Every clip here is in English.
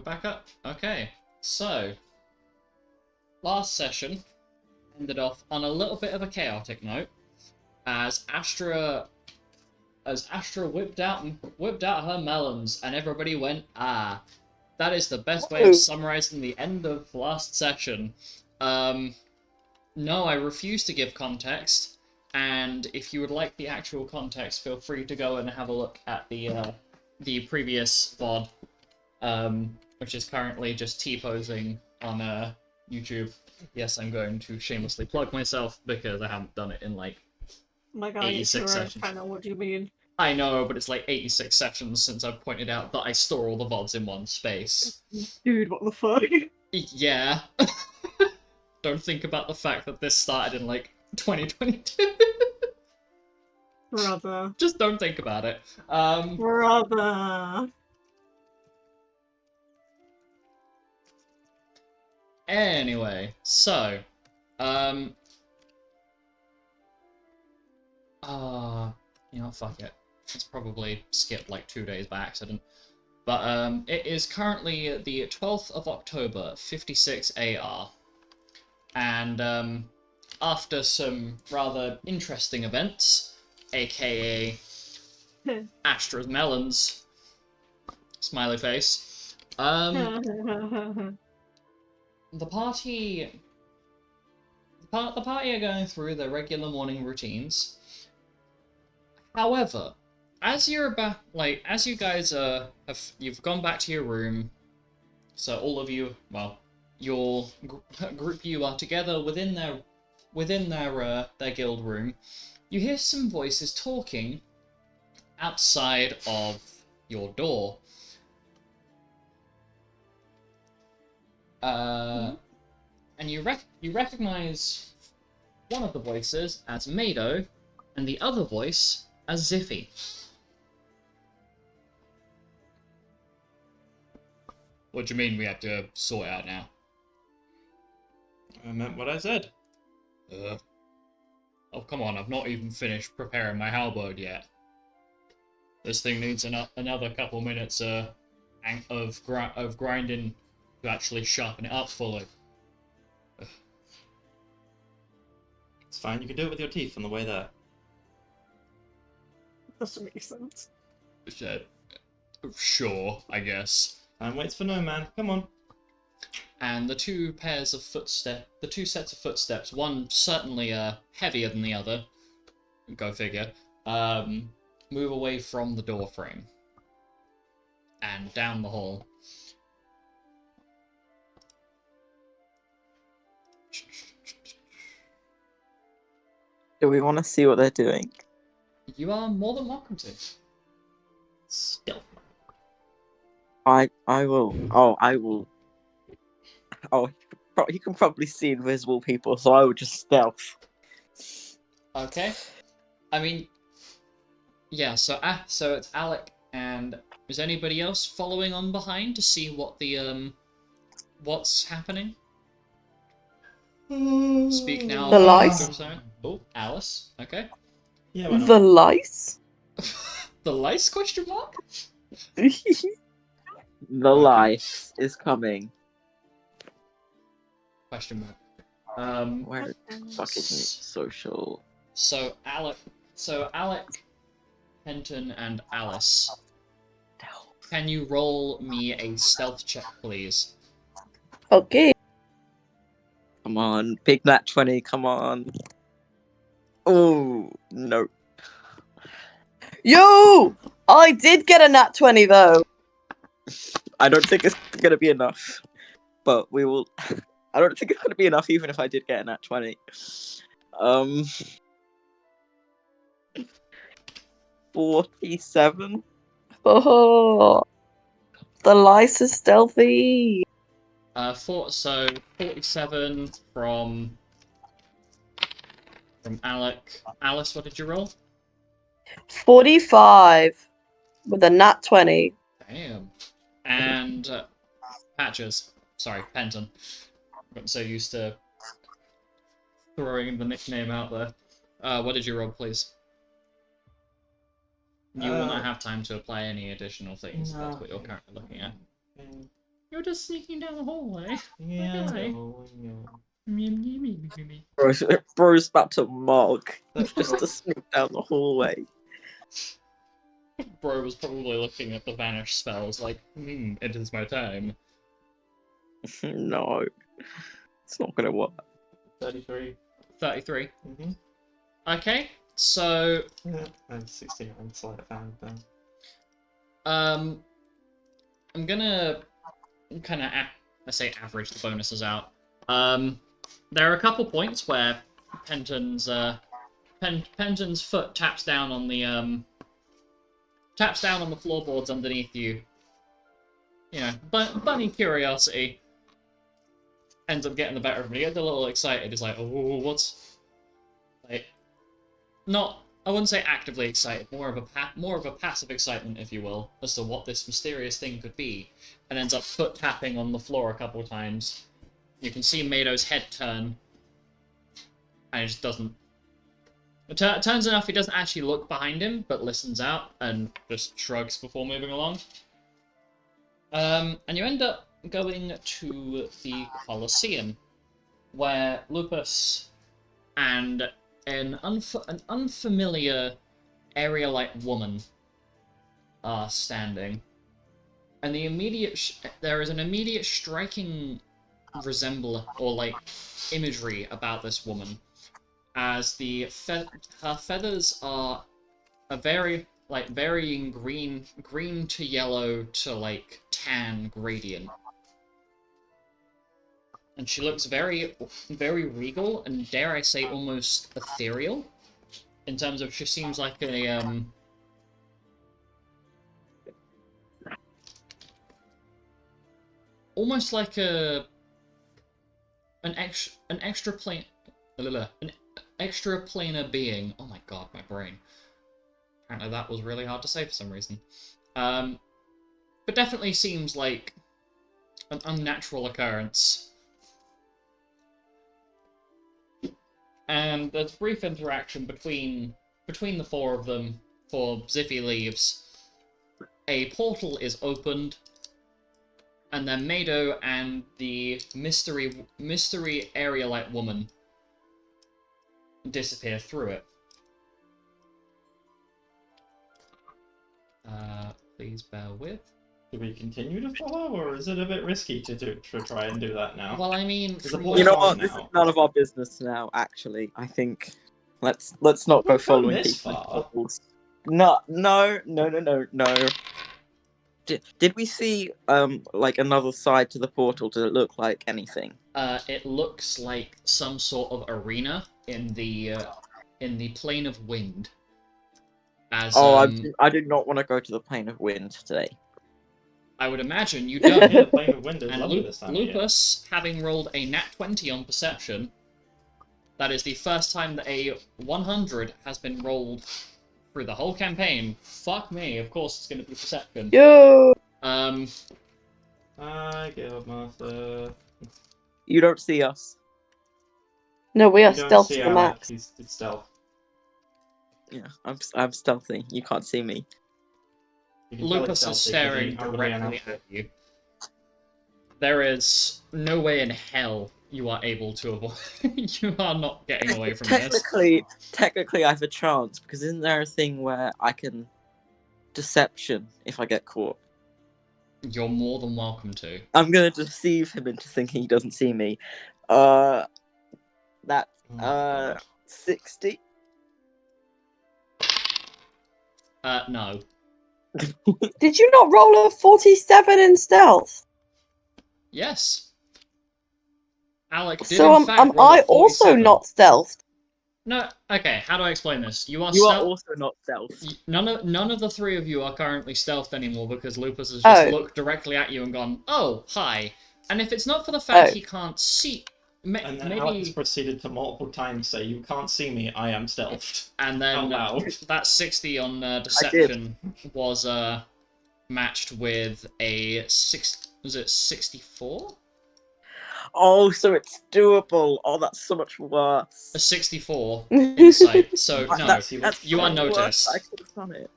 back up? Okay, so last session ended off on a little bit of a chaotic note as Astra whipped out her melons and everybody went, ah. That is the best way of summarizing the end of last session. No, I refuse to give context, and if you would like the actual context, feel free to go and have a look at the previous VOD, which is currently just T-posing on YouTube. Yes, I'm going to shamelessly plug myself because I haven't done it in like my guy, 86 sessions. I know what you mean. I know, but it's like 86 sessions since I've pointed out that I store all the VODs in one space. Dude, what the fuck? Yeah. Don't think about the fact that this started in like 2022. Brother. Just don't think about it. Brother. Anyway, so, you know, fuck it. It's probably skipped like 2 days by accident. But, it is currently the 12th of October, 56 AR. And, after some rather interesting events, aka Astra's melons, smiley face, the party are going through their regular morning routines. However, as you guys you've gone back to your room, so all of you, well, your group you are together within their guild room. You hear some voices talking outside of your door. And you recognize one of the voices as Mado, and the other voice as Ziffy. What do you mean we have to sort it out now? I meant what I said. Oh, come on, I've not even finished preparing my halberd yet. This thing needs another couple minutes of grinding to actually sharpen it up fully. It's fine, you can do it with your teeth on the way there. Doesn't make sense. Sure, I guess. Time waits for no man. Come on. And the two sets of footsteps, one certainly heavier than the other, go figure, move away from the door frame and down the hall. Do we want to see what they're doing? You are more than welcome to. Stealth. I will. Oh, I will. Oh, you can probably see invisible people, so I would just stealth. Okay. I mean, yeah. So it's Alec, and is anybody else following on behind to see what the what's happening? Speak now. The lice? Oh, Alice. Okay. Yeah, why not? The lice? The lice? Question mark? The lice is coming. Question mark. Where the fuck is it? Social. So Alec, Penton, and Alice. Can you roll me a stealth check, please? Okay. Come on, big nat 20, come on. Oh, no. Yo! I did get a nat 20 though. I don't think it's gonna be enough. But we will... I don't think it's gonna be enough even if I did get a nat 20. 47? Oh, the lice is stealthy. So 47 from Alec. Alice, what did you roll? 45 with a nat 20. Damn. And Patches. Sorry, Penton. I'm so used to throwing the nickname out there. What did you roll, please? You will not have time to apply any additional things. That's what you're currently looking at. You're just sneaking down the hallway. Yeah, Okay. Bro's about to mog. Just to sneak down the hallway. Bro was probably looking at the vanish spells like, it is my time. No. It's not gonna work. 33. 33. Mm-hmm. Okay, so Yeah, and 16 on sleight of hand then. I'm gonna kind of let's say average the bonuses out. There are a couple points where Penton's Penton's foot taps down on the floorboards underneath you. You know, bunny curiosity ends up getting the better of him. He gets a little excited. He's like, "Oh, what's like?" Not, I wouldn't say actively excited. More of a passive excitement, if you will, as to what this mysterious thing could be, and ends up foot tapping on the floor a couple of times. You can see Mado's head turn, and he just doesn't. It turns enough he doesn't actually look behind him, but listens out and just shrugs before moving along. And you end up going to the Colosseum, where Lupus and an unfamiliar area-like woman are standing. And there is an immediate striking imagery about this woman, as her feathers are a varying green to yellow to tan gradient. And she looks very regal and, dare I say, almost ethereal, in terms of she seems like almost like an extraplanar being. Oh my god, my brain. Apparently that was really hard to say for some reason. But definitely seems like an unnatural occurrence. And there's a brief interaction between the four of them before Ziffy leaves. A portal is opened, and then Mado and the mystery area-like woman disappear through it. Please bear with. Do we continue to follow, or is it a bit risky to try and do that now? Well, I mean, There's a from point You know on what? now. This is none of our business now. Actually, I think let's not go We've following gone this people into far. portals. No. Did we see like another side to the portal? Did it look like anything? It looks like some sort of arena in the plane of wind. As I did not want to go to the plane of wind today. I would imagine you Yeah, don't. the plane of wind is And lovely this time of year. Lupus, having rolled a nat 20 on perception, that is the first time that a 100 has been rolled through the whole campaign. Fuck me, of course it's going to be perception. Yo! Um, I give up, Martha. You don't see us. No, we are You don't stealth see to the Alec, max. he's stealth. Yeah, I'm stealthy. You can't see me. You can tell he's Lupus is stealthy 'cause staring he hardly directly announced at it. you. There is no way in hell you are able to avoid. You are not getting away from this. Technically, I have a chance because isn't there a thing where I can deception if I get caught? You're more than welcome to. I'm gonna deceive him into thinking he doesn't see me. That Oh my God. 60. No. Did you not roll a 47 in stealth? Yes. Alec did So in fact am roll a I also 47. not stealthed? No, okay, how do I explain this? You are You are stealth. also not stealth. None of the three of you are currently stealthed anymore because Lupus has just Oh. looked directly at you and gone, "Oh, hi." And if it's not for the fact Oh. he can't see, And then Alex proceeded to multiple times say, "You can't see me, I am stealthed." and then Out loud. that 60 on deception was matched with a was it 64? Oh, so it's doable. Oh, that's so much worse. A 64 insight. So no, That's you are so much worse. noticed. I could have done it.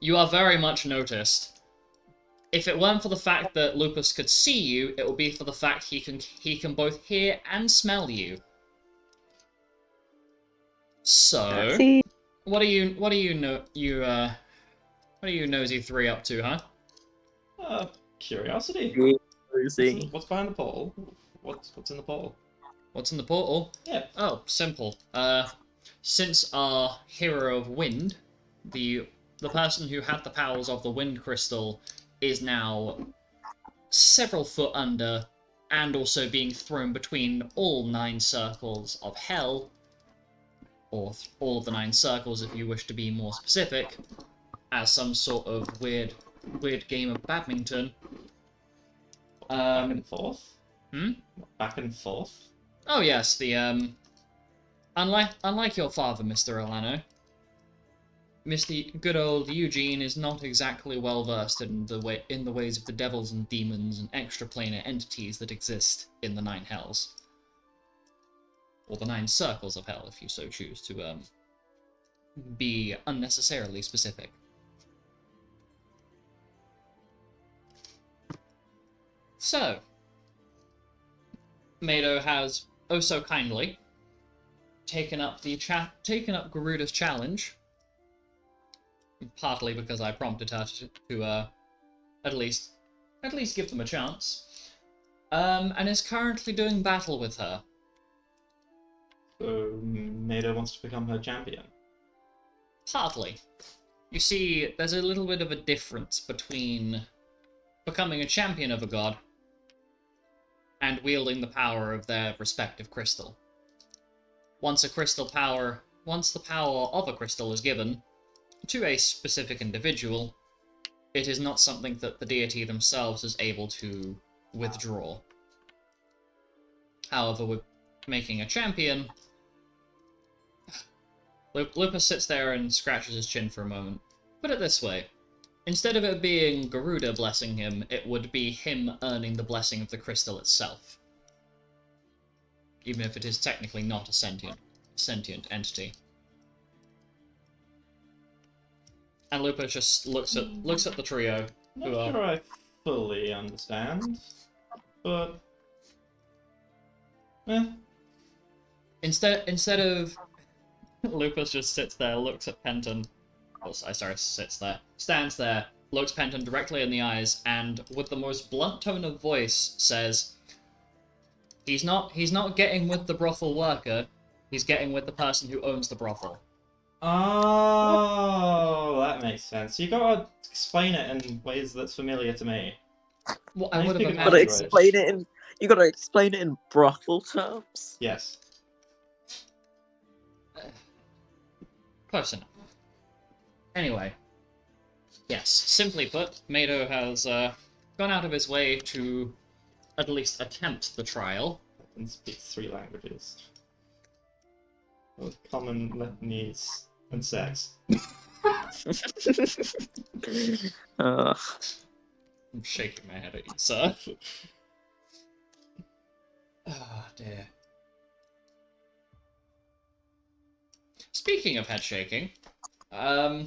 You are very much noticed. If it weren't for the fact that Lupus could see you, it would be for the fact he can both hear and smell you. So, See, what are you nosy three up to, huh? Curiosity. Rosie. What's behind the portal? What's in the portal? What's in the portal? Yeah. Oh, simple. Since our hero of wind, the person who had the powers of the wind crystal, is now several foot under, and also being thrown between all 9 circles of hell, or all of the 9 circles if you wish to be more specific, as some sort of weird game of badminton. Back and forth? Hmm? Back and forth? Oh yes, the unlike your father, Mr. Orlano, Mr. Good old Eugene is not exactly well versed in the ways of the devils and demons and extraplanar entities that exist in the 9 hells, or the 9 circles of hell, if you so choose to be unnecessarily specific. So, Mado has oh so kindly taken up Garuda's challenge, partly because I prompted her to at least give them a chance, and is currently doing battle with her. So Maida wants to become her champion. Partly. You see, there's a little bit of a difference between becoming a champion of a god and wielding the power of their respective crystal. Once the power of a crystal is given to a specific individual, it is not something that the deity themselves is able to withdraw. However, with making a champion, Lupus sits there and scratches his chin for a moment. Put it this way. Instead of it being Garuda blessing him, it would be him earning the blessing of the crystal itself. Even if it is technically not a sentient entity. And Lupus just looks at the trio. Not sure I fully understand, but Instead of Lupus just sits there, looks at Penton. Oh, sorry, stands there, looks Penton directly in the eyes, and with the most blunt tone of voice says, He's not getting with the brothel worker, he's getting with the person who owns the brothel. Oh, that makes sense. You gotta explain it in ways that's familiar to me. Well, I would have You imagined. You gotta explain it in brothel terms. Yes. Close enough. Anyway, yes, simply put, Mado has gone out of his way to at least attempt the trial. And speaks 3 languages. With common Lebanese and sex. Uh, I'm shaking my head at you, sir. Oh, dear. Speaking of head shaking, that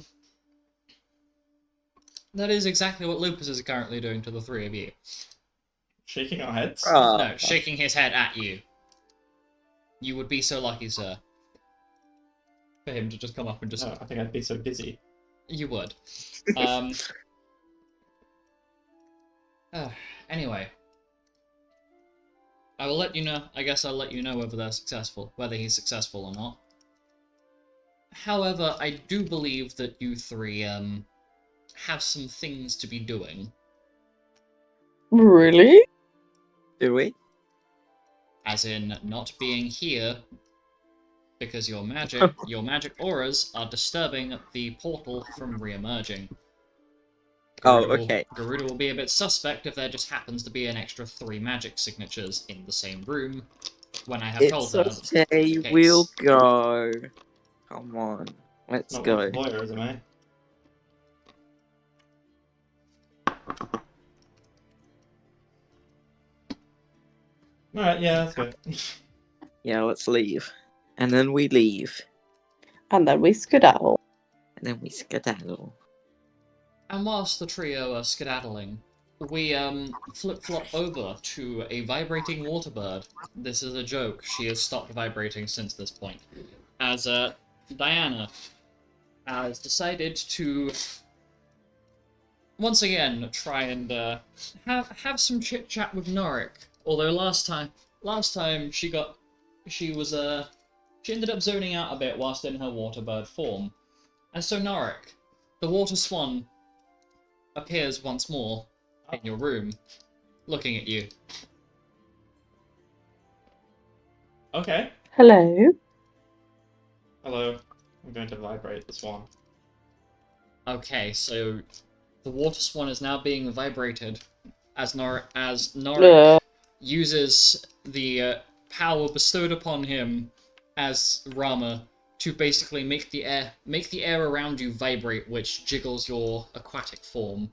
is exactly what Lupus is currently doing to the 3 of you. Shaking our heads? No, shaking his head at you. You would be so lucky, sir. For him to just come up and just... No, I think I'd be so dizzy. You would. Anyway. I will let you know. I guess I'll let you know whether he's successful or not. However, I do believe that you 3, have some things to be doing. really? do we? As in, not being here because your magic auras are disturbing the portal from re-emerging. Okay. Garuda will be a bit suspect if there just happens to be an extra 3 magic signatures in the same room when I have told her. It's okay, we'll go. Come on, let's Not go. with voyeurism, eh? Alright, yeah, that's good. Yeah, let's leave. And then we leave. And then we skedaddle. And then we skedaddle. And whilst the trio are skedaddling, we flip-flop over to a vibrating water bird. This is a joke. She has stopped vibrating since this point. As Diana has decided to once again try and have some chit chat with Norik. Although last time she ended up zoning out a bit whilst in her water bird form. And so Norik, the water swan, appears once more in your room, looking at you. Okay. Hello. Hello. I'm going to vibrate the swan. Okay, so the water swan is now being vibrated as Norik uses the power bestowed upon him as Rama to basically make the air around you vibrate, which jiggles your aquatic form.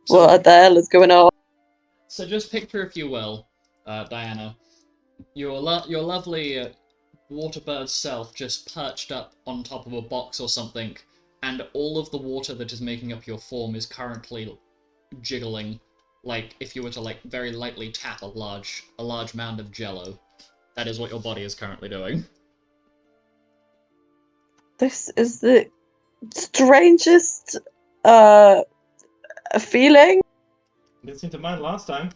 What the hell is going on? So just picture, if you will, Diana, your lovely water bird self just perched up on top of a box or something, and all of the water that is making up your form is currently jiggling, like if you were to very lightly tap a large mound of jello. That is what your body is currently doing. This is the strangest feeling. Didn't seem to mind last time.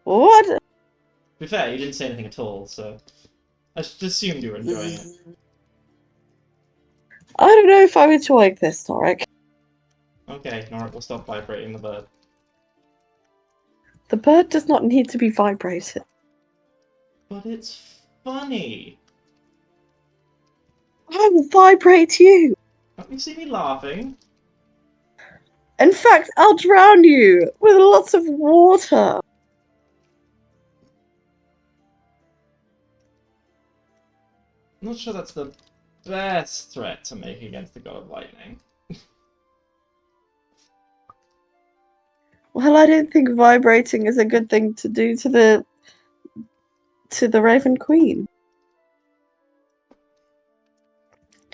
What? To be fair, you didn't say anything at all, so I just assumed you were enjoying it. I don't know if I'm enjoying this, Tarek. Okay, Norik will stop vibrating the bird. The bird does not need to be vibrated. But it's funny. I will vibrate you. Don't you see me laughing? In fact, I'll drown you with lots of water. I'm not sure that's the best threat to make against the god of lightning. Well, I don't think vibrating is a good thing to do to the Raven Queen.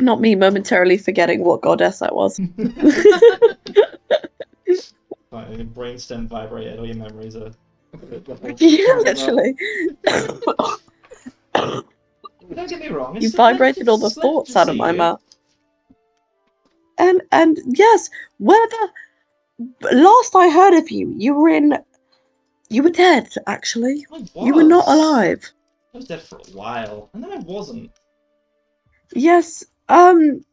Not me momentarily forgetting what goddess I was. Right, your brainstem vibrated, all your memories are... Yeah, literally. Don't get me wrong, it's You still pleasant vibrated all the to- pleasant thoughts to out of see my you. mouth. And yes, last I heard of you, you were dead, actually. I was. You were not alive. I was dead for a while, and then I wasn't. Yes, And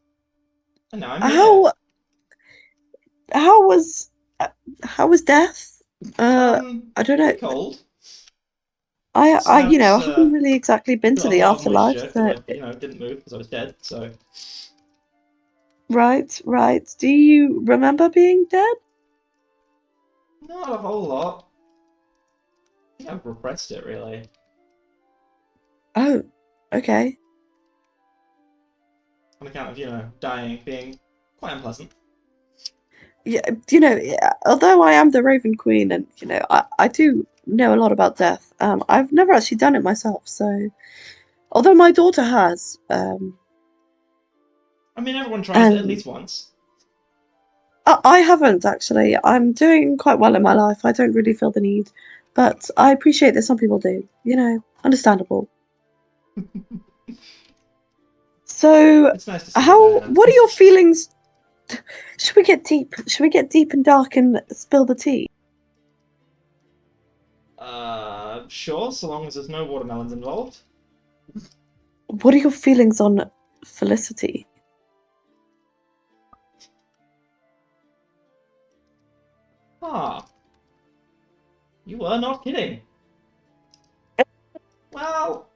now I'm here. how was death? I don't know. Pretty cold. I Snouts, haven't really exactly been to got a the lot of afterlife, moisture, so 'cause I, didn't move because I was dead, so... right. Do you remember being dead? Not a whole lot. I think I've repressed it, really. Oh, okay. On account of, dying being quite unpleasant. Yeah, although I am the Raven Queen, and I do know a lot about death. I've never actually done it myself, so although my daughter has, I mean, everyone tries it at and least once. I haven't actually. I'm doing quite well in my life. I don't really feel the need, but I appreciate that some people do. Understandable. So, It's nice to see you, Diana. what are your feelings? Should we get deep? Should we get deep and dark and spill the tea? Sure, so long as there's no watermelons involved. What are your feelings on Felicity? Ah. You were not kidding. Well,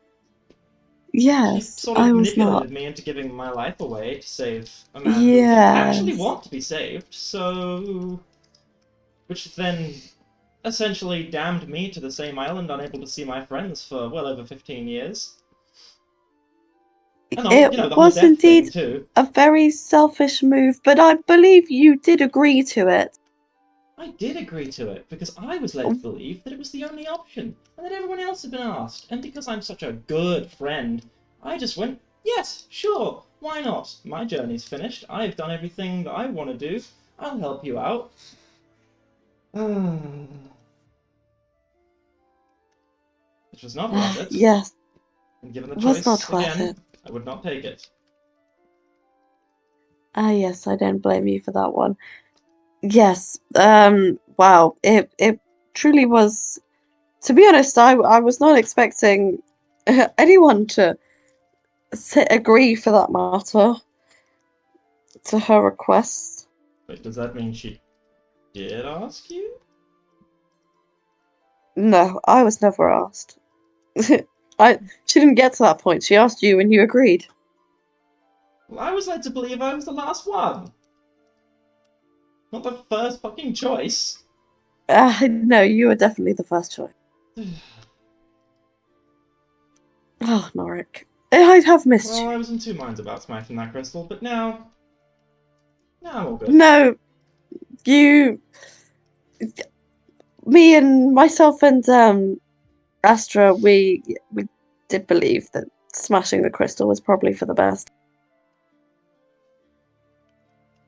she Yes, sort I of was not. manipulated me into giving my life away to save a man who didn't actually Yes. want to be saved, so... Which then essentially damned me to the same island, unable to see my friends for well over 15 years. And It the whole was death thing, indeed too. a very selfish move, but I believe you did agree to it. I did agree to it, because I was led to believe that it was the only option, and that everyone else had been asked. And because I'm such a good friend, I just went Yes, sure. Why not? My journey's finished. I've done everything that I want to do. I'll help you out. Which was not worth it. Yes, And given the it was choice not worth again, it. I would not take it. Yes, I don't blame you for that one. Yes, wow, it truly was. To be honest, I was not expecting anyone to agree for that matter to her request. Wait, does that mean she did ask you? No, I was never asked. She didn't get to that point. She asked you and you agreed. Well, I was led to believe I was the last one. Not the first fucking choice. No, you were definitely the first choice. Oh, Norik. I have missed Well, you. I was in two minds about smashing that crystal, but now I'm all good. No, you, me and myself and Astra, we did believe that smashing the crystal was probably for the best.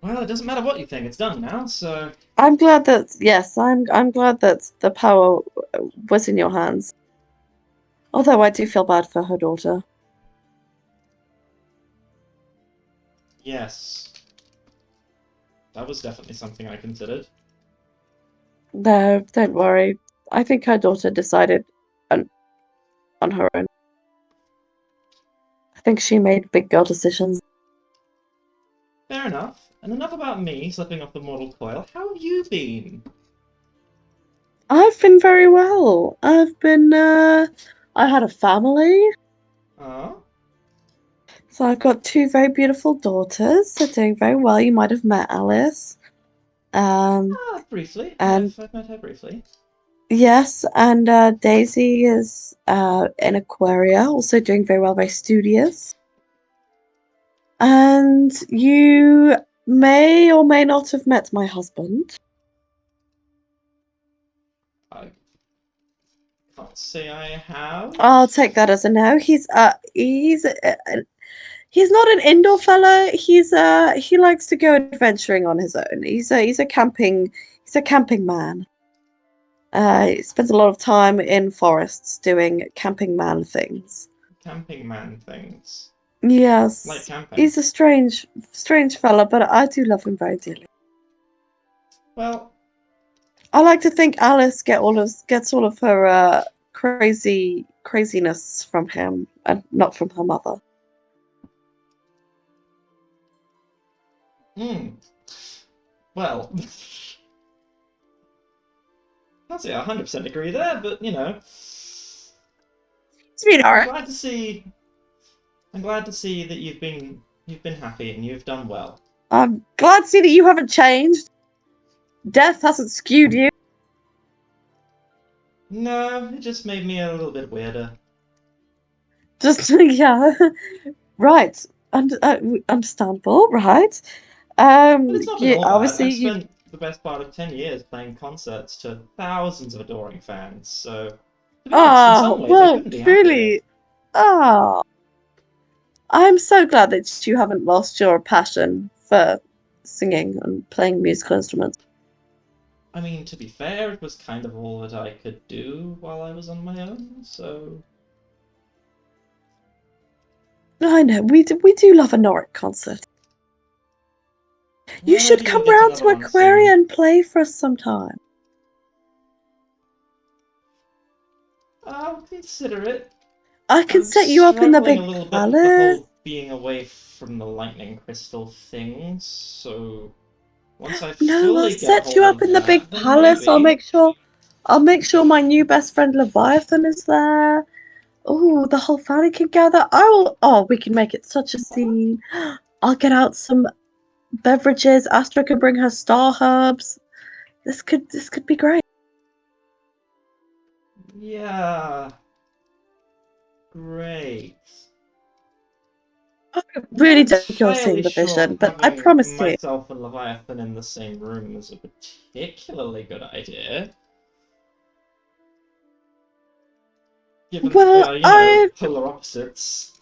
Well, it doesn't matter what you think, it's done now, so... I'm glad that yes, I'm glad that the power was in your hands. Although I do feel bad for her daughter. Yes. That was definitely something I considered. No, don't worry. I think her daughter decided on, on her own. I think she made big girl decisions. Fair enough. And enough about me slipping off the mortal coil. How have you been? I've been very well. I had a family. Ah? So I've got two very beautiful daughters. They're doing very well. You might have met Alice. Um, Ah, briefly. and I've met her briefly. yes, and Daisy is in Aquaria, also doing very well, very studious. And you may or may not have met my husband. I can't say I have. I'll take that as a no. He's not an indoor fella. He likes to go adventuring on his own. He's a camping man. He spends a lot of time in forests doing camping man things. Camping man things. Like Yes, camping. he's a strange fella, but I do love him very dearly. Well, I like to think Alice gets all of her craziness from him and not from her mother. hmm. Well, can't say I 100% agree there, but you know. I'm Sweetheart. glad to see. I'm glad to see that you've been happy and you've done well. I'm glad to see that you haven't changed. Death hasn't skewed you. No, it just made me a little bit weirder. Just yeah, right. Understandable, right? But it's not been Yeah, all bad. obviously I've you. spent the best part of 10 years playing concerts to thousands of adoring fans, so to be honest, in some Oh, ways I well, couldn't be happier. truly. Oh, I'm so glad that you haven't lost your passion for singing and playing musical instruments. I mean, to be fair, it was kind of all that I could do while I was on my own, so I know we do love a Noric concert. You well, should maybe we'll come get to round another to one soon. Aquaria and play for us sometime. I'll consider it. I can I'm set you up in the struggling a big little bit with the palace. whole being away from the lightning crystal thing, so once I No, I'll fully get a set you hold up of in the big that, then palace. maybe. I'll make sure my new best friend Leviathan is there. Oh, the whole family can gather. Oh, we can make it such a scene. I'll get out some beverages. Astra can bring her star herbs. This could be great. Yeah, great. I I'm not really don't think you're entirely seeing the sure vision, but I having promise you. myself and Leviathan in the same room is a particularly good idea. Given that we Well, are, I polar opposites.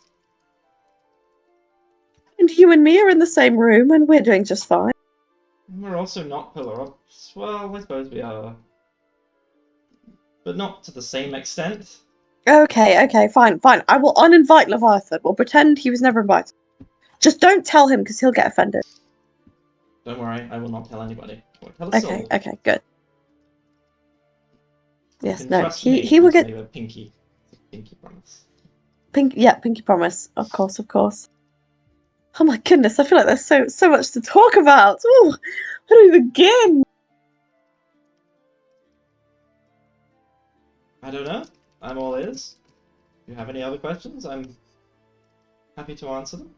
And you and me are in the same room, and we're doing just fine. We're also not polar opposites. Well, I suppose we are. But not to the same extent. Okay, fine. I will uninvite Leviathan. We'll pretend he was never invited. Just don't tell him, because he'll get offended. Don't worry, I will not tell anybody. I won't tell a soul. Okay, good. You Yes, can no, trust me. he will It's get made of a pinky promise. pinky promise. Of course. Oh my goodness, I feel like there's so much to talk about. Ooh, where do we begin? I don't know. I'm all ears. If you have any other questions, I'm happy to answer them.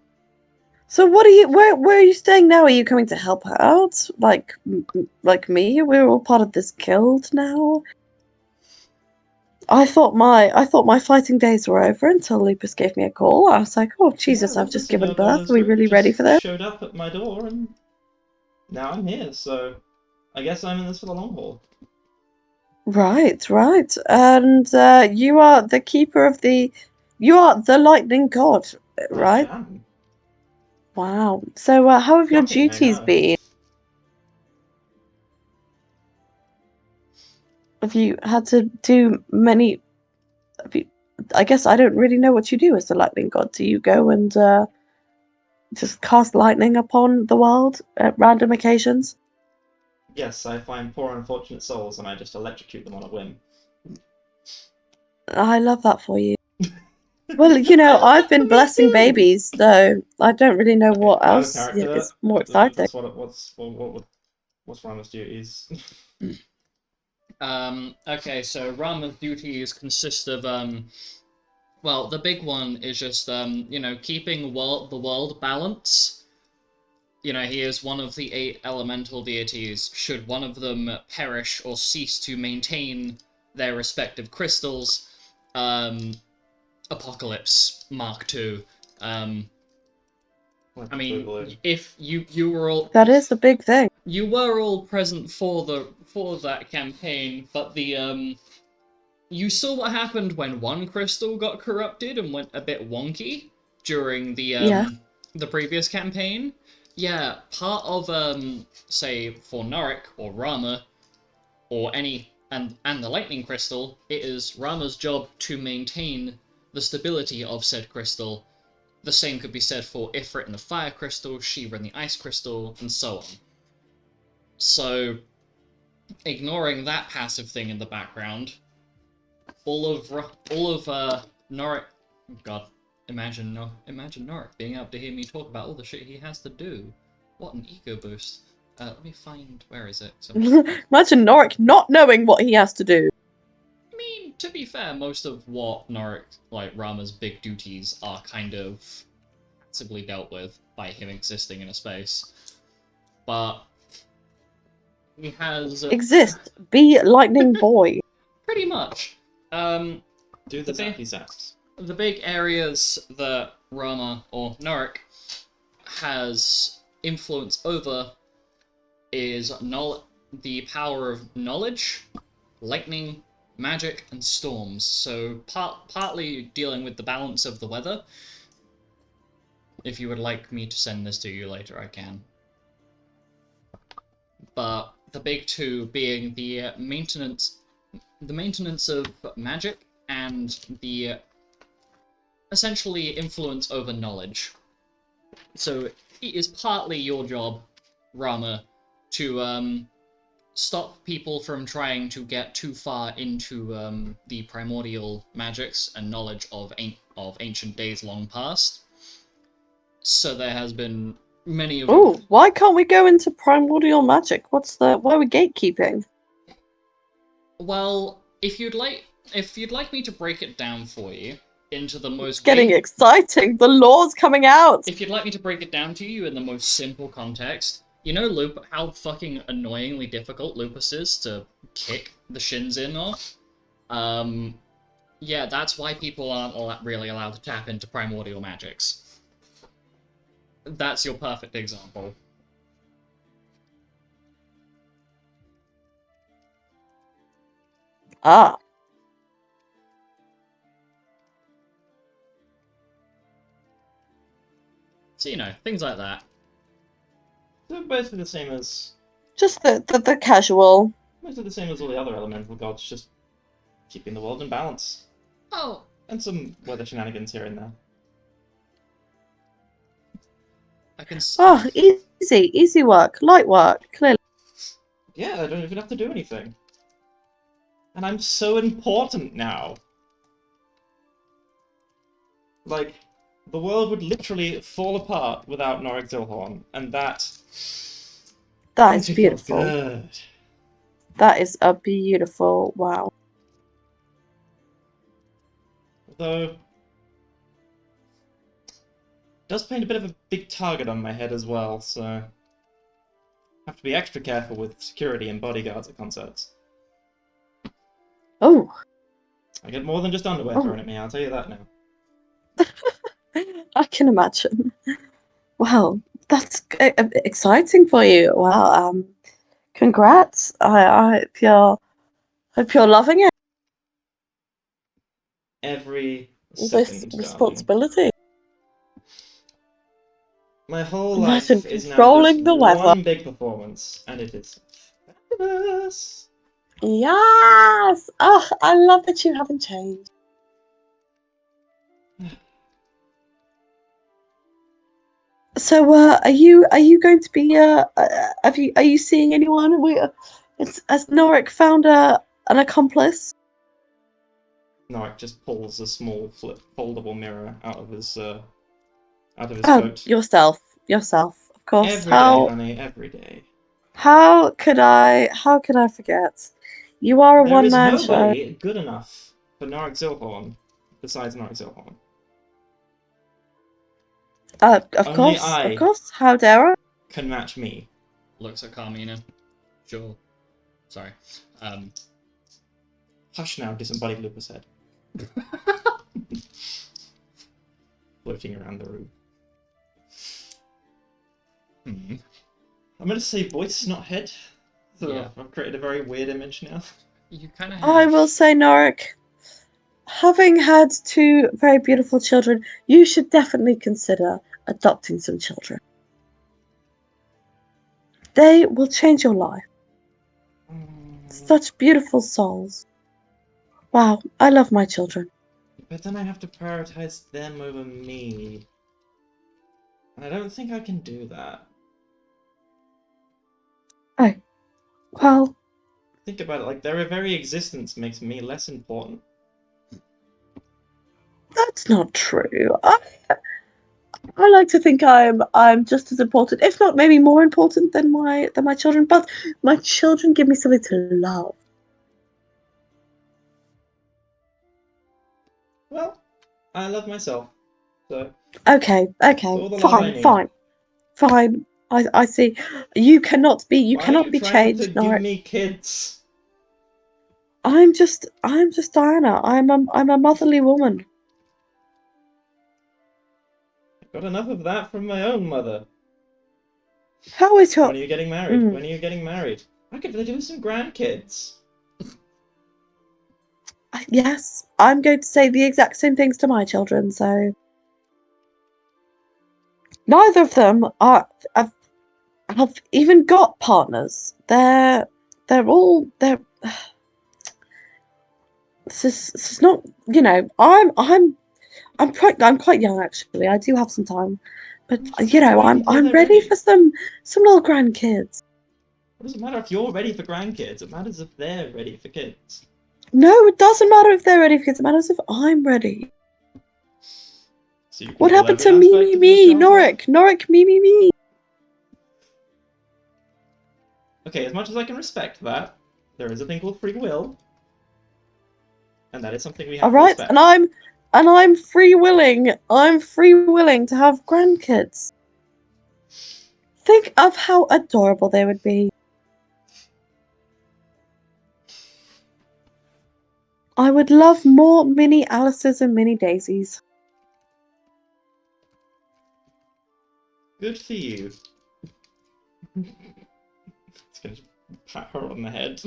So what are you? Where are you staying now? Are you coming to help her out, like me? We're all part of this guild now. I thought my fighting days were over until Lupus gave me a call. I was like, oh Jesus, Yeah, I've just Lupus and given her birth. brother's Are we group really ready just for this? showed up at my door, and now I'm here. So I guess I'm in this for the long haul. Right. And you are the keeper of the. You are the lightning god, right? I am. Wow. So how have your Shocking, I duties know. been? Have you had to do many? Have you, I guess I don't really know what you do as the lightning god. Do you go and just cast lightning upon the world at random occasions? Yes, I find poor unfortunate souls and I just electrocute them on a whim. I love that for you. Well, you know, I love I've that for been me blessing too! babies, so I don't really know Okay, what out of else character. is more exciting. What's Rama's duties? Okay, so Rama's duties consist of well, the big one is just keeping the world balance. You know, he is one of the 8 elemental deities. Should one of them perish or cease to maintain their respective crystals, Apocalypse Mark II. I mean, if you were all That is a big thing. you were all present for that campaign, but the you saw what happened when one crystal got corrupted and went a bit wonky during Yeah. the previous campaign. Yeah, part of say for Norik or Rama or any and the lightning crystal, it is Rama's job to maintain the stability of said crystal. The same could be said for Ifrit and the fire crystal, Shiva and the ice crystal, and so on. So, ignoring that passive thing in the background, all of Norik. Oh God, imagine Norik being able to hear me talk about all the shit he has to do. What an ego boost. Let me find, where is it? So, Imagine Norik not knowing what he has to do. I mean, to be fair, most of what Norik, like Rama's big duties, are kind of passively dealt with by him existing in a space. But he has Exist. Be lightning boy. pretty much. Do the the big zappy zaps. the big areas that Rama or Norik has influence over is the power of knowledge, lightning, magic, and storms. So partly dealing with the balance of the weather. If you would like me to send this to you later, I can. But the big two being the maintenance of magic and the essentially influence over knowledge. So it is partly your job, Rama, to stop people from trying to get too far into the primordial magics and knowledge of ancient days long past. So there has been many of Oh, why can't we go into primordial magic? Why are we gatekeeping? Well, if you'd like me to break it down for you into the most It's getting exciting. The law's coming out. if you'd like me to break it down to you in the most simple context, you know how fucking annoyingly difficult Lupus is to kick the shins in off? Yeah, that's why people aren't really allowed to tap into primordial magics. That's your perfect example. Ah. So, you know, things like that. They're basically the same as Just the casual. mostly the same as all the other elemental gods, just keeping the world in balance. Oh, And some weather shenanigans here and there. I can Oh, easy work, light work, clearly. Yeah, I don't even have to do anything. And I'm so important now. Like, the world would literally fall apart without Norik Zilhorn, and that That makes is me feel beautiful. good. That is a beautiful wow. Although, it does paint a bit of a big target on my head as well, so have to be extra careful with security and bodyguards at concerts. Oh, I get more than just underwear thrown at me, I'll tell you that now. I can imagine. Wow, that's exciting for you. Wow, congrats. I hope you're loving it. Every This second, darling. responsibility. My whole Imagine life is now just controlling the weather. one big performance, and it is fabulous. Yes. Oh, I love that you haven't changed. So, are you going to be are you seeing anyone? Has Norik found an accomplice? Norik just pulls a small foldable mirror out of his Oh, coat. yourself, of course. Every day, honey, every day. How could I forget? You are a There is one-man show. nobody good enough for Norik Zilhorn besides Norik Zilhorn. Of Only course, of I course. How dare I? can match me. looks at Carmina. Sure. Sorry. Hush now, disembodied Lupus head. Floating around the room. Hmm. I'm gonna say voice, not head. So Yeah. I've created a very weird image now. You kind of I have. will say, Norik, having had two very beautiful children, you should definitely consider adopting some children. They will change your life. Such beautiful souls. Wow, I love my children. But then I have to prioritize them over me. And I don't think I can do that. Oh, well, Think about it, like, their very existence makes me less important. that's not true. I like to think I'm just as important, if not maybe more important than my children. But my children give me something to love. Well, I love myself, so Okay, it's okay, all the love I fine, need. fine, fine. I see. You cannot Why are you be trying to changed, give Nora. me kids? I'm just Diana. I'm a motherly woman. I got enough of that from my own mother. How is your? When are you getting married? Mm, When are you getting married? I could really do with some grandkids. yes, I'm going to say the exact same things to my children. So neither of them have even got partners. They're all they're. This is not, you know, I'm quite young actually. I do have some time, but Just you have to know, wait until I'm they're ready ready. for some little grandkids. What does it matter if you're ready for grandkids? It matters if they're ready for kids. No, it doesn't matter if they're ready for kids. It matters if I'm ready. So you What control happened every to aspect of your me, child's life? Norik, me? Okay, as much as I can respect that, there is a thing called free will, and that is something we All have to right, and respect. I'm free willing. I'm free willing to have grandkids. Think of how adorable they would be. I would love more mini Alices and mini Daisies. Good for you. It's gonna pat her on the head.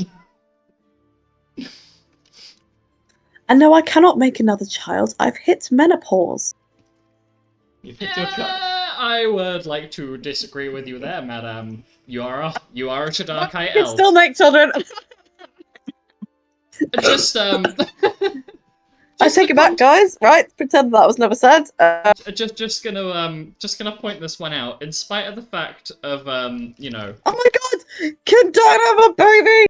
And no, I cannot make another child. I've hit menopause. You've hit your child. I would like to disagree with you there, madam. You are a Shadarkai You can elf. still make children. Just I take it back, guys. Right, pretend that was never said. just gonna point this one out. In spite of the fact of you know, Oh my god! Can Diana have a baby?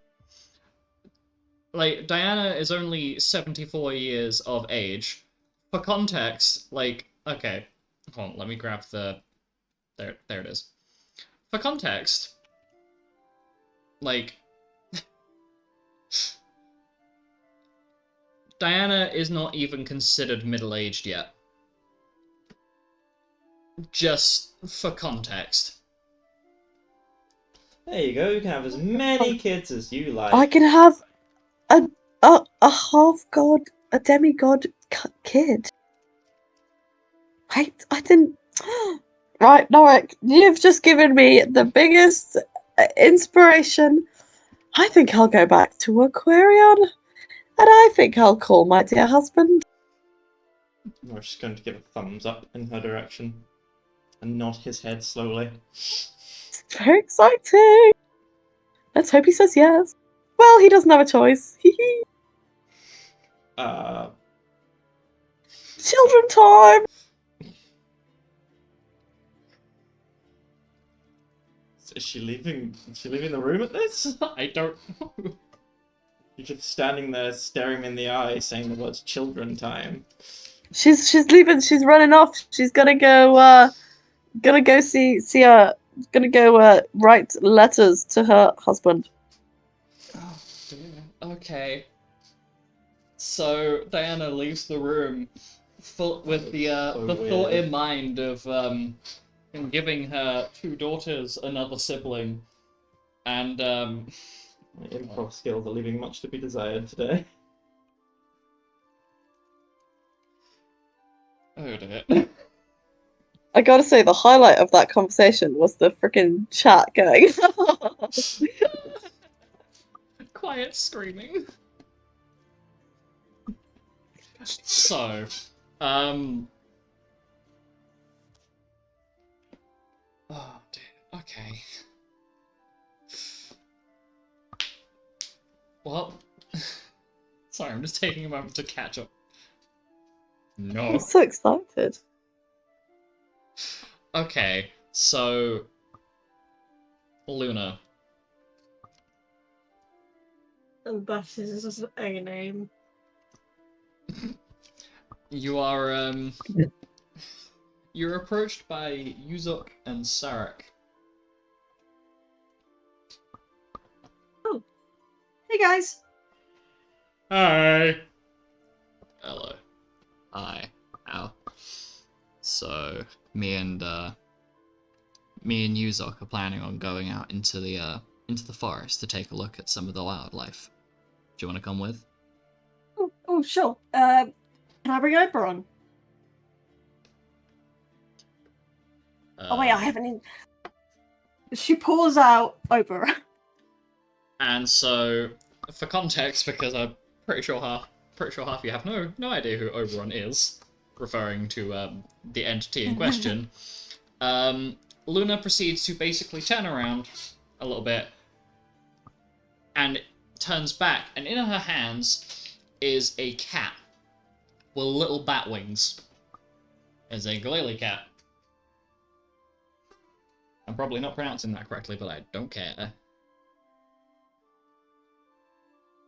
like Diana is only 74 years of age. For context, like, okay, hold on, let me grab the there it is. For context, like Diana is not even considered middle-aged yet. Just for context. There you go. You can have as many kids as you like. I can have a half god, a demigod kid. Wait, I didn't. Right, Norik, you've just given me the biggest inspiration. I think I'll go back to Aquarion, and I think I'll call my dear husband. We're just going to give a thumbs up in her direction and nod his head slowly. It's very exciting. Let's hope he says yes. Well, he doesn't have a choice. Children time. Is she leaving? Is she leaving the room at this? I don't know. You're just standing there, staring me in the eye, saying the words "children time." She's leaving. She's running off. She's gonna go. Gonna go see her. Gonna go write letters to her husband. Oh, dear. Okay. So Diana leaves the room, with the thought in mind of giving her two daughters another sibling, and My improv skills are leaving much to be desired today. oh dear. I gotta say, the highlight of that conversation was the freaking chat going. Quiet screaming. So, oh dear. Okay. Well, sorry, I'm just taking a moment to catch up. No. I'm so excited. Okay, so Luna. And that is a name. You are you're approached by Yuzok and Sarek. Oh. Hey guys. Hi. Hello. Hi. Ow. So me and Yuzok are planning on going out into the forest to take a look at some of the wildlife. Do you want to come with? Oh sure. Can I bring Oberon? Oh wait, I haven't even... She pulls out Oberon. And so, for context, because I'm pretty sure half of you have no idea who Oberon is, referring to the entity in question, Luna proceeds to basically turn around a little bit and turns back, and in her hands is a cat with little bat wings. It's a glalie cat. I'm probably not pronouncing that correctly, but I don't care.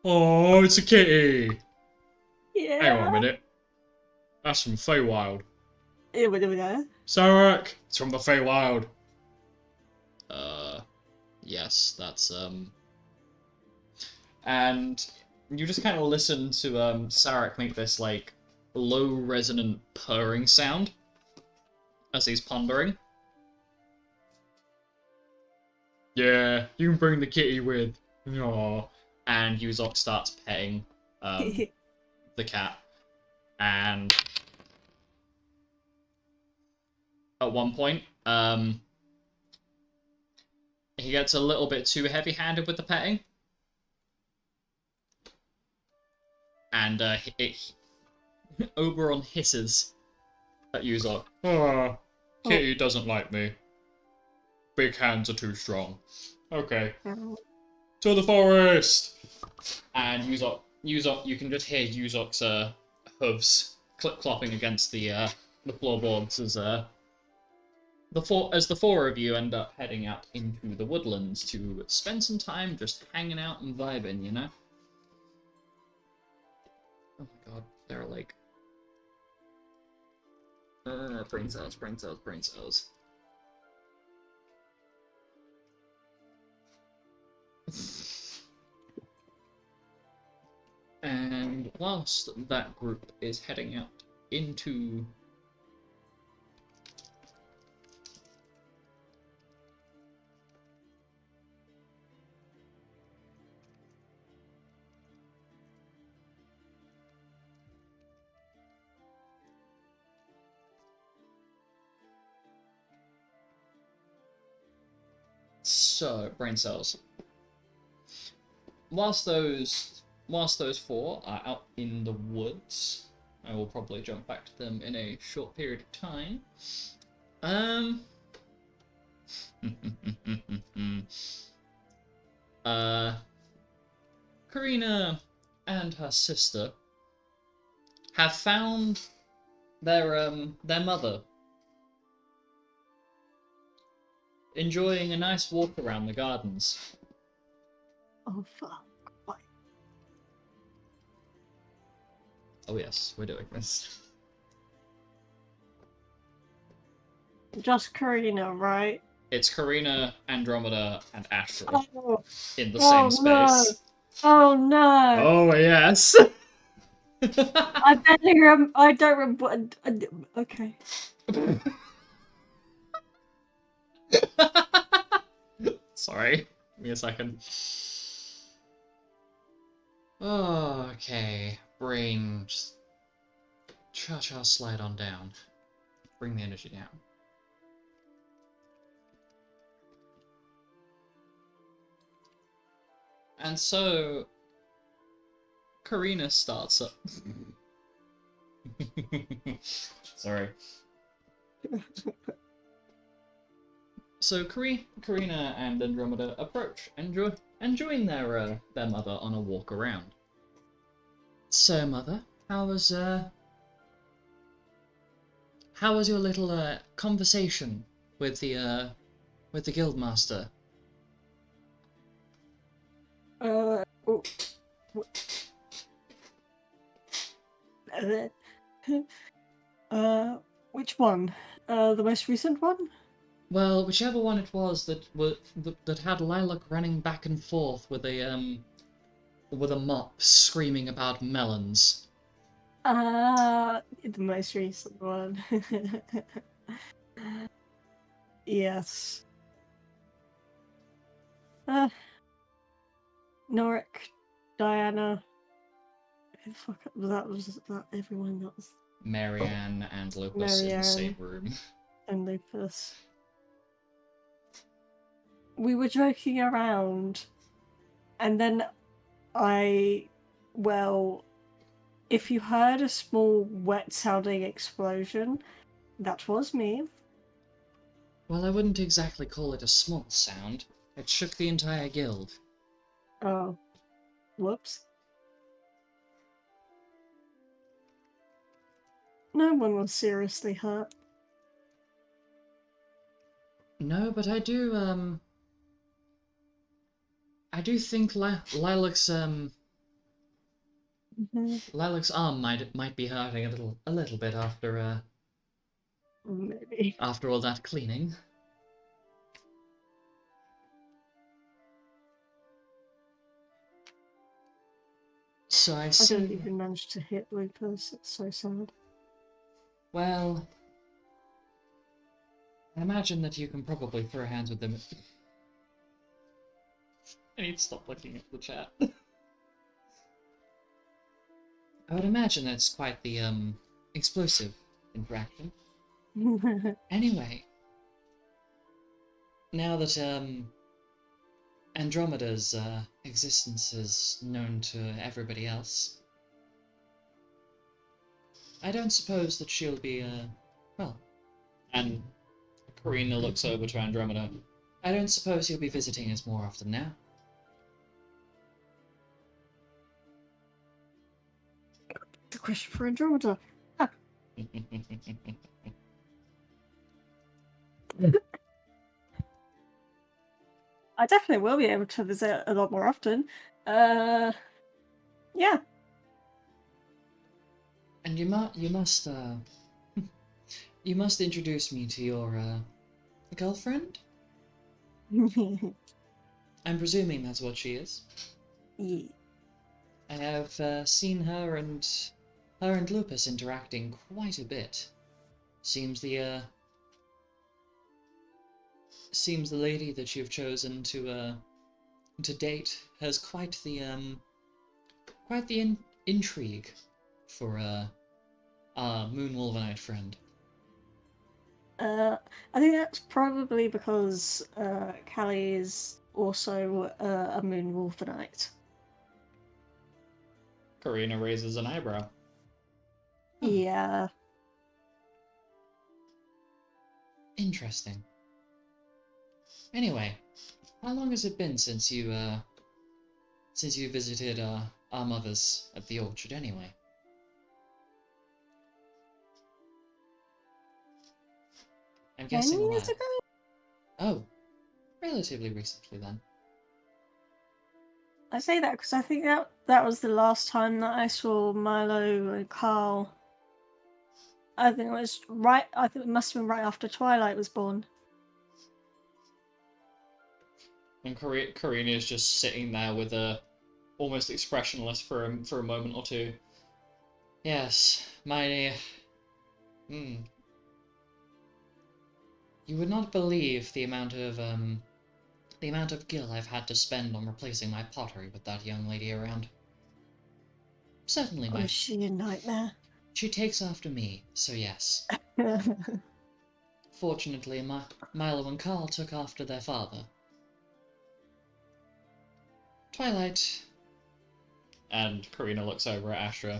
Oh, it's a kitty! Yeah. Hang on a minute. That's from Feywild. Here we go. Sarek! It's from the Feywild. Yes, that's, And you just kind of listen to, Sarek make this, like, low resonant purring sound as he's pondering. Yeah, you can bring the kitty with. Aww. And Yuzok starts petting, the cat. And at one point, he gets a little bit too heavy-handed with the petting. And Oberon hisses at Yuzok. Oh, Kitty doesn't like me. Big hands are too strong. Okay. To the forest! And Yuzok, you can just hear Yuzok's hooves clip-clopping against the floorboards as the four of you end up heading out into the woodlands to spend some time just hanging out and vibing, you know? Oh my god, they're like... brain cells, brain cells, brain cells. And whilst that group is heading out into so brain cells. Whilst those four are out in the woods, I will probably jump back to them in a short period of time. Karina and her sister have found their mother enjoying a nice walk around the gardens. Oh, fuck. What? Oh yes, we're doing this. Just Karina, right? It's Karina, Andromeda, and Astra Oh, in the same space. no. Oh no! Oh yes. I barely I don't remember. Okay. Sorry, give me a second. Oh, okay, brain, just cha-cha slide on down. Bring the energy down. And so, Karina starts up. Sorry. So Karina and Andromeda approach, enjoying their mother on a walk around. So, mother, how was your little conversation with the guildmaster? Oh, which one? The most recent one? Well, whichever one it was that had Lilac running back and forth with a mop screaming about melons. The most recent one. Yes. Norik, Diana. Who the fuck was that everyone that was Marianne and Lupus in the same room. and Lupus. We were joking around, and then if you heard a small wet-sounding explosion, that was me. Well, I wouldn't exactly call it a small sound. It shook the entire guild. Oh, whoops. No one was seriously hurt. No, but I do think Lilac's Lilac's arm might be hurting a little bit after Maybe. after all that cleaning. So I I see. didn't even manage to hit Lupus. It's so sad. Well, I imagine that you can probably throw hands with them. I need to stop looking at the chat. I would imagine that's quite the explosive interaction. Anyway, now that Andromeda's existence is known to everybody else, I don't suppose that she'll be well, and Karina looks over to Andromeda. I don't suppose you'll be visiting us more often now. The question for Andromeda. I definitely will be able to visit a lot more often. Yeah. And you must you must introduce me to your girlfriend? I'm presuming that's what she is. Yeah. I have seen her and Lupus interacting quite a bit. Seems the lady that you've chosen to date has quite the intrigue for our Moon Wolvenite friend. I think that's probably because Callie is also a Moon Wolfenite. Karina raises an eyebrow. Huh. Yeah. Interesting. Anyway, how long has it been since you visited our mothers at the orchard anyway? I'm 10 guessing a years while. ago? Oh, relatively recently then. I say that because I think that was the last time that I saw Milo and Carl. I think it must have been right after Twilight was born. And Karina is just sitting there with almost expressionless for a moment or two. Yes, my... You would not believe the amount of gil I've had to spend on replacing my pottery with that young lady around. Certainly, Oh, is she a nightmare? she takes after me, so yes. Fortunately, Milo and Carl took after their father. Twilight... And Karina looks over at Astra.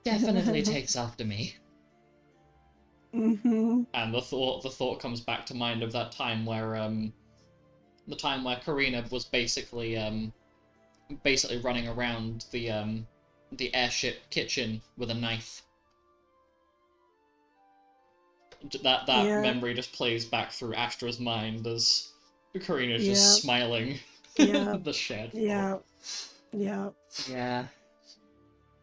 Definitely takes after me. Mm-hmm. And the thought comes back to mind of that time where Karina was basically running around the airship kitchen with a knife. That Yeah. memory just plays back through Astra's mind as Karina's Yeah. just smiling. Yeah. The shared thought. Yeah. Yeah. Yeah.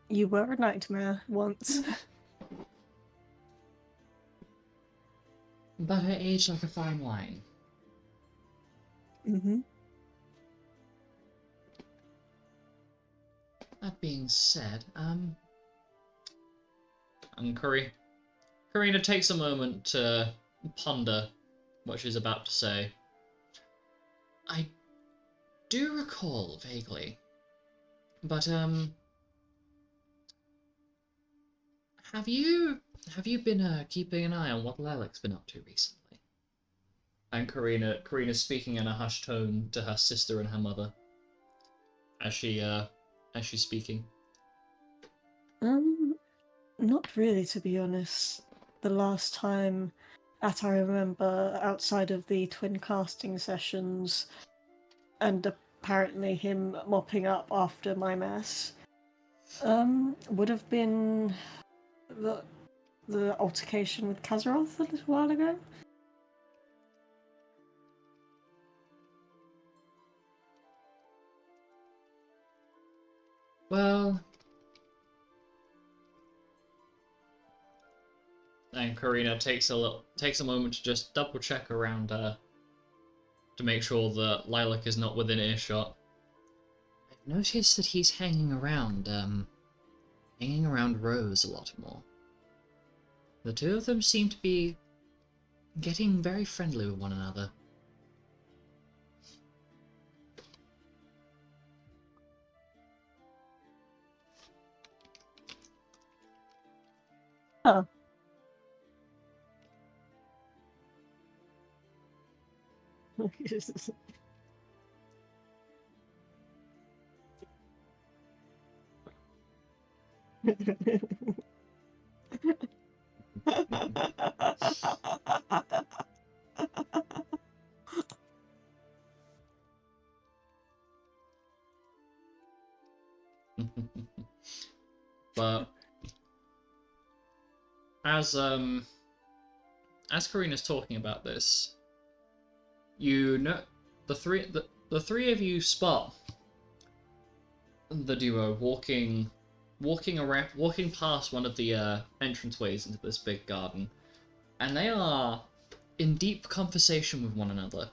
You were a nightmare once. But her aged like a fine wine. Mm-hmm. That being said, and Karina takes a moment to ponder what she's about to say. I do recall vaguely, but have you been keeping an eye on what Lilith's been up to recently? And Karina's speaking in a hushed tone to her sister and her mother as she's speaking. Not really, to be honest. The last time that I remember outside of the twin casting sessions and apparently him mopping up after my mess, would have been the altercation with Kazaroth a little while ago. Well, and Karina takes a moment to just double check around to make sure that Lilac is not within earshot. I've noticed that he's hanging around Rose a lot more. The two of them seem to be getting very friendly with one another. Huh. But as Karina's talking about this, you know the three of you spot the duo walking past one of the entranceways into this big garden, and they are in deep conversation with one another.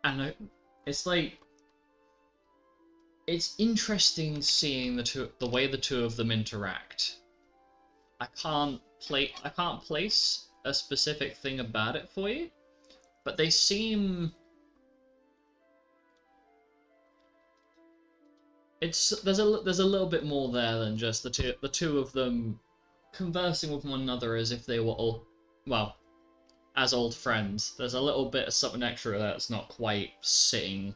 And it's like, it's interesting seeing the way the two of them interact. I can't place a specific thing about it for you, but they seem. There's a little bit more there than just the two of them conversing with one another as if they were as old friends. There's a little bit of something extra that's not quite sitting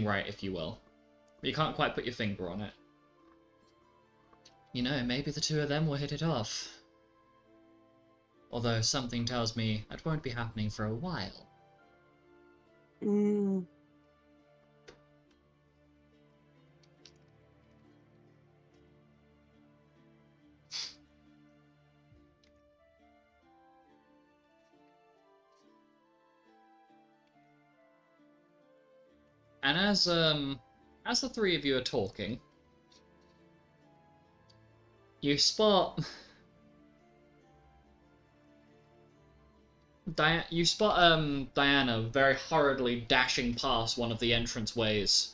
right, if you will. You can't quite put your finger on it. You know, maybe the two of them will hit it off. Although something tells me it won't be happening for a while. Mm. And as the three of you are talking, you spot Diana very hurriedly dashing past one of the entranceways,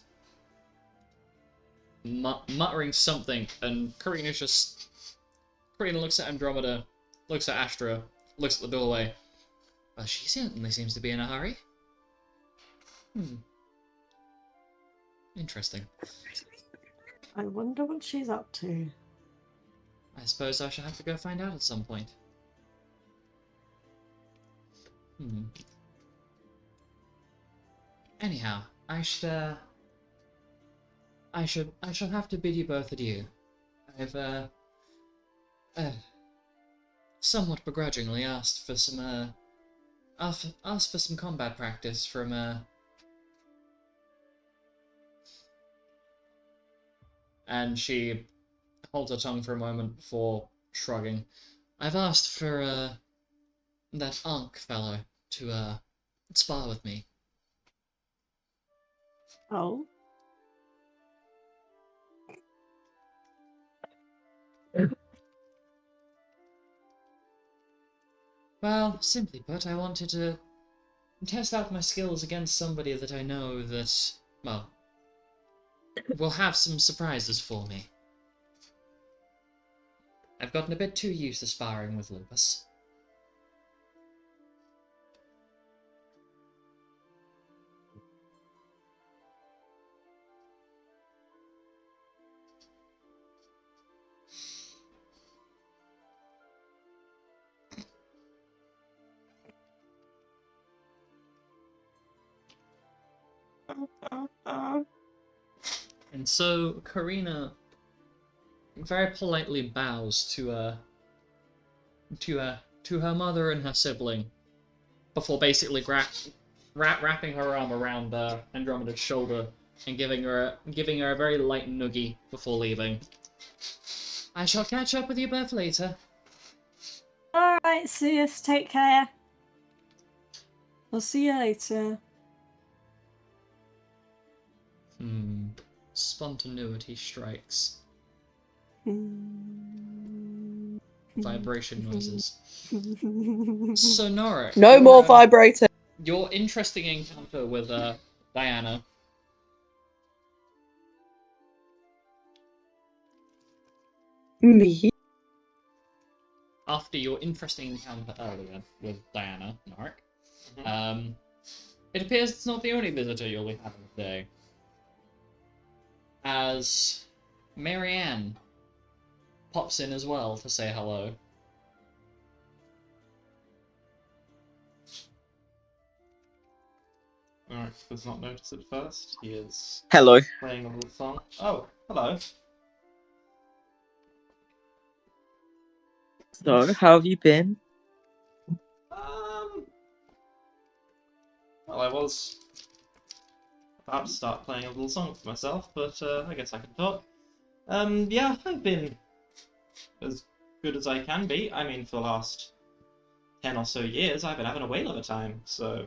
muttering something, and Karina looks at Andromeda, looks at Astra, looks at the doorway. Well, she certainly seems to be in a hurry. Interesting. I wonder what she's up to. I suppose I shall have to go find out at some point. Anyhow, I shall have to bid you both adieu. I've somewhat begrudgingly asked for some combat practice from and she holds her tongue for a moment before shrugging. I've asked for that Ankh fellow to spar with me. Oh? Well, simply put, I wanted to test out my skills against somebody that I know that, well, will have some surprises for me. I've gotten a bit too used to sparring with Lupus. And so Karina very politely bows to her mother and her sibling before basically wrapping her arm around Andromeda's shoulder and giving her a very light noogie before leaving. I shall catch up with you both later. Alright, see us. Take care. I'll see you later. Spontaneity strikes. Vibration noises. So, Norik. No more vibrator. Your interesting encounter with Diana. Me? After your interesting encounter earlier with Diana, Norik, it appears it's not the only visitor you'll be having today. As Marianne pops in as well to say hello. Alright, does not notice at first. He is Hello. playing a little song. Oh, hello. So, how have you been? Well, I was about to start playing a little song for myself, but I guess I can talk. Yeah, I've been as good as I can be. I mean, for the last 10 or so years, I've been having a whale of a time, so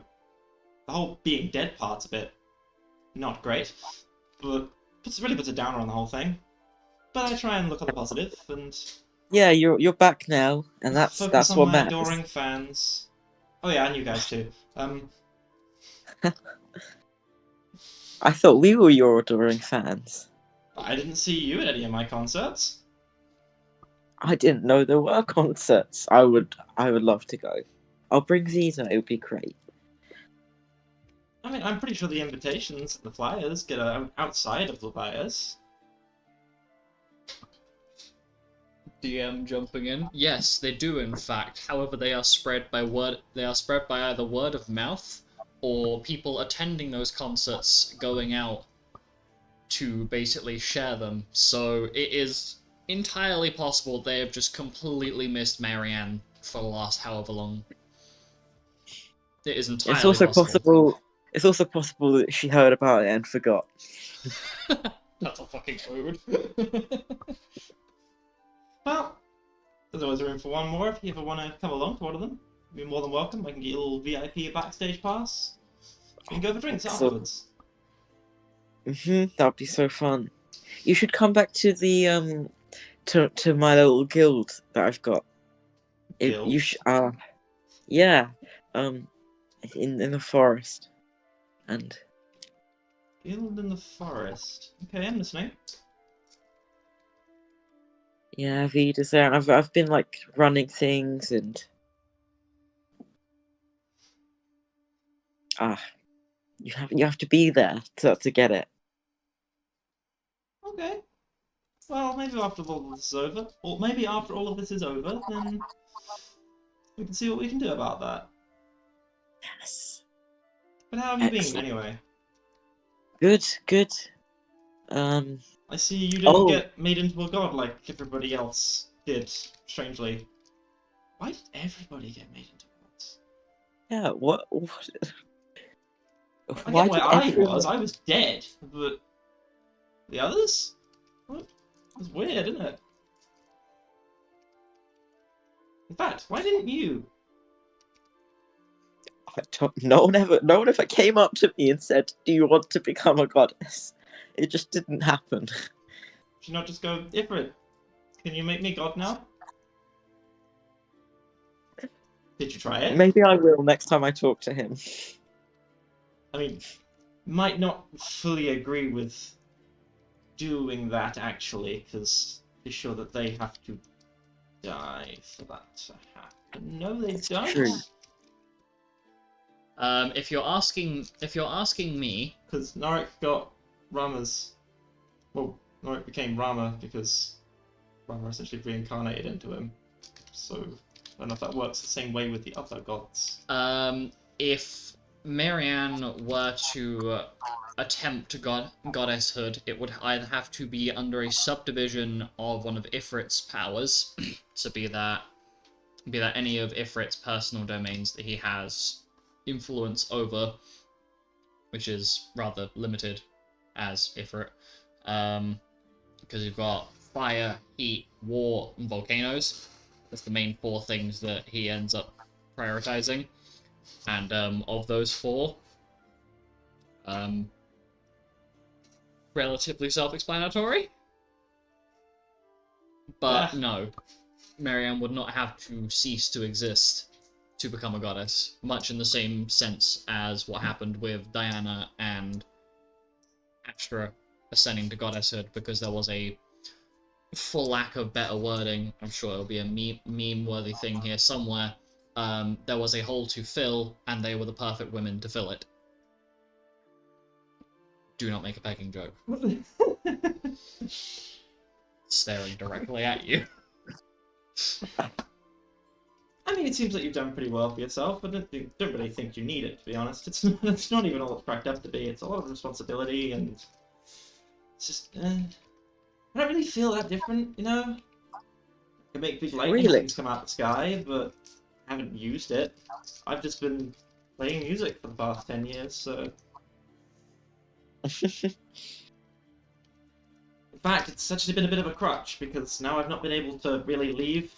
the whole being dead part's a bit not great, but really puts a downer on the whole thing. But I try and look at the positive and Yeah, you're back now, and focus that's on what my matters. adoring fans. Oh yeah, and you guys too. I thought we were your adoring fans. I didn't see you at any of my concerts. I didn't know there were concerts. I would love to go. I'll bring Zeta. It would be great. I mean, I'm pretty sure the invitations and the flyers get outside of the flyers. DM jumping in. Yes, they do in fact. However, they are spread by word. They are spread by either word of mouth or people attending those concerts going out to basically share them. So it is entirely possible they have just completely missed Marianne for the last however long. It is entirely It's also possible. possible. It's also possible that she heard about it and forgot. That's a fucking rude. Well, there's always room for one more if you ever want to come along to one of them. You're more than welcome. I can get you a little VIP backstage pass. We can go for drinks afterwards. That'd be so fun. You should come back to the to my little guild that I've got. Guild? You yeah, in the forest, and Guild in the forest. Okay, I'm listening. yeah, Vida's there. I've been like running things and you have to be there to get it. Okay. Well, maybe after all of this is over, or maybe after all of this is over, then we can see what we can do about that. Yes. But how have you been, Excellent. anyway? Good. I see you didn't Oh. get made into a god like everybody else did, strangely. Why did everybody get made into gods? Yeah. What? I Why get where did I everyone? was dead, but the others? What? It was weird, isn't it? In fact, why didn't you? No one ever came up to me and said, "Do you want to become a goddess?" It just didn't happen. Should you not just go, Ifrit, can you make me god now? Did you try it? Maybe I will next time I talk to him. I mean, might not fully agree with doing that, actually, because be sure that they have to die for that to happen. No, they don't. true. If you're asking me, Because Narek got Rama's... Well, Narek became Rama because Rama essentially reincarnated into him. So, I don't know if that works the same way with the other gods. if Marianne were to attempt goddesshood, it would either have to be under a subdivision of one of Ifrit's powers, so be that any of Ifrit's personal domains that he has influence over, which is rather limited as Ifrit, because you've got fire, heat, war, and volcanoes. That's the main 4 things that he ends up prioritizing. And of those 4, relatively self-explanatory. But no, Marianne would not have to cease to exist to become a goddess, much in the same sense as what happened with Diana and Astra ascending to goddesshood, because there was a, for lack of better wording, I'm sure it'll be a meme-worthy thing here somewhere, there was a hole to fill, and they were the perfect women to fill it. Do not make a pegging joke. Staring directly at you. I mean, it seems like you've done pretty well for yourself, but I don't really think you need it, to be honest. It's not even all it's cracked up to be. It's a lot of responsibility, and it's just... I don't really feel that different, you know? I can make big lightning Really? things come out the sky, but I haven't used it. I've just been playing music for the past 10 years, so... In fact, it's actually been a bit of a crutch, because now I've not been able to really leave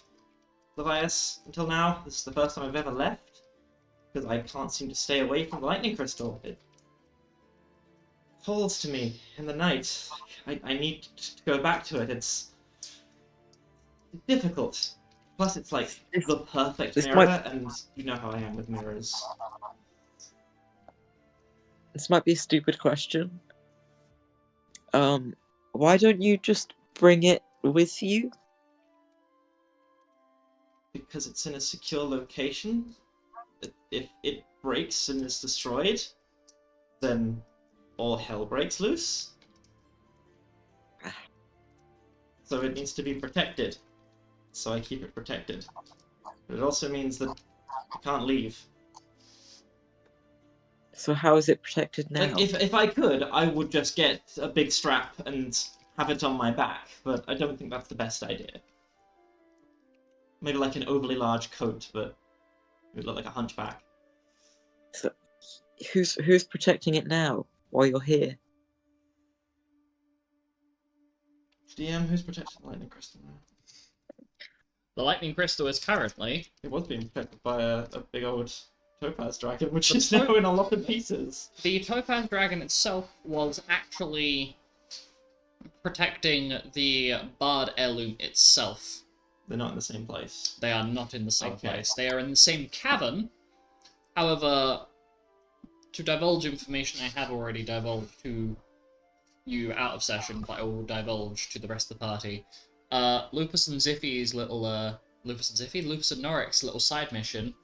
Levias until now. This is the first time I've ever left, because I can't seem to stay away from the lightning crystal. It calls to me in the night. I need to go back to it. It's difficult. Plus, it's like the perfect this mirror, and you know how I am with mirrors. This might be a stupid question. Why don't you just bring it with you? Because it's in a secure location. If it breaks and is destroyed, then all hell breaks loose. So it needs to be protected. So I keep it protected. But it also means that I can't leave. So how is it protected now? Like, if I could, I would just get a big strap and have it on my back, but I don't think that's the best idea. Maybe like an overly large coat, but it would look like a hunchback. So, who's protecting it now while you're here? DM, who's protecting the lightning crystal now? The lightning crystal is currently... It was being protected by a big old topaz dragon, which The is now in a lot of pieces. The topaz dragon itself was actually protecting the bard heirloom itself. They're not in the same place. They are not in the same Okay. place. They are in the same cavern. However, to divulge information I have already divulged to you out of session, but I will divulge to the rest of the party. Lupus and Noric's little side mission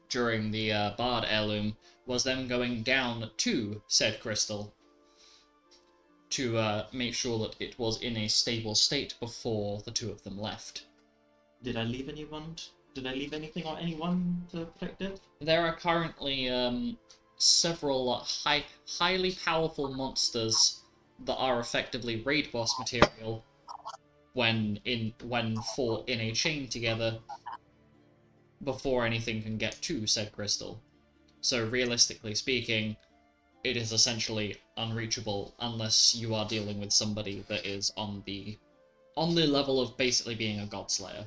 during the Bard heirloom was them going down to said crystal to make sure that it was in a stable state before the two of them left. Did I leave anyone? Did I leave anything or anyone to protect it? There are currently several highly powerful monsters that are effectively raid boss material when fought in a chain together before anything can get to said crystal. So realistically speaking, it is essentially unreachable unless you are dealing with somebody that is on the level of basically being a god slayer.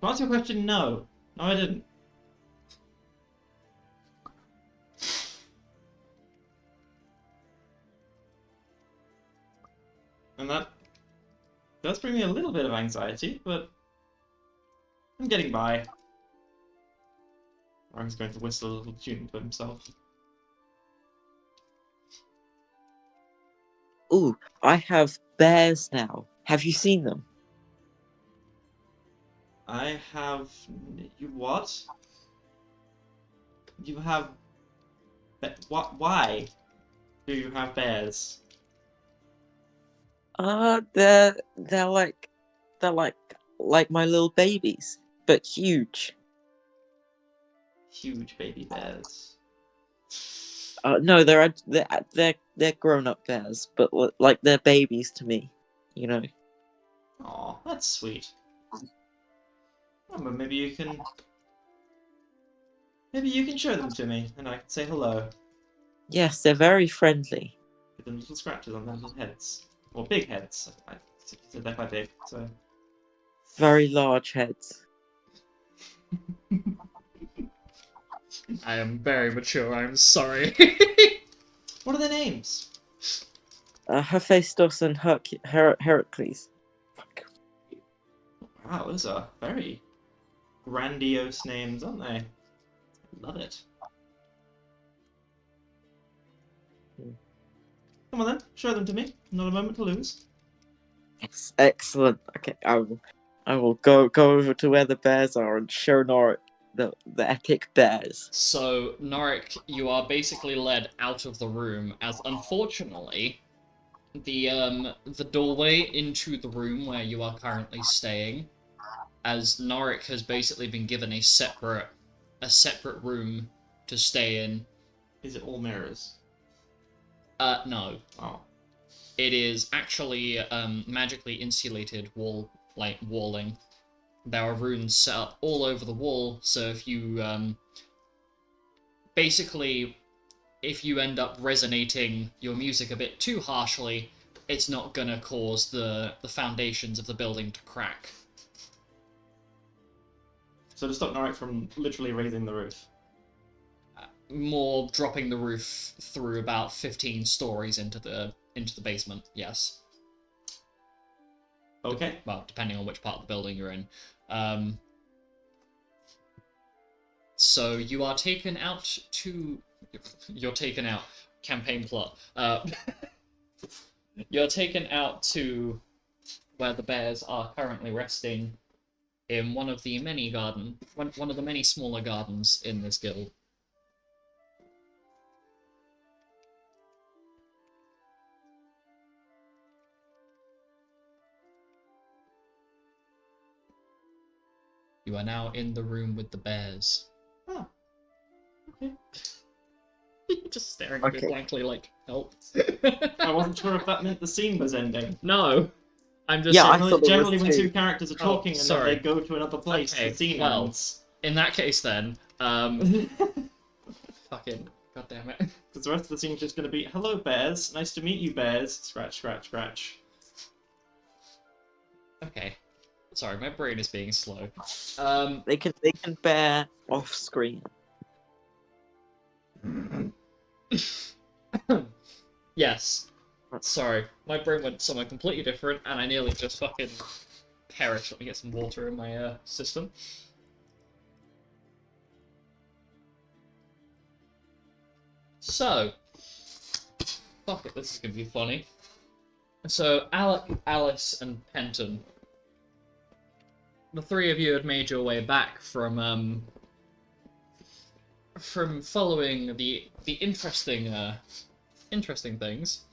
To answer your question, no. No, I didn't. And that does bring me a little bit of anxiety, but I'm getting by. Rang's going to whistle a little tune to himself. Ooh, I have bears now. Have you seen them? I have... You what? You have... What? Why do you have bears? They're like my little babies, but huge. Huge baby bears. No, they're grown-up bears, but like they're babies to me, you know. Aw, that's sweet. Oh, but maybe you can show them to me, and I can say hello. Yes, they're very friendly. Give them little scratches on their little heads. Or big heads. I said they're quite big, so... Very large heads. I am very mature, I'm sorry. What are their names? Hephaestus and Heracles. Fuck. Wow, those are very grandiose names, aren't they? Love it. Come on then, show them to me. Not a moment to lose. Excellent. Okay, I will go over to where the bears are and show Noric the epic bears. So, Norik, you are basically led out of the room, as unfortunately, the doorway into the room where you are currently staying, as Norik has basically been given a separate room to stay in. Is it all mirrors? No. Oh. It is actually magically insulated walling. there are runes set up all over the wall, so if you basically, if you end up resonating your music a bit too harshly, it's not gonna cause the foundations of the building to crack. So to stop Norek from literally raising the roof. More dropping the roof through about 15 stories into the basement, yes. Okay. Well, depending on which part of the building you're in. So you are taken out to... You're taken out. Campaign plot. You're taken out to where the bears are currently resting in one of the many one of the many smaller gardens in this guild. You are now in the room with the bears. Oh. Okay. Just staring at me blankly like, help. I wasn't sure if that meant the scene was ending. No. I'm just Yeah, saying, I thought there generally was when two. two characters are talking and then sorry. they go to another place, Okay, the scene well. ends. In that case then, fucking goddamn it. Because the rest of the scene is just going to be, hello bears, nice to meet you bears, scratch, scratch, scratch. Okay. Sorry, my brain is being slow. They can bear off screen. Yes. Sorry, my brain went somewhere completely different, and I nearly just fucking perished. Let me get some water in my system. So, fuck it, this is gonna be funny. So, Alec, Alice, and Penton, the three of you had made your way back from following the interesting things,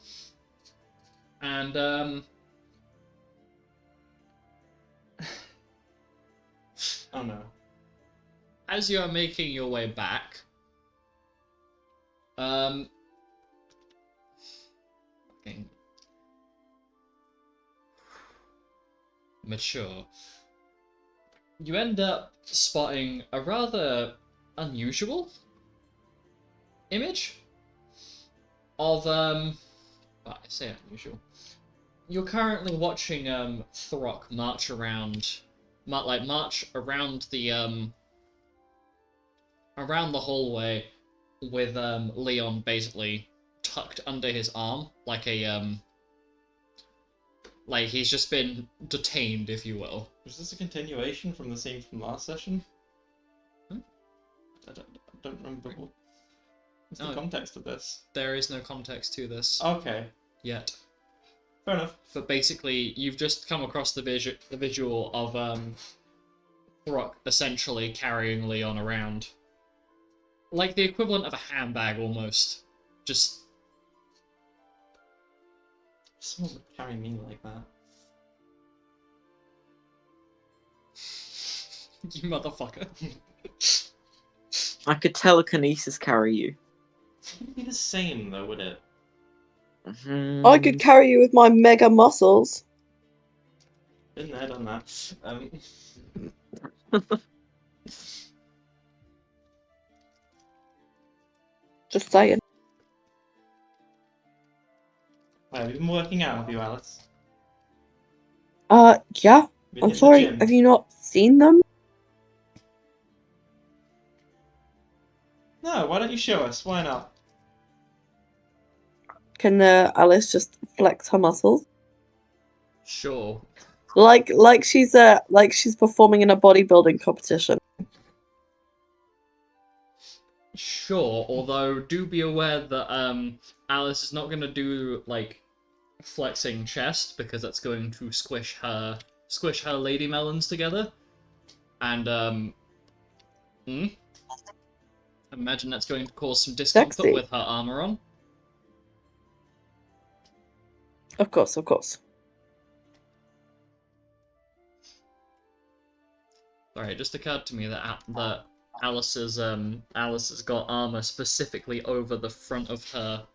and Oh no. as you are making your way back, fucking mature, you end up spotting a rather unusual image of well, I say unusual. You're currently watching Throck march around around the hallway with Leon basically tucked under his arm like a like he's just been detained, if you will. Was this a continuation from the scene from last session? Hmm? I don't remember what's the No. context of this. There is no context to this Okay, yet. fair enough. But basically, you've just come across the visual of Throck essentially carrying Leon around. Like the equivalent of a handbag, almost. Just... Someone would carry me like that. You motherfucker. I could telekinesis carry you. It wouldn't be the same though, would it? I could carry you with my mega muscles. Been there, done that. Just saying. Well, have you been working out, have you, Alice? Yeah. Been I'm hitting the sorry, gym? have you not seen them? No, why don't you show us? Why not? Can Alice just flex her muscles? Sure. Like she's performing in a bodybuilding competition. Sure, although do be aware that Alice is not going to do, like, flexing chest, because that's going to squish her lady melons together. And, imagine that's going to cause some discomfort Sexy. with her armor on. Of course, of course. Sorry, it just occurred to me that Alice has got armor specifically over the front of her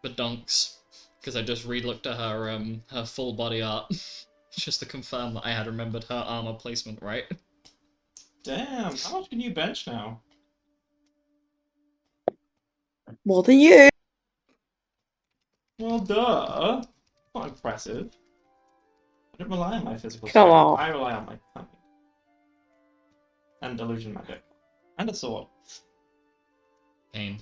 badunks, because I just re-looked at her full body art just to confirm that I had remembered her armor placement right. Damn, how much can you bench now? More than you. Well, duh. Not impressive. I don't rely on my physical Come strength. on. I rely on my cunning. And illusion magic. And a sword. Pain.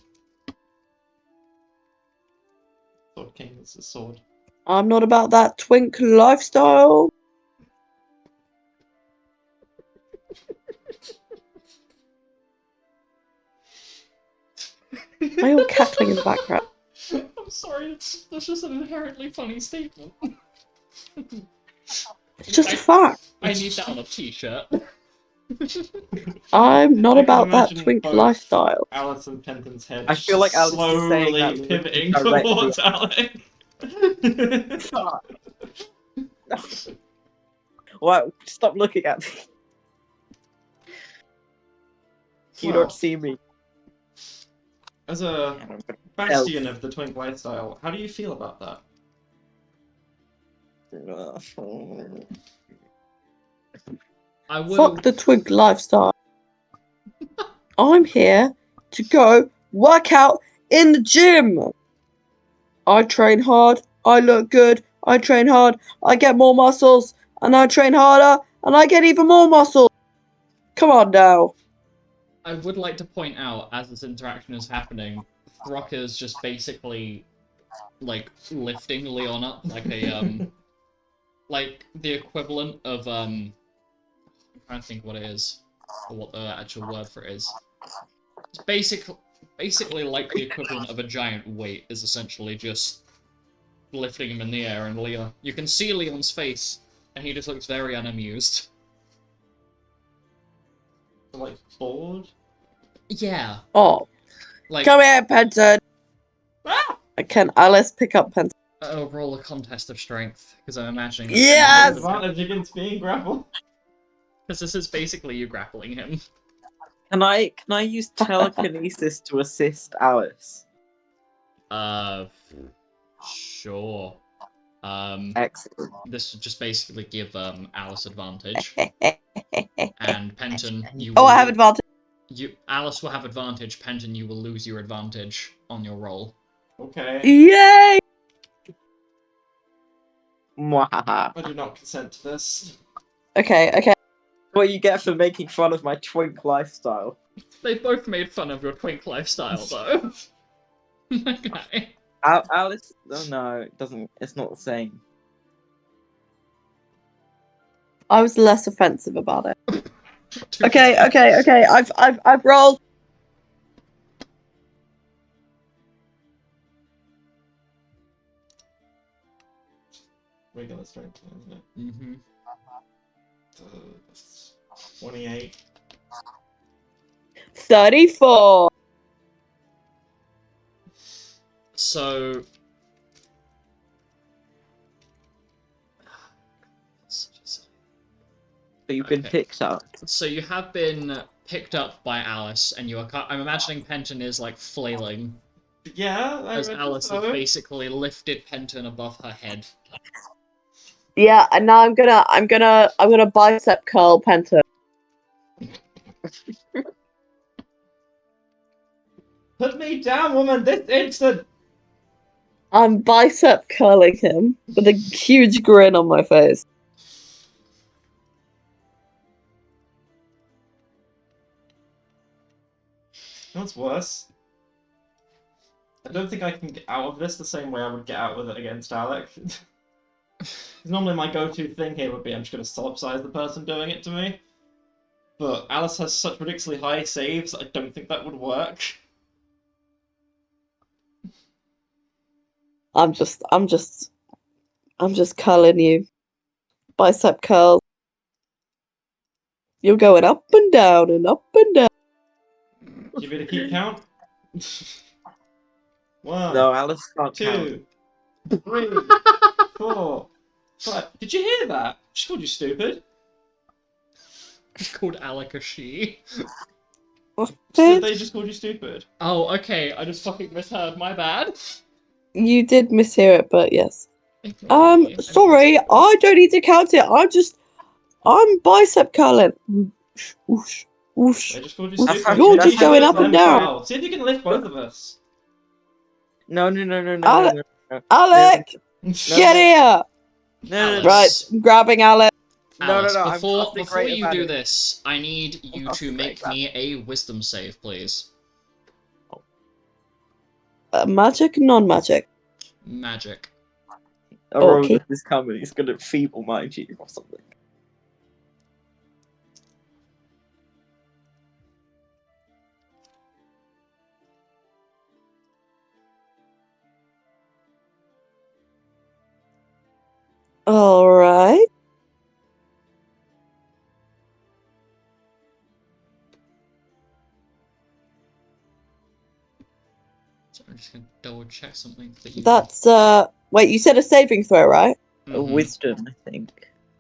Sword King is a sword. I'm not about that twink lifestyle. Why are you all cackling in the background? I'm sorry, that's just an inherently funny statement. It's just a fact. I need that on a t-shirt. I'm not I can about that imagine twink both lifestyle. Alice and Penton's head I feel like Alice is saying slowly that pivoting directly. towards Alec. What? Stop looking at me. You Well, don't see me. as a bastion of the twink lifestyle, how do you feel about that? I will. Fuck the twink lifestyle. I'm here to go work out in the gym. I train hard, I look good, I train hard, I get more muscles, and I train harder, and I get even more muscles. Come on now. I would like to point out, as this interaction is happening, Throcker's just basically, like, lifting Leon up like a, like, the equivalent of, I'm trying to think what it is, or what the actual word for it is. It's basically like the equivalent of a giant weight is essentially just lifting him in the air, and Leon, you can see Leon's face, and he just looks very unamused. Like, bored? Yeah, Oh, like, come here, Penton. Ah! Can Alice pick up Penton? roll a contest of strength, because I'm imagining that Yes! Advantage against being grappled. because this is basically you grappling him. Can I use telekinesis to assist Alice? Sure. Excellent. This would just basically give Alice advantage, and Penton, you Oh, will I have advantage. Alice will have advantage. Penton, you will lose your advantage on your roll. Okay. Yay! Mwahaha. I do not consent to this. Okay. What you get for making fun of my twink lifestyle. They both made fun of your twink lifestyle, though. Okay. Alice, oh no, it doesn't. It's not the same. I was less offensive about it. Okay. I've rolled. Regular strength, isn't it? Mm-hmm. 28. 34. So. So you've been Okay. picked up. So you have been picked up by Alice, and you are. I'm imagining Penton is like flailing Yeah, I as reckon Alice so. has basically lifted Penton above her head. Yeah, and now I'm gonna bicep curl Penton. Put me down, woman, this instant! I'm bicep curling him with a huge grin on my face. You know what's worse? I don't think I can get out of this the same way I would get out with it against Alec. Normally my go-to thing here would be I'm just going to solipsize the person doing it to me. But Alice has such ridiculously high saves, I don't think that would work. I'm just curling you. Bicep curls. You're going up and down and up and down. Give it a keep count. 1, No, Alice can't count. 2, 3, 4, 5. Did you hear that? She called you stupid. Called Alec a she. So they just called you stupid. Oh, okay. I just fucking misheard. My bad. You did mishear it, but yes. Ignore me. Sorry, I don't need to count it. I'm bicep curling. Whoosh, whoosh, Whoosh. I just called you What's stupid. yours that's just going up and down? Wow. See if you can lift both of us. No, no, no, no, no, Ale- no, no, Alec, no, get here! no, no, Alice. Right, I'm grabbing Alec. no, Alice, I'm before casting before great you do advantage. this, I need you to casting make great me a wisdom save, please. Magic, non-magic. Magic. Aurora Okay. is coming. He's gonna feeble-mind you or something. Alright. So I'm just gonna double check something that you. That's, wait, you said a saving throw, right? A wisdom, I think.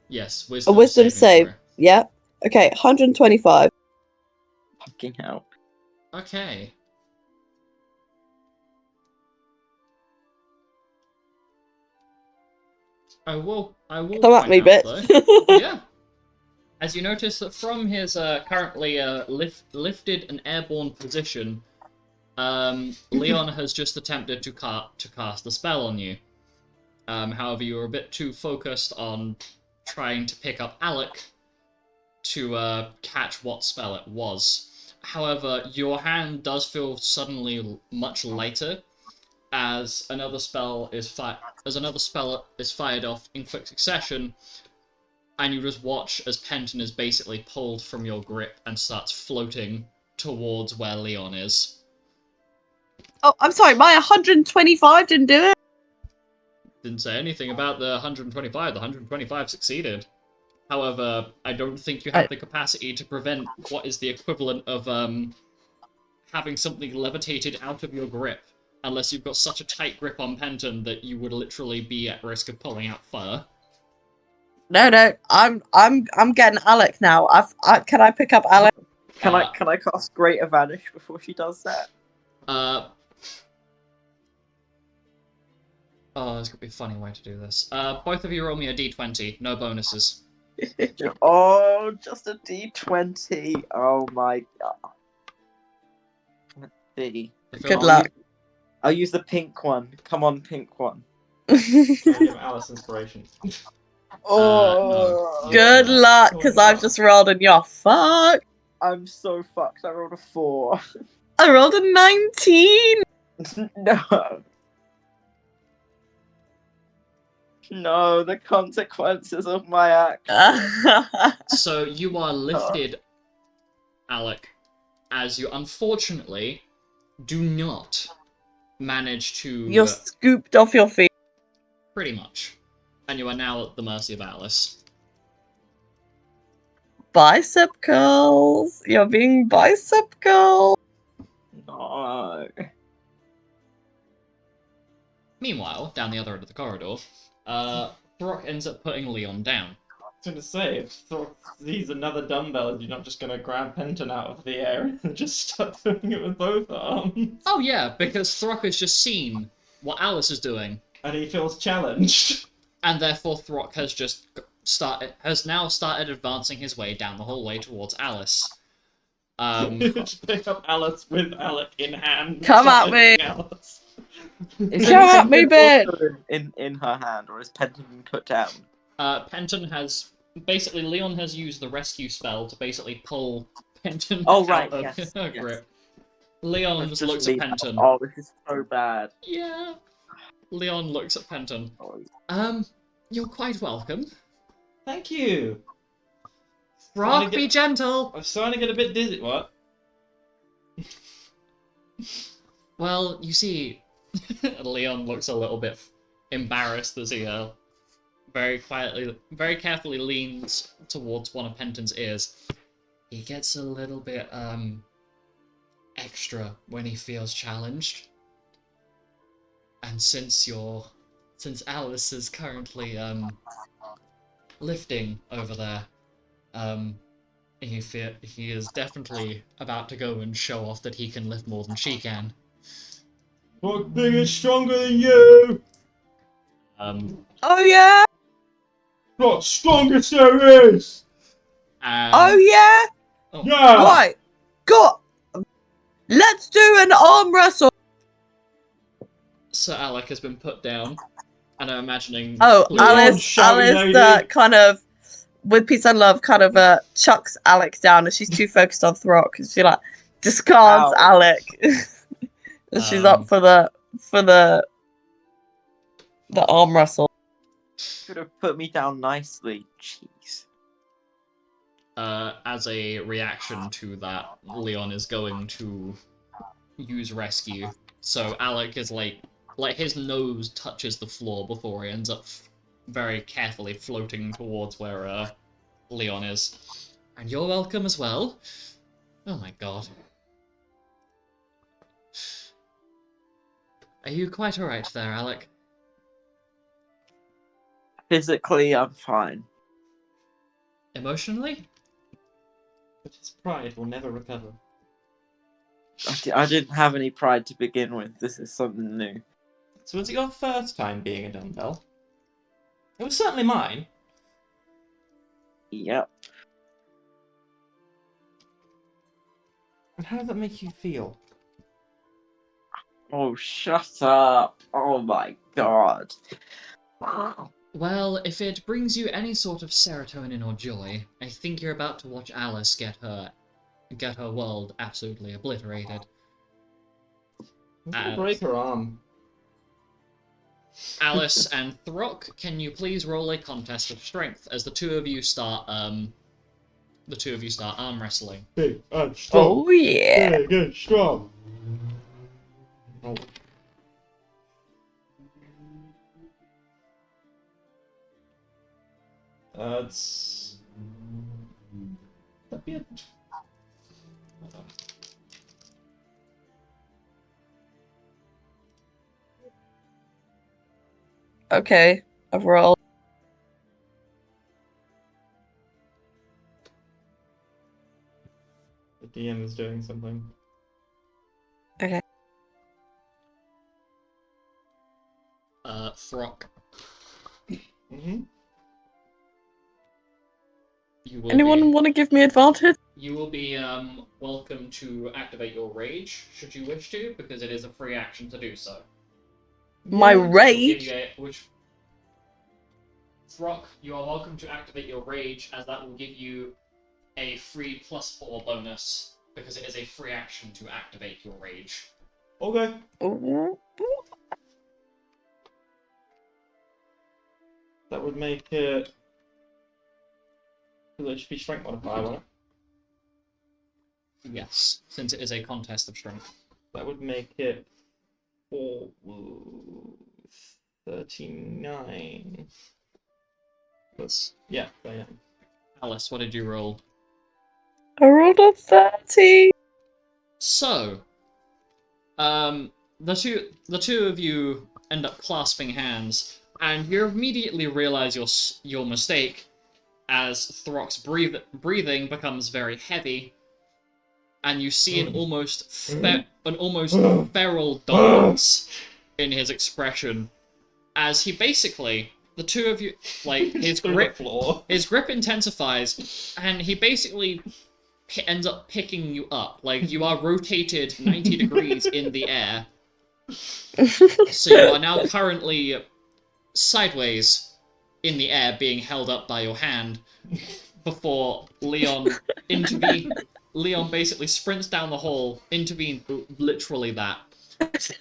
Yes, A wisdom, wisdom saving save. throw. Yeah. Okay, 125. Fucking hell. Okay. I will Come at point me, out, bitch. though. Yeah. As you notice that from his currently lifted and airborne position, Leon has just attempted to cast a spell on you. However, you were a bit too focused on trying to pick up Alec to catch what spell it was. However, your hand does feel suddenly much lighter as another spell is fired off in quick succession, and you just watch as Penton is basically pulled from your grip and starts floating towards where Leon is. Oh, I'm sorry, my 125 didn't do it? Didn't say anything about the 125. The 125 succeeded. However, I don't think you have the capacity to prevent what is the equivalent of having something levitated out of your grip, unless you've got such a tight grip on Penton that you would literally be at risk of pulling out fur. No, I'm getting Alec now. Can I pick up Alec? Can I cast Greater Vanish before she does that? Oh, there's gonna be a funny way to do this. Both of you roll me a d20, no bonuses. Oh, just a D20. Oh my god. Let's see. Good luck. I'll use the pink one. Come on, pink one. Give Alice inspiration. Oh, no. Good Yeah. luck, because I've just rolled and you're fucked. I'm so fucked. I rolled a 4. I rolled a 19. No. No, the consequences of my act. So you are lifted, Alec, as you unfortunately do not manage to... You're scooped off your feet. Pretty much. And you are now at the mercy of Alice. Bicep curls. You're being bicep curl. No. Meanwhile, down the other end of the corridor, Throck ends up putting Leon down. I was gonna say, if Thor sees another dumbbell, you're not just gonna grab Penton out of the air and just start doing it with both arms. Oh yeah, because Throck has just seen what Alice is doing. And he feels challenged. And therefore Throck has now started advancing his way down the hallway towards Alice. Just pick up Alice with Alec in hand. Come at me. Alice. Is Come at me, Penton bitch. also in her hand, or is Penton been put down? Penton has... Basically, Leon has used the rescue spell to basically pull Penton Oh, right, out of yes, her yes. grip. Leon Let's just just looks at leave- Penton. Oh, this is so bad. Yeah. Leon looks at Penton. Oh, You're quite welcome. Thank you. Throck, be gentle! I'm starting to get a bit dizzy. What? Well, you see, Leon looks a little bit embarrassed as he very carefully leans towards one of Penton's ears. He gets a little bit extra when he feels challenged. And since Alice is currently lifting over there, he is definitely about to go and show off that he can lift more than she can. Fuck big is stronger than you! Oh yeah. Not strongest there is! Oh yeah. Oh, Yeah! Right, go. Let's do an arm wrestle. Sir Alec has been put down, and I'm imagining. Oh, clearly- Leon, Alice, shouty Alice, lady. kind of, with peace and love, kind of chucks Alec down, and she's too focused on Throck, and she like discards Ow. Alec, and she's up for the arm wrestle. Could have put me down nicely. Jeez. As a reaction to that, Leon is going to use rescue. So Alec is like his nose touches the floor before he ends up very carefully floating towards where Leon is. And you're welcome as well. Oh my god. Are you quite alright there, Alec? Physically, I'm fine. Emotionally? But his pride will never recover. I didn't have any pride to begin with. This is something new. So was it your first time being a dumbbell? It was certainly mine. Yep. And how did that make you feel? Oh, shut up. Oh my god. Well, if it brings you any sort of serotonin or joy, I think you're about to watch Alice get her world absolutely obliterated. I'm gonna break her arm. Alice and Throck, can you please roll a contest of strength as the two of you start arm wrestling? Big and strong. Oh yeah. Big and strong. Oh. It's... That'd be a... Hold on. Okay, I've rolled. The DM is doing something. Throck, Mm-hmm. Anyone want to give me advantage? You will be welcome to activate your rage, should you wish to, because it is a free action to do so. My Which will give rage? you Throck, you are welcome to activate your rage, as that will give you a free +4 bonus, because it is a free action to activate your rage. Okay. Ooh. That would make it... So there should be strength modifier, won't it? Yes, since it is a contest of strength. That would make it 39. That's... Yeah, I am. Alice, what did you roll? I rolled a 30. So, the two of you end up clasping hands, and you immediately realize your mistake, as Throck's breathing becomes very heavy, and you see an almost feral dominance in his expression, as he basically, the two of you, like his grip intensifies, and he basically ends up picking you up. Like, you are rotated 90 degrees in the air. So you are now currently sideways in the air, being held up by your hand, before Leon Leon basically sprints down the hall, intervenes, literally that. That's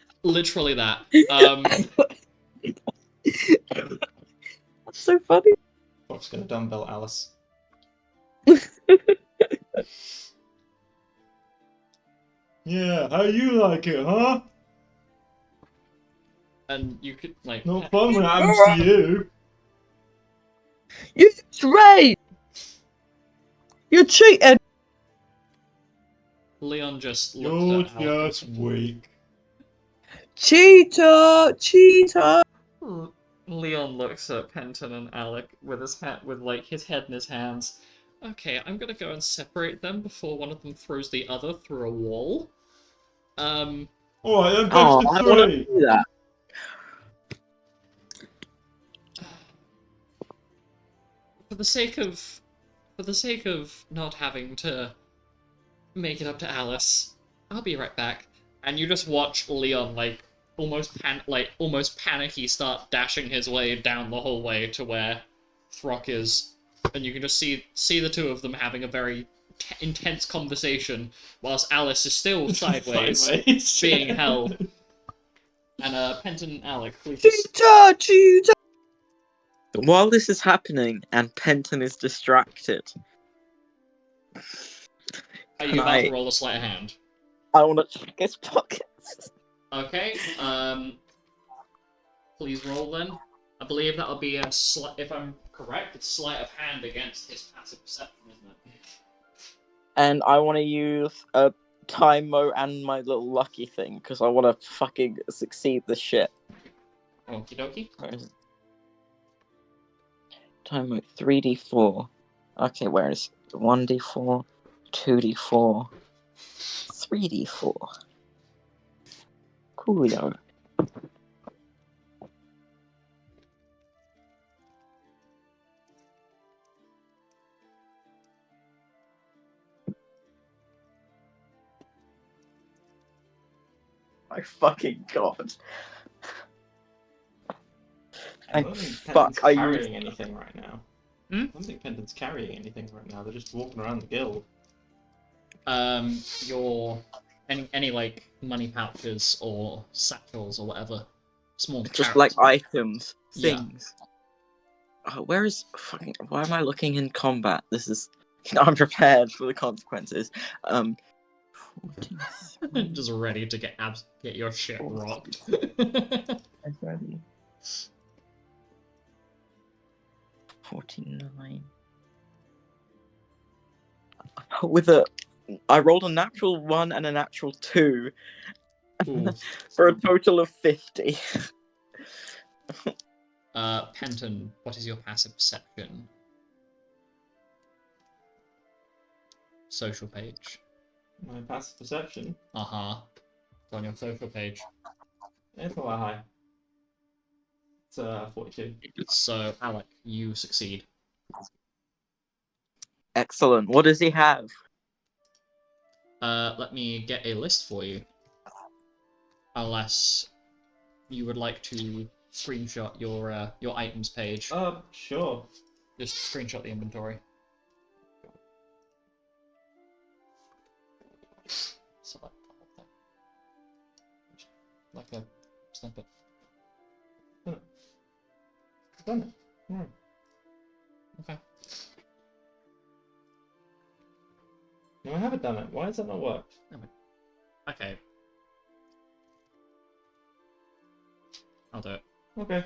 so funny. Fox gonna dumbbell Alice. Yeah, how you like it, huh? And you could, like... Not fun when it happens to you. You rage! You cheated! Leon just You're looks at Alec. just weak. Cheater! Cheater! Leon looks at Penton and Alec with his his head in his hands. Okay, I'm gonna go and separate them before one of them throws the other through a wall. Alright then, Oh, best I of want to three. do that. For the sake of not having to make it up to Alice. I'll be right back. And you just watch Leon almost panicky start dashing his way down the hallway to where Throck is, and you can just see the two of them having a very intense conversation, whilst Alice is still sideways, being held. And Penton and Alec, please. Cheetah, cheetah. While this is happening and Penton is distracted, Are you about to roll a sleight of hand? I want to check his pockets. Okay. Please roll then. I believe that'll be if I'm correct, it's sleight of hand against his passive perception, isn't it? And I want to use a time mode and my little lucky thing because I want to fucking succeed this shit. Okie dokie. Where is it? Time mode 3d4. Okay, where is it? 1d4, 2d4, 3d4. Coolio. My fucking god. I don't think Fuck, Penton's I carrying used- anything right now. Hmm? I don't think Penton's carrying anything right now. They're just walking around the guild. Your any like money pouches or satchels or whatever, small. Just like items, Yeah. things. Where is fucking? Why am I looking in combat? This is. I'm prepared for the consequences. 14. Just ready to get your shit rocked. I'm ready. 49. I rolled a natural 1 and a natural 2 Ooh. for a total of 50. Penton, what is your passive perception? Social page. My passive perception. Uh-huh. It's on your social page. It's not that high. It's 42. So, Alec, you succeed. Excellent. What does he have? Let me get a list for you. Unless you would like to screenshot your items page. Sure. Just screenshot the inventory. Select the whole thing. Like a snippet. Done it. Yeah. Okay. No, I haven't done it. Why has that not worked? Okay. I'll do it. Okay.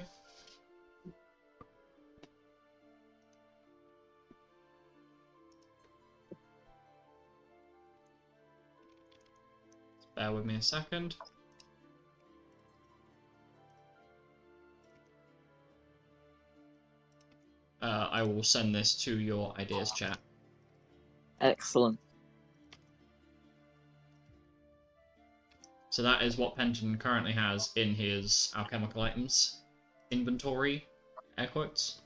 Bear with me a second. I will send this to your ideas chat. Excellent. So that is what Penton currently has in his alchemical items inventory, air quotes.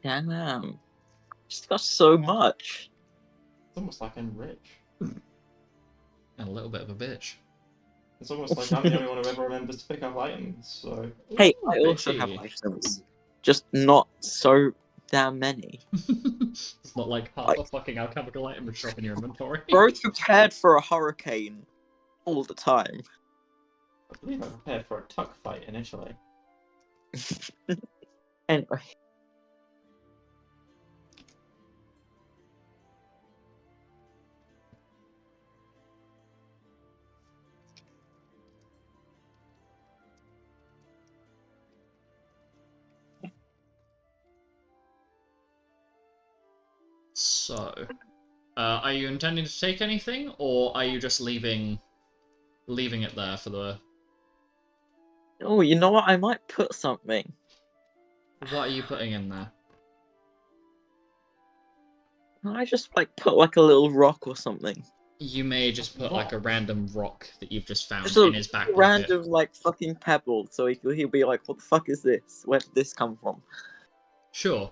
Damn. Just got so much. It's almost like I'm rich. And a little bit of a bitch. It's almost like I'm the only one who ever remembers to pick up items, so... Hey, Ooh, I also bitchy. have items. Just not so damn many. It's not like half a fucking alchemical item shop in your inventory. Bro's prepared for a hurricane all the time. I believe I prepared for a tuck fight initially. Anyway. So, are you intending to take anything, or are you just leaving it there for the... Oh, you know what? I might put something. What are you putting in there? I just put like a little rock or something. You may just put like a random rock that you've just found Just a in his back pocket. random fucking pebble, so he'll be like, "What the fuck is this? Where did this come from?" Sure.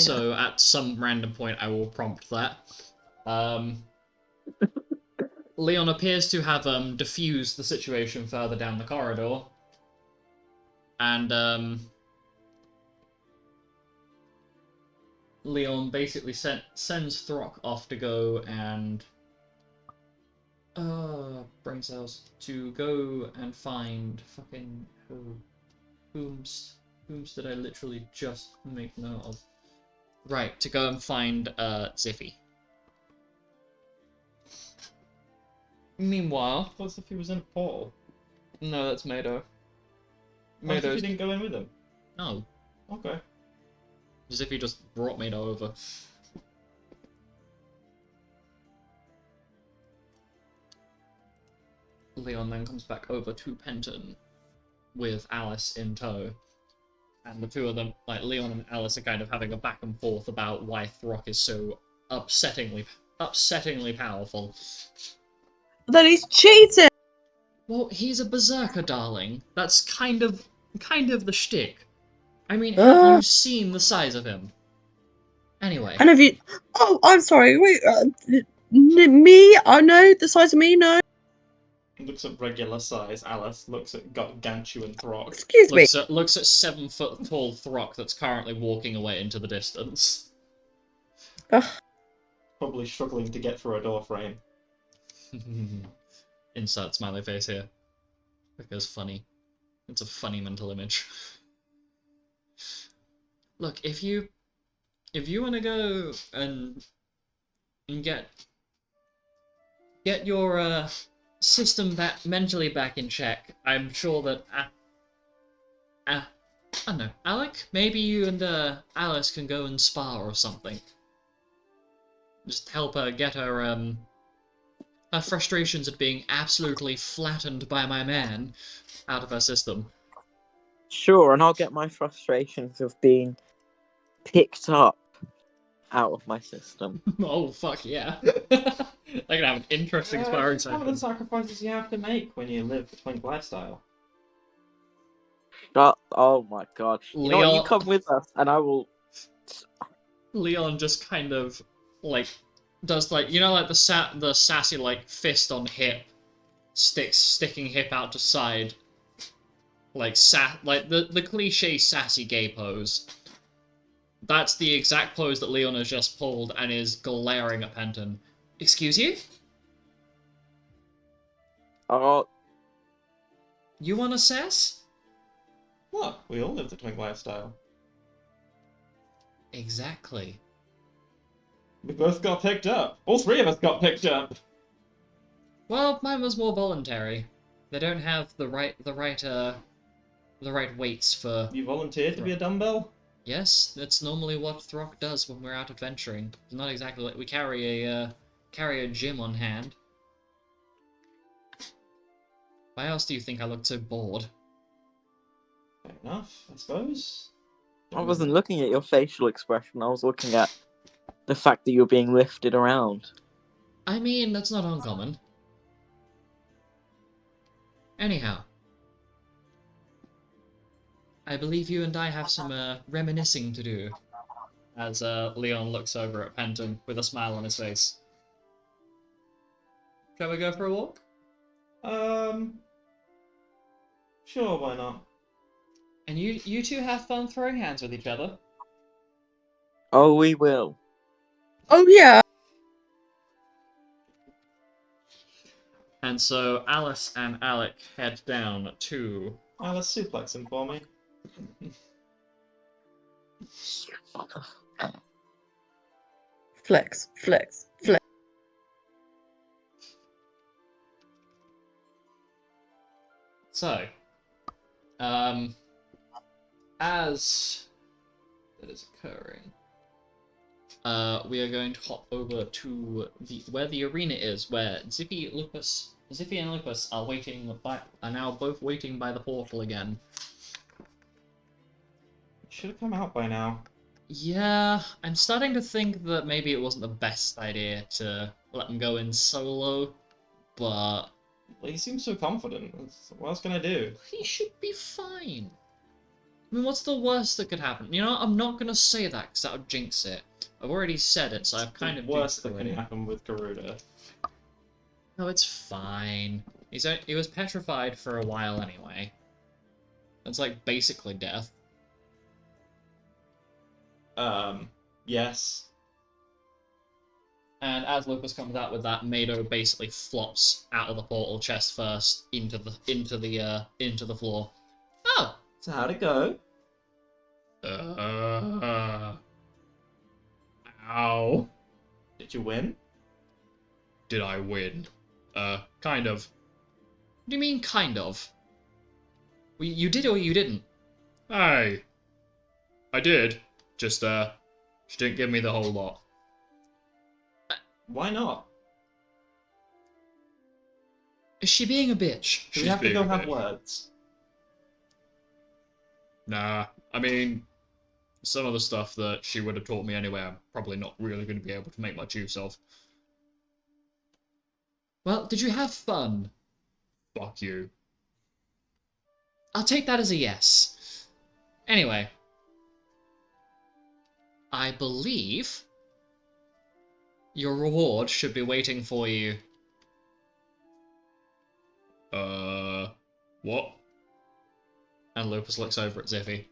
So at some random point, I will prompt that. Leon appears to have diffused the situation further down the corridor, and Leon basically sends Throck off to go and brain cells to go and find fucking whom's did I literally just make note of? Right, to go and find Ziffy. Meanwhile, What's if he was in a portal? no, that's Mado. What if you Mado's didn't go in with him? no, Okay. Ziffy just brought Mado over. Leon then comes back over to Penton with Alice in tow. And the two of them, like Leon and Alice, are kind of having a back and forth about why Throck is so upsettingly powerful. Then he's cheating! Well, he's a berserker, darling. That's kind of the shtick. I mean, have you seen the size of him? Anyway. And have you... Oh, I'm sorry, wait, me? Oh no, the size of me, no. Looks at regular size Alice, looks at gargantuan Throck. Excuse me. Looks at 7 foot tall Throck that's currently walking away into the distance. Probably struggling to get through a door frame. Insert smiley face here. Because funny. It's a funny mental image. Look, if you want to go and get your system mentally back in check, I'm sure that I don't know, Alec, maybe you and Alice can go and spar or something. Just help her get her frustrations at being absolutely flattened by my man out of her system. Sure, and I'll get my frustrations of being picked up out of my system. Oh fuck yeah! They're gonna have an interesting sparring Some of the session. sacrifices you have to make when you live the twink lifestyle. Oh my god. You know what? You Leon- come with us, and I will... Leon just kind of like does like like the sassy like fist on hip, sticking hip out to side, like the cliche sassy gay pose. That's the exact pose that Leon has just pulled and is glaring at Penton. Excuse you? Oh, You want to sass? What? We all live the twink lifestyle. Exactly. We both got picked up. All three of us got picked up. Well, mine was more voluntary. They don't have the right weights for. You volunteered to be a dumbbell? Yes, that's normally what Throck does when we're out adventuring. It's not exactly like we carry a gym on hand. Why else do you think I looked so bored? Fair enough, I suppose. I wasn't looking at your facial expression. I was looking at the fact that you're being lifted around. I mean, that's not uncommon. Anyhow. I believe you and I have some reminiscing to do. As Leon looks over at Penton with a smile on his face. Shall we go for a walk? Sure, why not? And you two have fun throwing hands with each other. Oh, we will. Oh yeah. And so Alice and Alec head down to... Let's suplex him for me. Flex, flex, flex. So, as that is occurring, we are going to hop over to where the arena is, where Zippy and Lupus are now both waiting by the portal again. Should have come out by now. Yeah, I'm starting to think that maybe it wasn't the best idea to let them go in solo, but Well, he seems so confident. What else can I do? he should be fine. I mean, what's the worst that could happen? You know, I'm not gonna say that because that would jinx it. I've already said it, so I've kind of worst jinxed that it can already. happen with Garuda. No, it's fine. He was petrified for a while anyway. That's like basically death. Yes. And as Lucas comes out with that, Mado basically flops out of the portal chest first into the floor. Oh. So how'd it go? Ow. Did you win? Did I win? Kind of. What do you mean, kind of? Well, you did or you didn't? Hey. I did. Just, she didn't give me the whole lot. Why not? Is she being a bitch? Do we have to go have words? Nah, I mean, some of the stuff that she would have taught me anyway, I'm probably not really going to be able to make much use of. Well, did you have fun? Fuck you. I'll take that as a yes. Anyway. I believe your reward should be waiting for you. What? And Lupus looks over at Ziffy.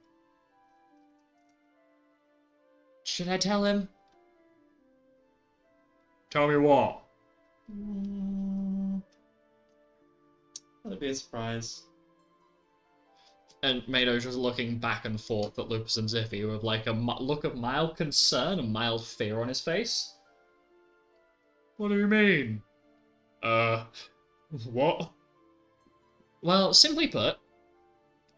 Should I tell him? Tell me what? That'd be a surprise. And Mado's just looking back and forth at Lupus and Ziffy with like a look of mild concern and mild fear on his face. What do you mean? What? Well, simply put,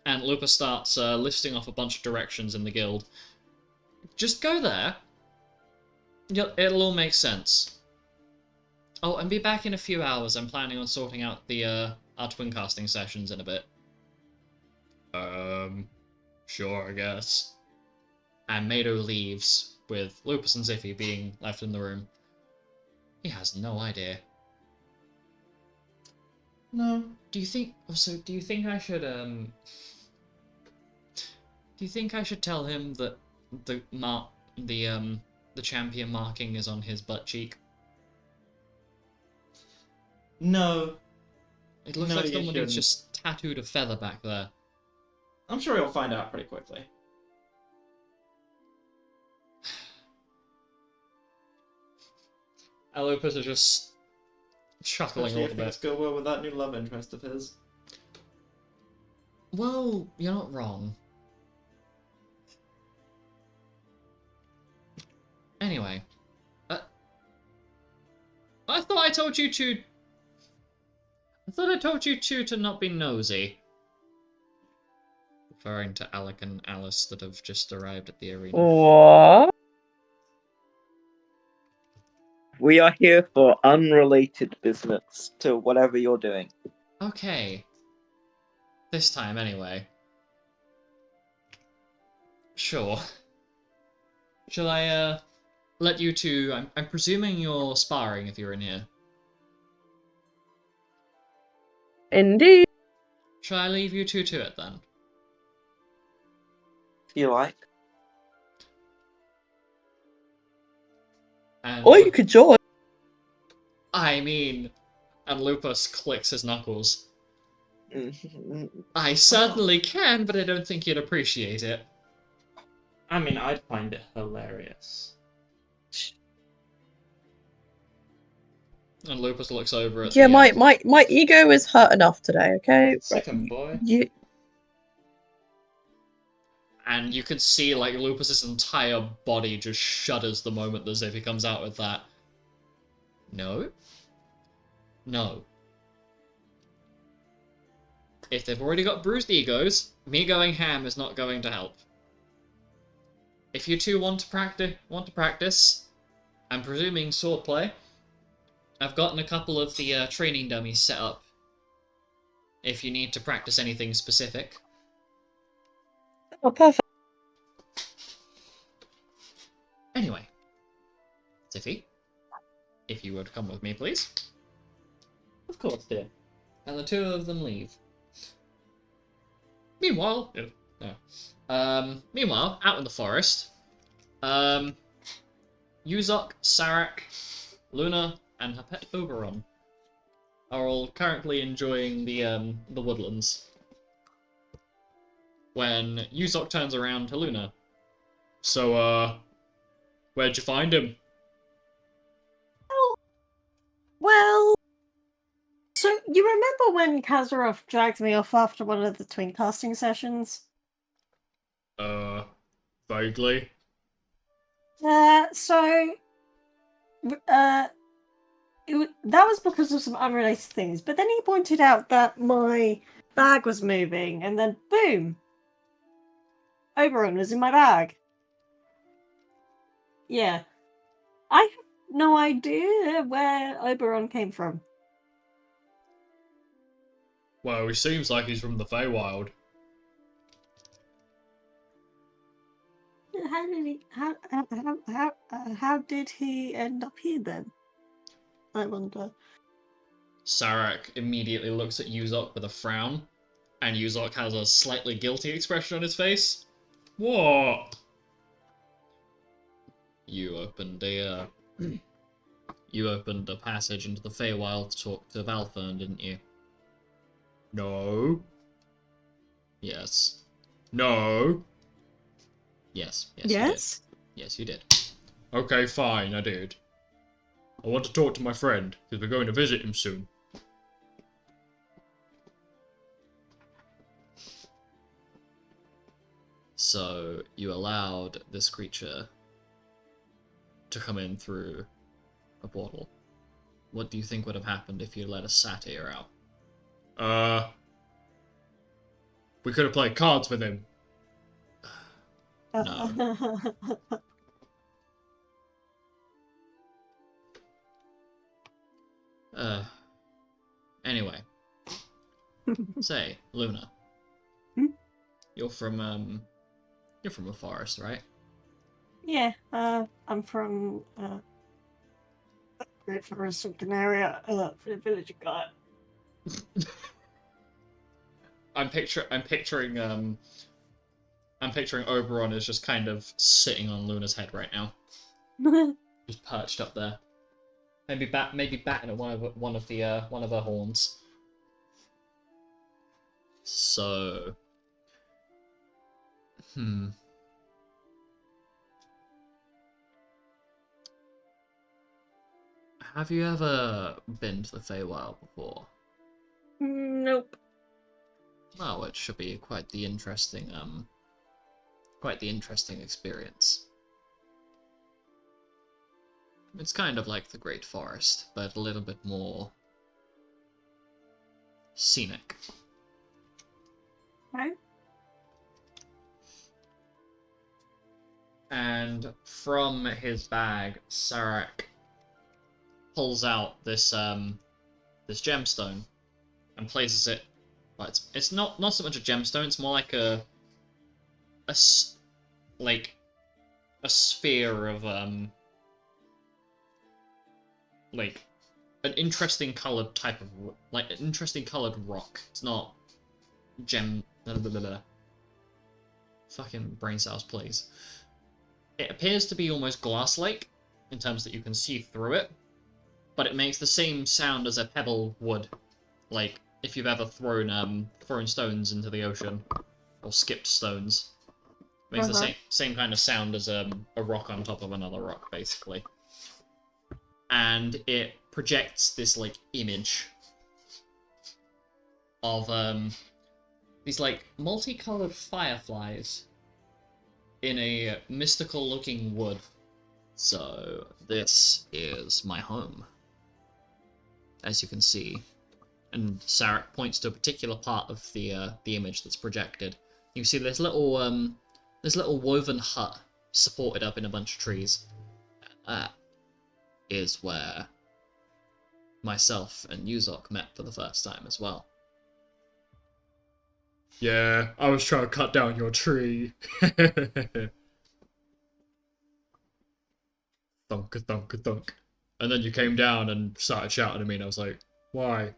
and Lupus starts listing off a bunch of directions in the guild. Just go there. It'll all make sense. Oh, and be back in a few hours. I'm planning on sorting out the our twin casting sessions in a bit. Sure, I guess. And Mado leaves, with Lupus and Ziffy being left in the room. He has no idea. No. Do you think I should, do you think I should tell him that the champion marking is on his butt cheek? No. It looks No, like you someone who's shouldn't. just tattooed a feather back there. I'm sure he'll find out pretty quickly. Lupus is just chuckling Especially a if little things bit. go well with that new love interest of his. Well, you're not wrong. Anyway, I thought I told you to. I thought I told you two to not be nosy. Referring to Alec and Alice that have just arrived at the arena. What? We are here for unrelated business to whatever you're doing. Okay. This time, anyway. Sure. Shall I, let you two... I'm presuming you're sparring if you're in here. Indeed. Shall I leave you two to it, then? If you like. And Or you could join. I mean... And Lupus clicks his knuckles. I certainly can, but I don't think you'd appreciate it. I mean, I'd find it hilarious. And Lupus looks over at Yeah, the, my ego is hurt enough today, okay? Second boy. You, And you can see, like, Lupus's entire body just shudders the moment that Ziffy comes out with that. No? No. If they've already got bruised egos, me going ham is not going to help. If you two want to practice, I'm presuming swordplay. I've gotten a couple of the training dummies set up. If you need to practice anything specific. oh, perfect. Anyway, Ziffy, if you would come with me, please. Of course, dear. And the two of them leave. Meanwhile, No. Meanwhile, out in the forest, Yuzok, Sarak, Luna, and her pet Oberon are all currently enjoying the woodlands. When Yuzok turns around to Luna, so where'd you find him? Well, so you remember when Kazarov dragged me off after one of the twin casting sessions? Vaguely. So that was because of some unrelated things. But then he pointed out that my bag was moving, and then boom, Oberon was in my bag. Yeah, I have no idea where Oberon came from. Well, he seems like he's from the Feywild. How did he? How did he end up here then? I wonder. Sarak immediately looks at Yuzok with a frown, and Yuzok has a slightly guilty expression on his face. What? You opened a you opened a passage into the Feywild to talk to Valfern, didn't you? No. Yes. No. Yes. Yes. Yes. You did. Yes, you did. Okay, fine, I did. I want to talk to my friend, because we're going to visit him soon. So, you allowed this creature to come in through a portal. What do you think would have happened if you let a satyr out? We could have played cards with him. No. Anyway. Say, Luna. Hmm? You're from a forest, right? Yeah. I'm from Great Forest something area. For the village of God. I'm picturing Oberon as just kind of sitting on Luna's head right now. Just perched up there. Maybe batting at one of her horns. So, have you ever been to the Feywild before? Nope. Well, it should be quite the interesting experience. It's kind of like the Great Forest, but a little bit more scenic. Right. And from his bag, Sarak pulls out this gemstone and places it. Well, it's not so much a gemstone. It's more like a sphere of like an interesting colored type of an interesting colored rock. It's not gem. Fucking brain cells, please. It appears to be almost glass-like in terms that you can see through it, but it makes the same sound as a pebble would, like if you've ever thrown stones into the ocean or skipped stones. It makes the same kind of sound as a rock on top of another rock, basically. And it projects this like image of these like multicolored fireflies in a mystical looking wood. So this is my home, as you can see. And Sarak points to a particular part of the image that's projected. You see this little woven hut supported up in a bunch of trees. That is where myself and Yuzok met for the first time as well. Yeah, I was trying to cut down your tree. Thunk, thunk, thunk. And then you came down and started shouting at me, and I was like, why?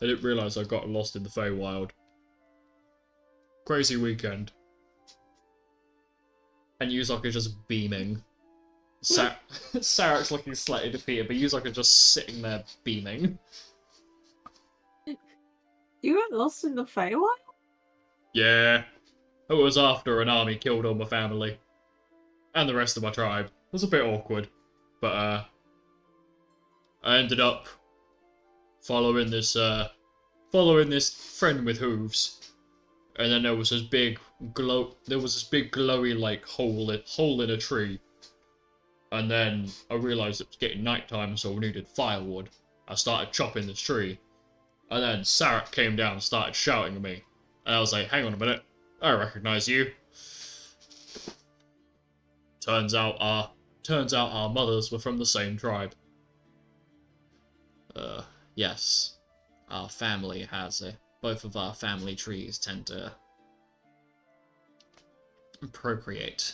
I didn't realise I got lost in the Feywild. Crazy weekend. And Yuzok is just beaming. Sarek's looking slightly defeated, but Yuzok is just sitting there beaming. You got lost in the Feywild? Yeah. It was after an army killed all my family. And the rest of my tribe. It was a bit awkward. But, I ended up following this friend with hooves. And then there was this big glowy, like, hole in a tree. And then I realised it was getting nighttime, so we needed firewood. I started chopping this tree. And then Sarek came down and started shouting at me. And I was like, hang on a minute, I recognise you. Turns out our mothers were from the same tribe. Yes. Our family has both of our family trees tend to procreate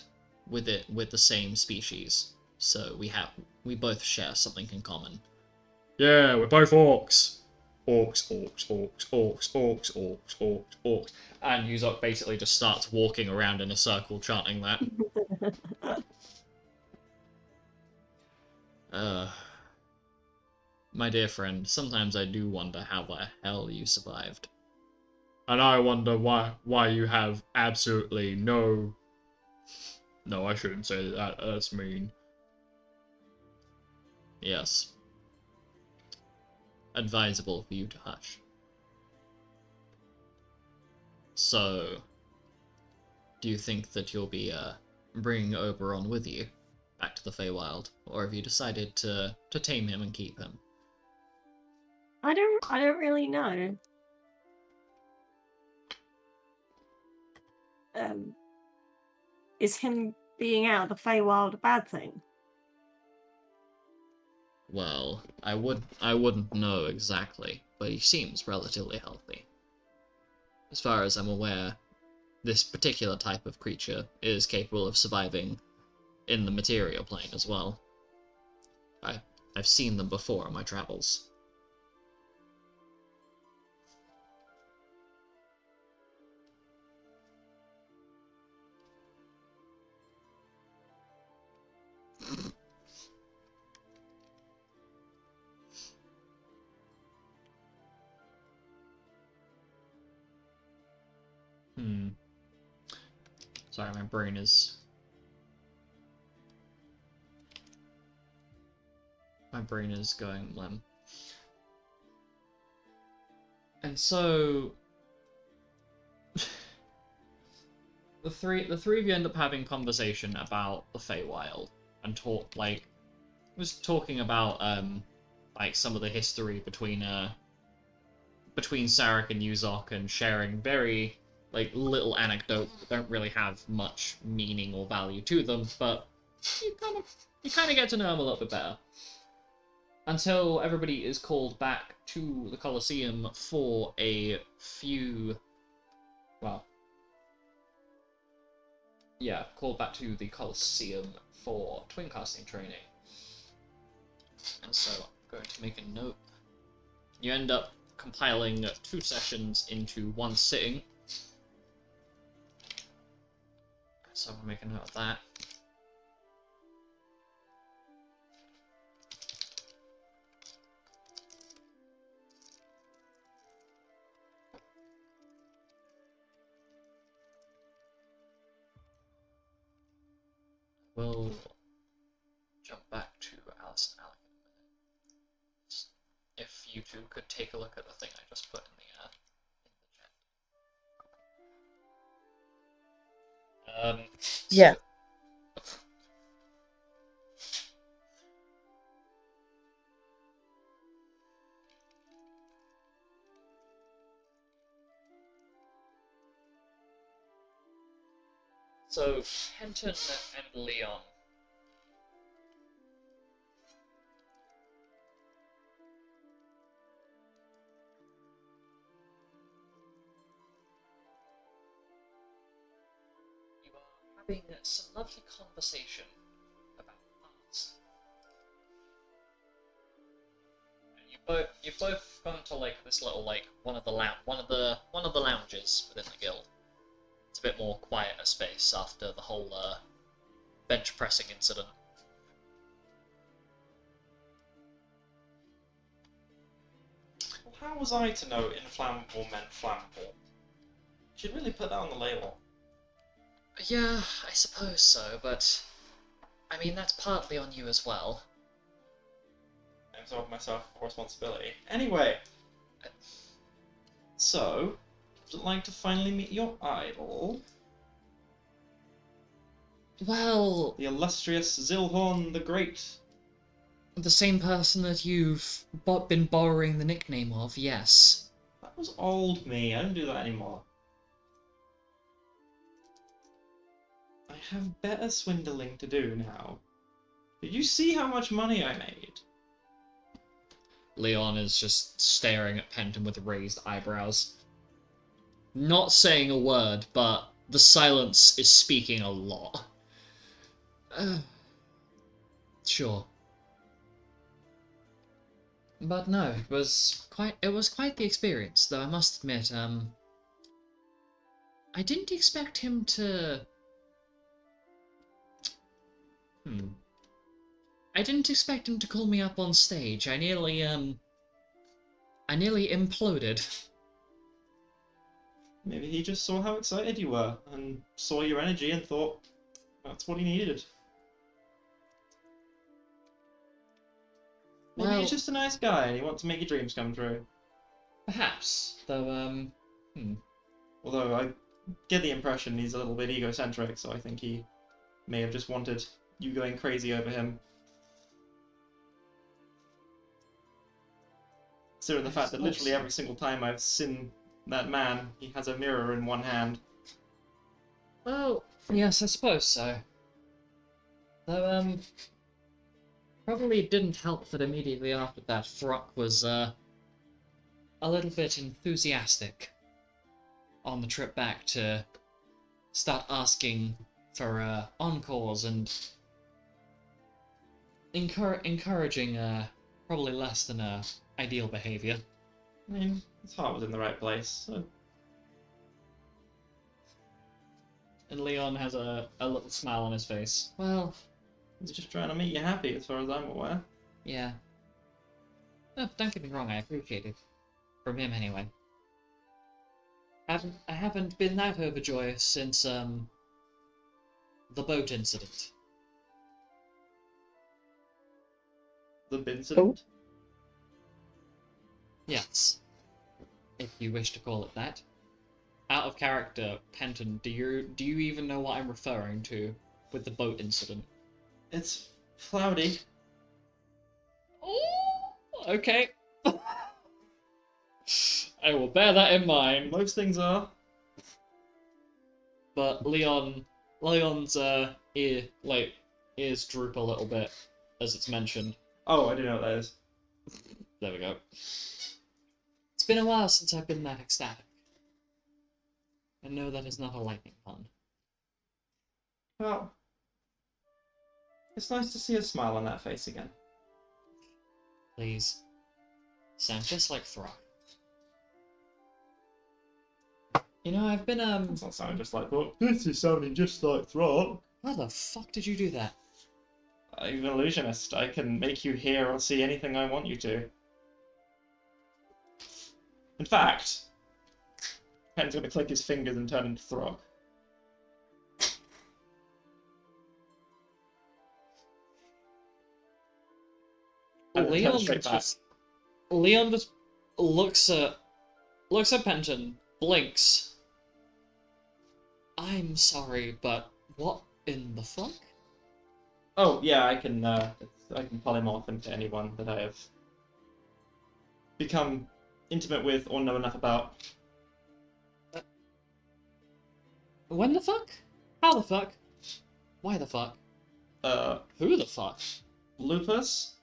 with the same species. So we both share something in common. Yeah, we're both orcs. Orcs, orcs, orcs, orcs, orcs, orcs, orcs, orcs. And Yuzok basically just starts walking around in a circle chanting that. My dear friend, sometimes I do wonder how the hell you survived. And I wonder why you have absolutely no... No, I shouldn't say that, that's mean. Yes. Advisable for you to hush. So, do you think that you'll be bringing Oberon with you back to the Feywild, or have you decided to tame him and keep him? I don't really know. Is him being out of the Feywild a bad thing? Well, I wouldn't know exactly, but he seems relatively healthy. As far as I'm aware, this particular type of creature is capable of surviving in the material plane as well. I've seen them before on my travels. Sorry, my brain is going limp. And so the three of you end up having conversation about the Feywild and talking about like some of the history between Sarek and Yuzok, and sharing very like little anecdotes that don't really have much meaning or value to them, but you kind of get to know them a little bit better. Until everybody is called back to the Colosseum for a few... Well... Yeah, called back to the Colosseum for twin casting training. And so I'm going to make a note. You end up compiling 2 sessions into 1 sitting. So I'm going to make a note of that. We'll jump back to Alice and Alec in a minute. If you two could take a look at the thing I just put in the chat. Yeah. So, Kenton and Leon. You are having some lovely conversation about art. And you've both gone to like this little like one of the lounges within the guild. It's a bit more quieter space after the whole bench pressing incident. Well, how was I to know inflammable meant flammable? Should really put that on the label. Yeah, I suppose so, but I mean, that's partly on you as well. I absolve myself of responsibility. Anyway, so, would you like to finally meet your idol? Well, The illustrious Zilhorn the Great. the same person that you've been borrowing the nickname of, yes. That was old me, I don't do that anymore. I have better swindling to do now. Did you see how much money I made? Leon is just staring at Penton with raised eyebrows. Not saying a word, but the silence is speaking a lot. Sure. But no, it was quite the experience, though I must admit, I didn't expect him to... I didn't expect him to call me up on stage. I nearly imploded. Maybe he just saw how excited you were, and saw your energy and thought that's what he needed. Maybe Well, he's just a nice guy and he wants to make your dreams come true. perhaps, though, Although I get the impression he's a little bit egocentric, so I think he may have just wanted you going crazy over him. Considering the fact that literally every single time I've seen that man, he has a mirror in one hand. Well, yes, I suppose so. Though, probably it didn't help that immediately after that, Throck was, a little bit enthusiastic on the trip back to start asking for, encores and encouraging, probably less than, ideal behavior. I mean, his heart was in the right place. So... And Leon has a little smile on his face. Well, he's just trying to make you happy, as far as I'm aware. yeah. No, don't get me wrong, I appreciate it. From him, anyway. I haven't been that overjoyous since, the boat incident. The incident? Yes. If you wish to call it that. Out of character, Penton, do you even know what I'm referring to with the boat incident? It's cloudy. Oh, okay. I will bear that in mind. Most things are. But Leon's ears droop a little bit as it's mentioned. Oh, I do know what that is. There we go. It's been a while since I've been that ecstatic. And no, that is not a lightning pun. Well, it's nice to see a smile on that face again. Please. Sound just like Throck. You know, I've been, That's not sounding just like Throck. This is sounding just like Throck. How the fuck did you do that? I'm an illusionist. I can make you hear or see anything I want you to. In fact, Pen's gonna click his fingers and turn into Throck. And then turn straight back. Leon just looks at Penton, blinks. I'm sorry, but what in the fuck? Oh yeah, I can polymorph into anyone that I have become intimate with or know enough about. When the fuck? How the fuck? Why the fuck? Who the fuck? Lupus.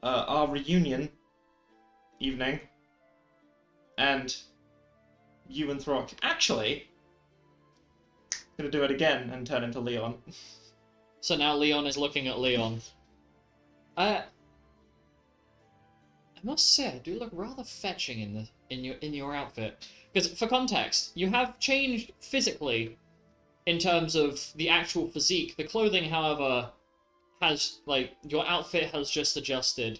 Our reunion evening. And you and Throck. Actually, gonna do it again and turn into Leon. So now Leon is looking at Leon. I must say, I do look rather fetching in your outfit. Because for context, you have changed physically in terms of the actual physique. The clothing, however, has like your outfit has just adjusted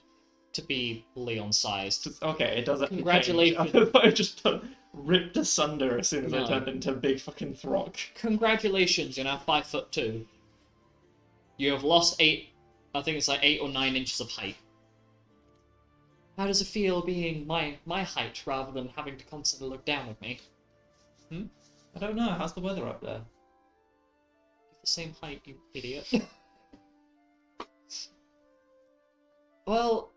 to be Leon sized. Okay, it does actually Congratulations. change. I just ripped asunder as soon as I No. turned into a big fucking throck. Congratulations, you're now 5'2". You have lost 8 or 9 inches of height. How does it feel being my height rather than having to constantly look down at me? I don't know. How's the weather up there? You're the same height, you idiot. Well,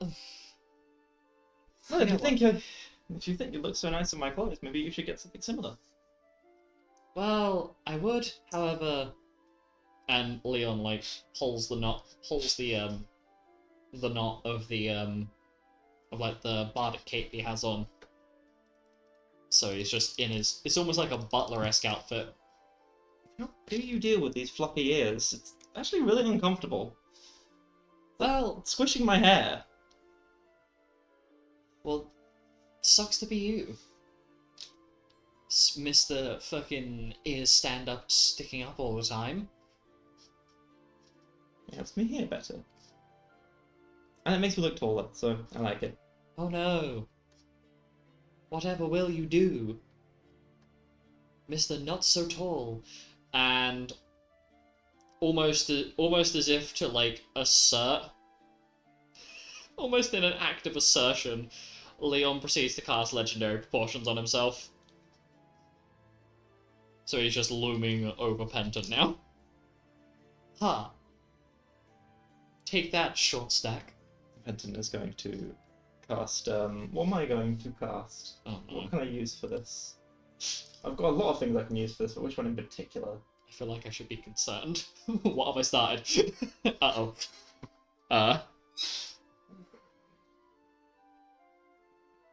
Well, if Yeah, you think you look so nice in my clothes, maybe you should get something similar. well, I would, however, and Leon like pulls the knot of the of like the bardic cape he has on. So he's just in his. It's almost like a butler-esque outfit. How do you deal with these floppy ears? It's actually really uncomfortable. Well, It's squishing my hair. well, sucks to be you. Mr. fucking ears stand up, sticking up all the time. It helps me hear better. And it makes me look taller, so I like it. Oh no. Whatever will you do? Mr. Not So Tall. And almost as if to like assert, almost in an act of assertion, Leon proceeds to cast legendary proportions on himself. So he's just looming over Penton now. Ha! Take that, short stack. Penton is going to cast, what am I going to cast? Oh no. What can I use for this? I've got a lot of things I can use for this, but which one in particular? I feel like I should be concerned. What have I started? Uh-oh.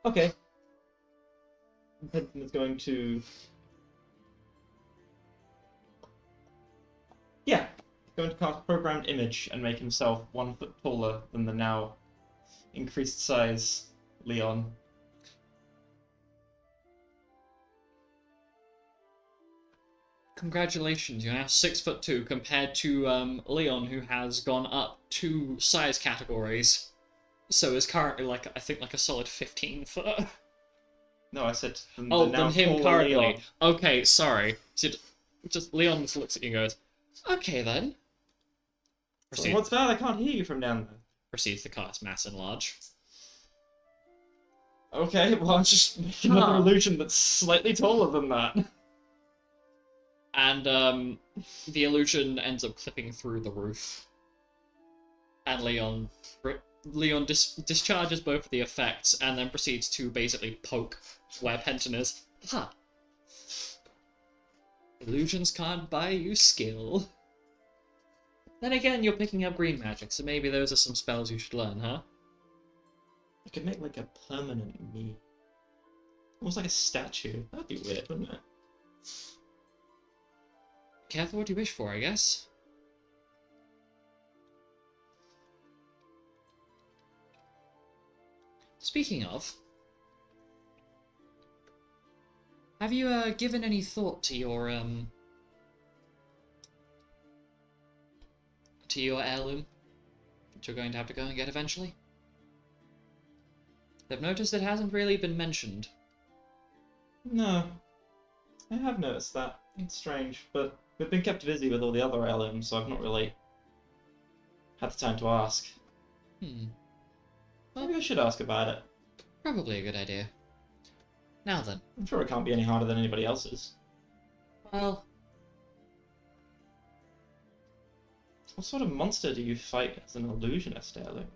Okay. Penton is going to... Yeah, going to cast Programmed Image and make himself 1 foot taller than the now increased size Leon. Congratulations, you're now 6'2" compared to Leon, who has gone up 2 size categories. So is currently I think like a solid 15 foot. No, I said the Oh, now than him taller currently. Leon. Okay, sorry. So just Leon just looks at you and goes, "Okay then." So what's that? I can't hear you from down there. Proceeds to cast Mass Enlarge. Okay, well, I'll just make another Huh. illusion that's slightly taller than that. And the illusion ends up clipping through the roof. And Leon discharges both of the effects and then proceeds to basically poke where Penton is. Ha! Illusions can't buy you skill. Then again, you're picking up green magic, so maybe those are some spells you should learn, huh? I could make like a permanent me. Almost like a statue. That'd be weird, wouldn't it? Careful what you wish for, I guess. Speaking of, have you given any thought to your heirloom that you're going to have to go and get eventually? I've noticed it hasn't really been mentioned. No. I have noticed that. It's strange, but we've been kept busy with all the other heirlooms, so I've not really had the time to ask. Maybe I should ask about it. Probably a good idea. Now then. I'm sure it can't be any harder than anybody else's. Well, What sort of monster do you fight as an illusionist heirloom?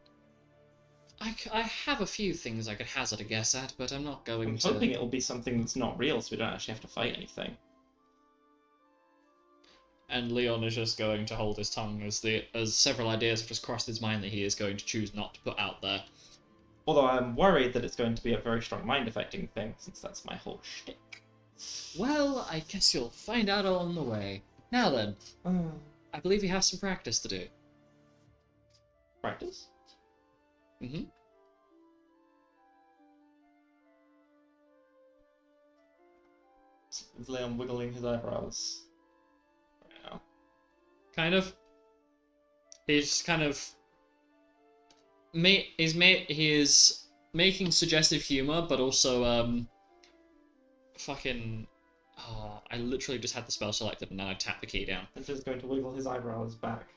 I have a few things I could hazard a guess at, but I'm not going I'm to... hoping it'll be something that's not real, so we don't actually have to fight anything. And Leon is just going to hold his tongue as several ideas have just crossed his mind that he is going to choose not to put out there. Although I'm worried that it's going to be a very strong mind-affecting thing, since that's my whole shtick. Well, I guess you'll find out along the way. Now then, I believe you have some practice to do. Practice? Mm-hmm. Is Leon wiggling his eyebrows? Right now. Kind of. He's kind of. He is making suggestive humor, but also fucking. Oh, I literally just had the spell selected and now I tapped the key down. He's just going to wiggle his eyebrows back.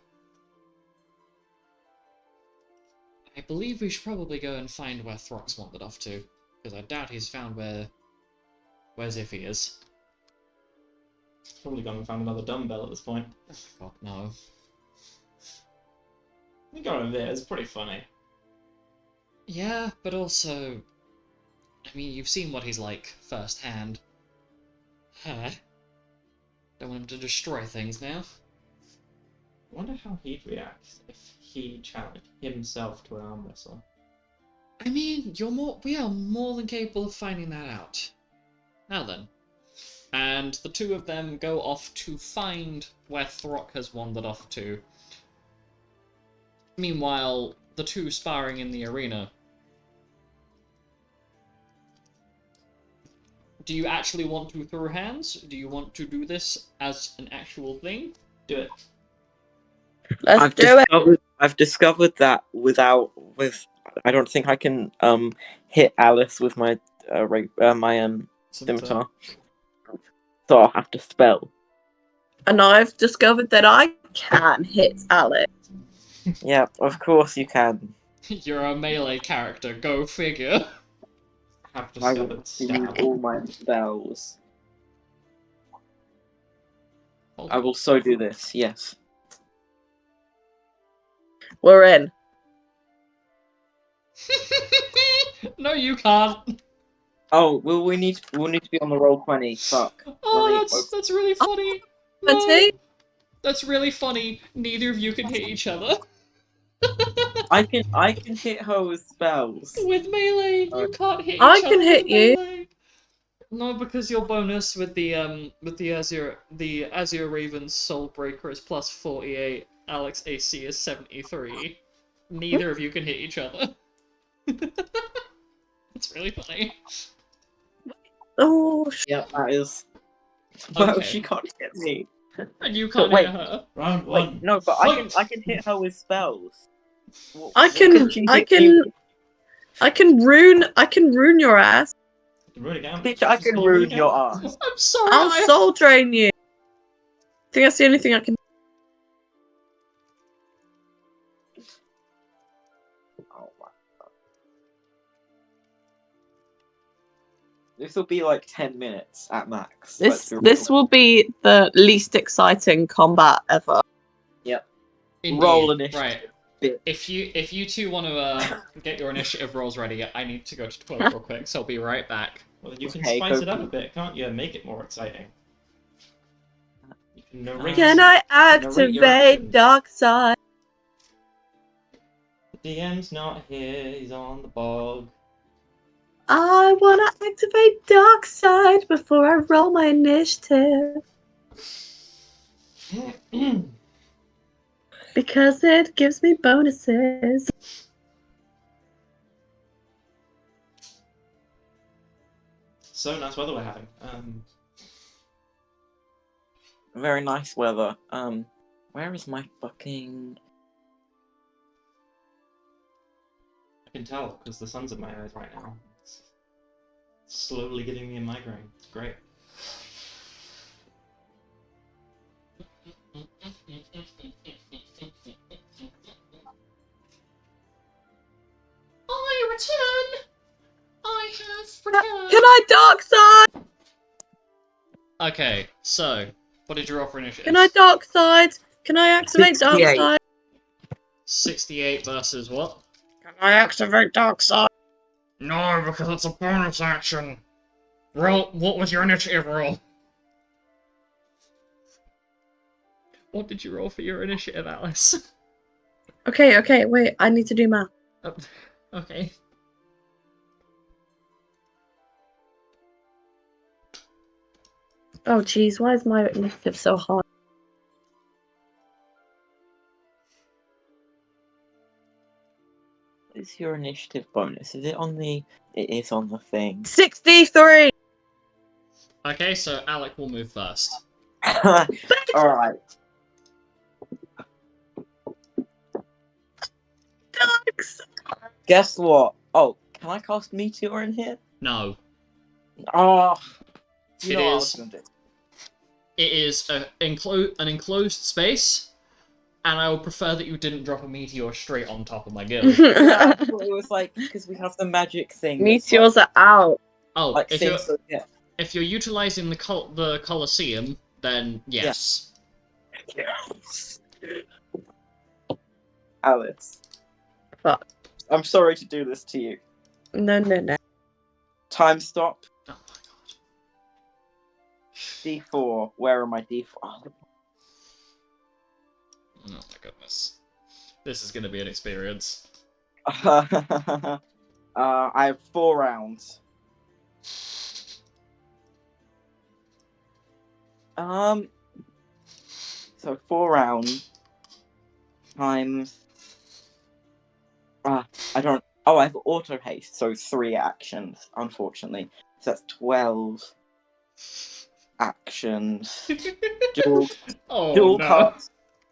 I believe we should probably go and find where Throck's wandered off to, because I doubt he's found where Ziffy is. Probably gone and found another dumbbell at this point. God, no. You got him there, it's pretty funny. Yeah, but also, I mean, you've seen what he's like firsthand. Huh? Don't want him to destroy things now. I wonder how he'd react if he challenged himself to an arm wrestle. I mean, we are more than capable of finding that out. Now then. And the two of them go off to find where Throck has wandered off to. Meanwhile, the two sparring in the arena. Do you actually want to throw hands? Do you want to do this as an actual thing? Do it. Let's do it. I've discovered that I don't think I can hit Alice with my scimitar. So I'll have to spell. And I've discovered that I can hit Alex. Yeah, of course you can. You're a melee character, go figure. Have I will discovered use stab. all my spells. Hold I on. will so do this, yes. We're in. No, you can't. Oh, we'll need to be on the roll 20. Fuck. Oh, that's really funny. No, 20? that's really funny. Neither of you can hit each other. I can hit her with spells. With melee, you can't hit each I other can hit with you. melee. No, because your bonus with the Azure Raven's Soulbreaker is plus 48. Alex AC is 73. Neither of you can hit each other. It's really funny. Oh, Yep, that is. Well, Okay. she can't hit me. And you can't wait. hit her. Round one. Wait, no, but Fight! I can hit her with spells. I can she hit me with? I can ruin your ass. Really can. Bitch, I can ruin your ass. I'm sorry, I'll soul drain you. I think that's the only thing I can. Oh my god. This will be like 10 minutes at max. This will be the least exciting combat ever. Yep. Indeed. Roll initiative. Right. Bitch. If you two want to get your initiative rolls ready, I need to go to 12 real quick, so I'll be right back. Well, you can Okay, spice go it up for a bit, can't you? Make it more exciting. You can narrate. Can I narrate your activate actions. dark side? The DM's not here. He's on the bog. I wanna activate dark side before I roll my initiative because it gives me bonuses. So nice weather we're having. Very nice weather. Where is my fucking... I can tell because the sun's in my eyes right now. It's slowly giving me a migraine. It's great. I return! I have returned! Can I dark side? Okay, so, what did you roll for initiative? Can I dark side? Can I activate dark 68. side? 68 versus what? Can I activate dark side? No, because it's a bonus action. Roll, what was your initiative roll? What did you roll for your initiative, Alice? Okay, wait. I need to do math. Okay. Oh, jeez. Why is my initiative so hard? What is your initiative bonus? Is it on the... It is on the thing. 63! Okay, so Alec will move first. Alright. Guess what? Oh, can I cast Meteor in here? No. Oh, you It know what I was is- gonna do. It is an enclosed space, and I would prefer that you didn't drop a meteor straight on top of my guild. Yeah, I thought it was like, because we have the magic thing. that's Meteors are out. Oh, like if things that, yeah. you're utilizing the Colosseum, then yes. Yes. Alice. Fuck. I'm sorry to do this to you. No, no, no. Time stop. Oh my god. D4. Where are my D4? Oh, Oh my goodness. This is gonna be an experience. I have 4 rounds. So 4 rounds times. I don't. Oh, I have auto haste, so 3 actions. Unfortunately, so that's 12 actions. Dual Oh dual no. cast.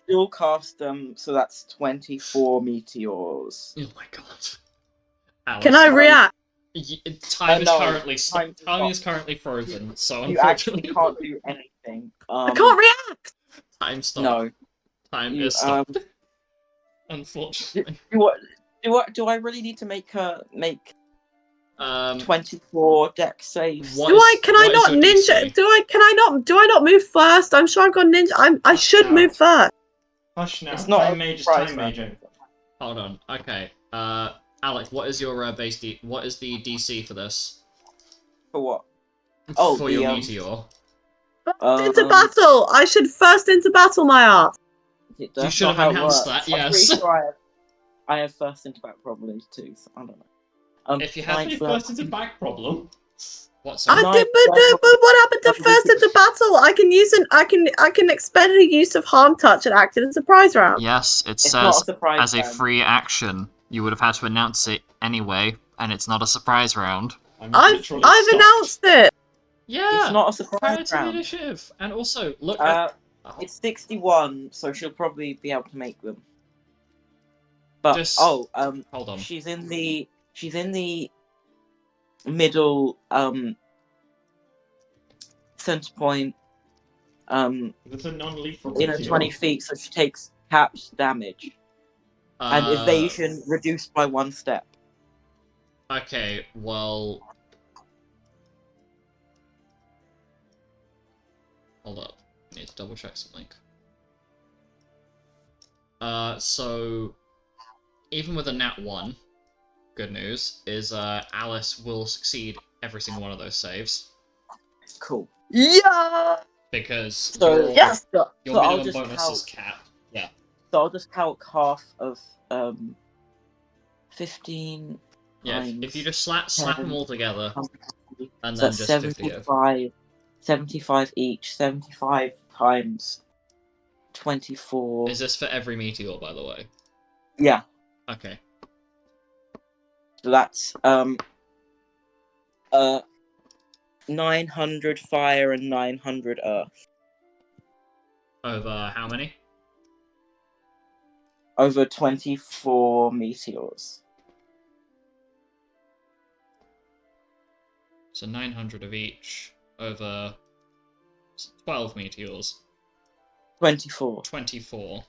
Dual cast. So that's 24 meteors. Oh my god. Alice, Can I react? Time is no, currently time is time not. is currently frozen, so You actually unfortunately can't do anything. I can't react. time stop. No. Time You, is stopped. Unfortunately. Do I really need to make 24 deck saves? What Do I? Can I what is not your ninja? DC? Do I? Can I not? Do I not move first? I'm sure I've got ninja. I should move first. Hush now. It's not Time a mage is surprise time round. maging. Hold on. Okay. Alec, what is your base what is the DC for this? For what? Oh, for the, your meteor. First into battle. I should first into battle, my ass. That's should not have how it enhanced works. that, I'm pretty yes. sure I have first into back probably too. So I don't know. If you How have many first is a back problem? what's I that? did, but what happened to first into battle? I can use I can expend a use of harm touch and act in a surprise round. Yes, it It's not a surprise as a round. free action. You would have had to announce it anyway, and it's not a surprise round. I've announced it. Yeah, It's not a prior surprise to the round. initiative, and also look at. It's 61, so she'll probably be able to make them. But Just- hold on. she's in the middle center point It's a non-lethal. in a meteor. 20 feet, so she takes capped damage and evasion reduced by 1 step. Okay, well. Hold up. I need to double check something. So. Even with a nat 1, good news, is Alice will succeed every single one of those saves. Cool. Yeah. Because So your, Yes. your So I'll minimum just bonus count- is capped. Yeah. So I'll just count half of 15. Yeah, if you just slap them all together, and So then that's just 50 of. 75 each. 75 times 24. Is this for every meteor, by the way? Yeah. Okay. So that's 900 fire and 900 earth. Over how many? Over 24 meteors. So 900 of each over 12 meteors. 24. 24.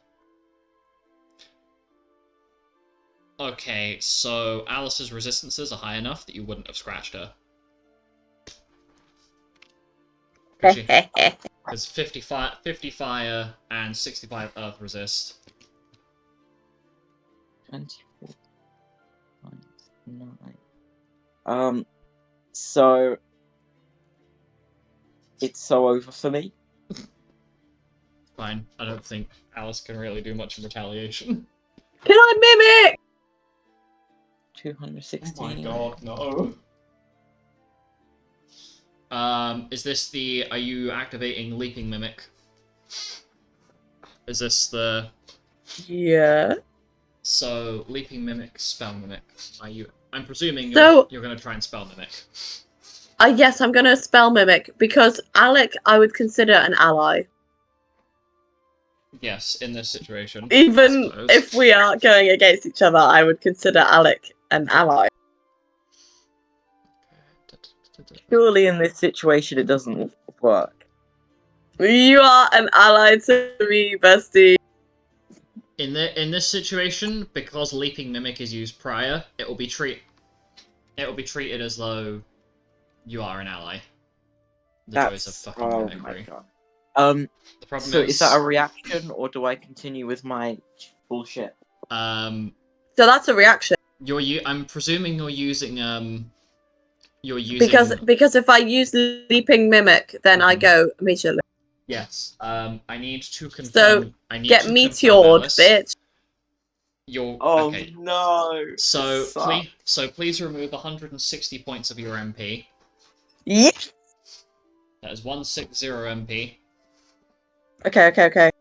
Okay, so Alice's resistances are high enough that you wouldn't have scratched her. Because 50 fire and 65 earth resist. 24 times 9. So it's so over for me. Fine. I don't think Alice can really do much in retaliation. Can I mimic? 216. Oh my god, no. Is this the... Are you activating Leaping Mimic? Is this the... Yeah. So, Leaping Mimic, Spell Mimic. Are you... I'm presuming So- you're going to try and Spell Mimic. Yes, I'm gonna spell mimic because Alec I would consider an ally. Yes, in this situation. I Even suppose. if we are going against each other, I would consider Alec an ally. Surely in this situation it doesn't work. You are an ally to me, bestie. In this situation, because Leaping Mimic is used prior, it will be treated as though you are an ally. The joys of fucking oh mimicry. my god. The problem So is that a reaction, or do I continue with my bullshit? So that's a reaction. I'm presuming you're using You're using because if I use leaping mimic, then I go immediately. Yes. I need to confirm. So I need get to meteored, bitch. You're Oh okay. no. So please remove 160 points of your MP. Yeah. That is 160 MP Okay.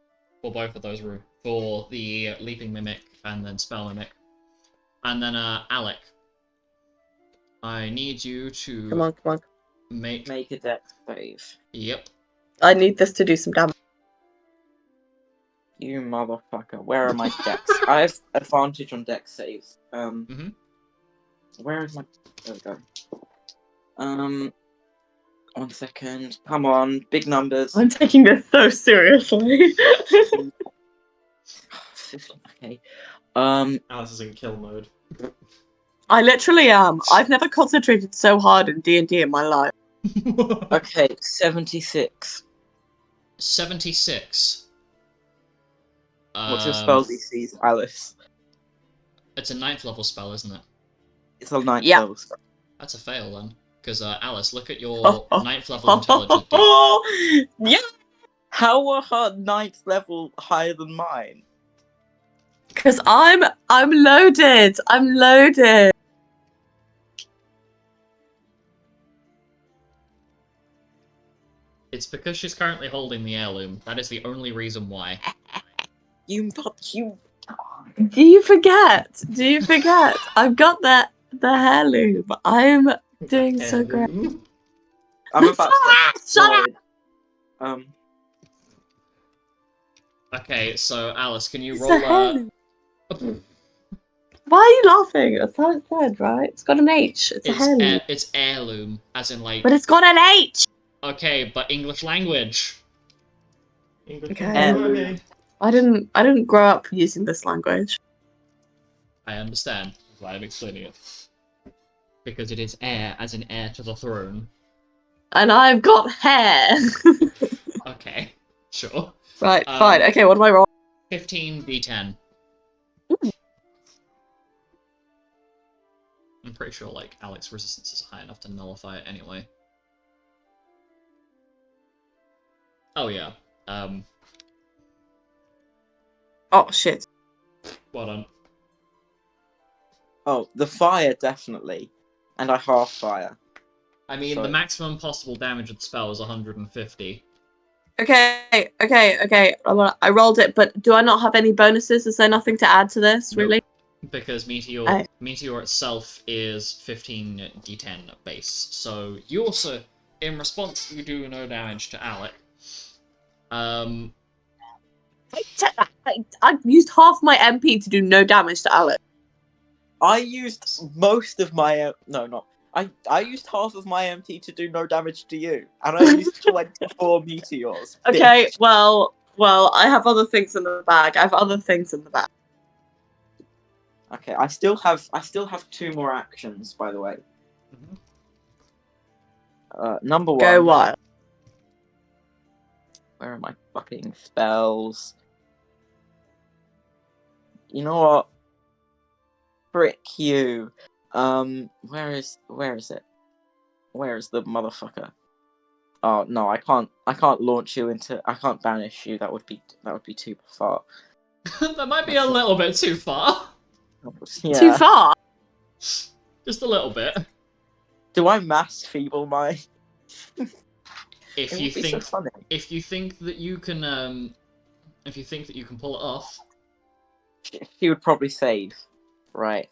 for both of those for the leaping mimic and then spell mimic. And then Alec, I need you to Come on. make a dex save. Yep. I need this to do some damage. You motherfucker. Where are my dex? I have advantage on dex saves. Where is my... There we go. 1 second. Come on. Big numbers. I'm taking this so seriously. Okay. Alice is in kill mode. I literally am. I've never concentrated so hard in D&D in my life. Okay, 76. 76. What's your spell DCs, Alice? It's a 9th level spell, isn't it? It's a 9th Yeah. level spell. That's a fail then. Because Alice, look at your 9th level intelligence. Yeah. How are her 9th level higher than mine? Because I'm loaded. I'm loaded. It's because she's currently holding the heirloom. That is the only reason why. You. Do you forget? I've got the heirloom. I'm doing so great. I'm about to Shut up! Okay, so Alice, can you It's roll a heirloom. Why are you laughing? That's how it said, right? It's got an H. It's a heirloom. It's heirloom, as in like. But it's got an H. Okay, but English language. Okay. I didn't grow up using this language. I understand. That's why I'm explaining it. Because it is heir, as in heir to the throne. And I've got hair. Okay, sure. Right, fine. Okay, what do I roll? 15 d10. Ooh. I'm pretty sure, like, Alex's resistance is high enough to nullify it anyway. Oh, yeah. Oh, shit. Well done. Oh, the fire, definitely. And I half fire. I mean, So... the maximum possible damage of the spell is 150. Okay. I rolled it, but do I not have any bonuses? Is there nothing to add to this, really? Because Meteor itself is 15 d10 base. So you also, in response, you do no damage to Alec. I used half my MP to do no damage to Alec. I used most of my... No, not... I used half of my MP to do no damage to you. And I used 24 meteors. Okay, bitch. well, I have other things in the bag. Okay, I still have 2 more actions, by the way. Number 1. Go wild. Where are my fucking spells? You know what? Frick you. Where is it? Where is the motherfucker? Oh no, I can't launch you into... I can't banish you. That would be too far. That might be a little bit too far. Yeah. Too far? Just a little bit. Do I mass feeble my... If It you would be think so funny. if you think that you can pull it off. She would probably save. Right.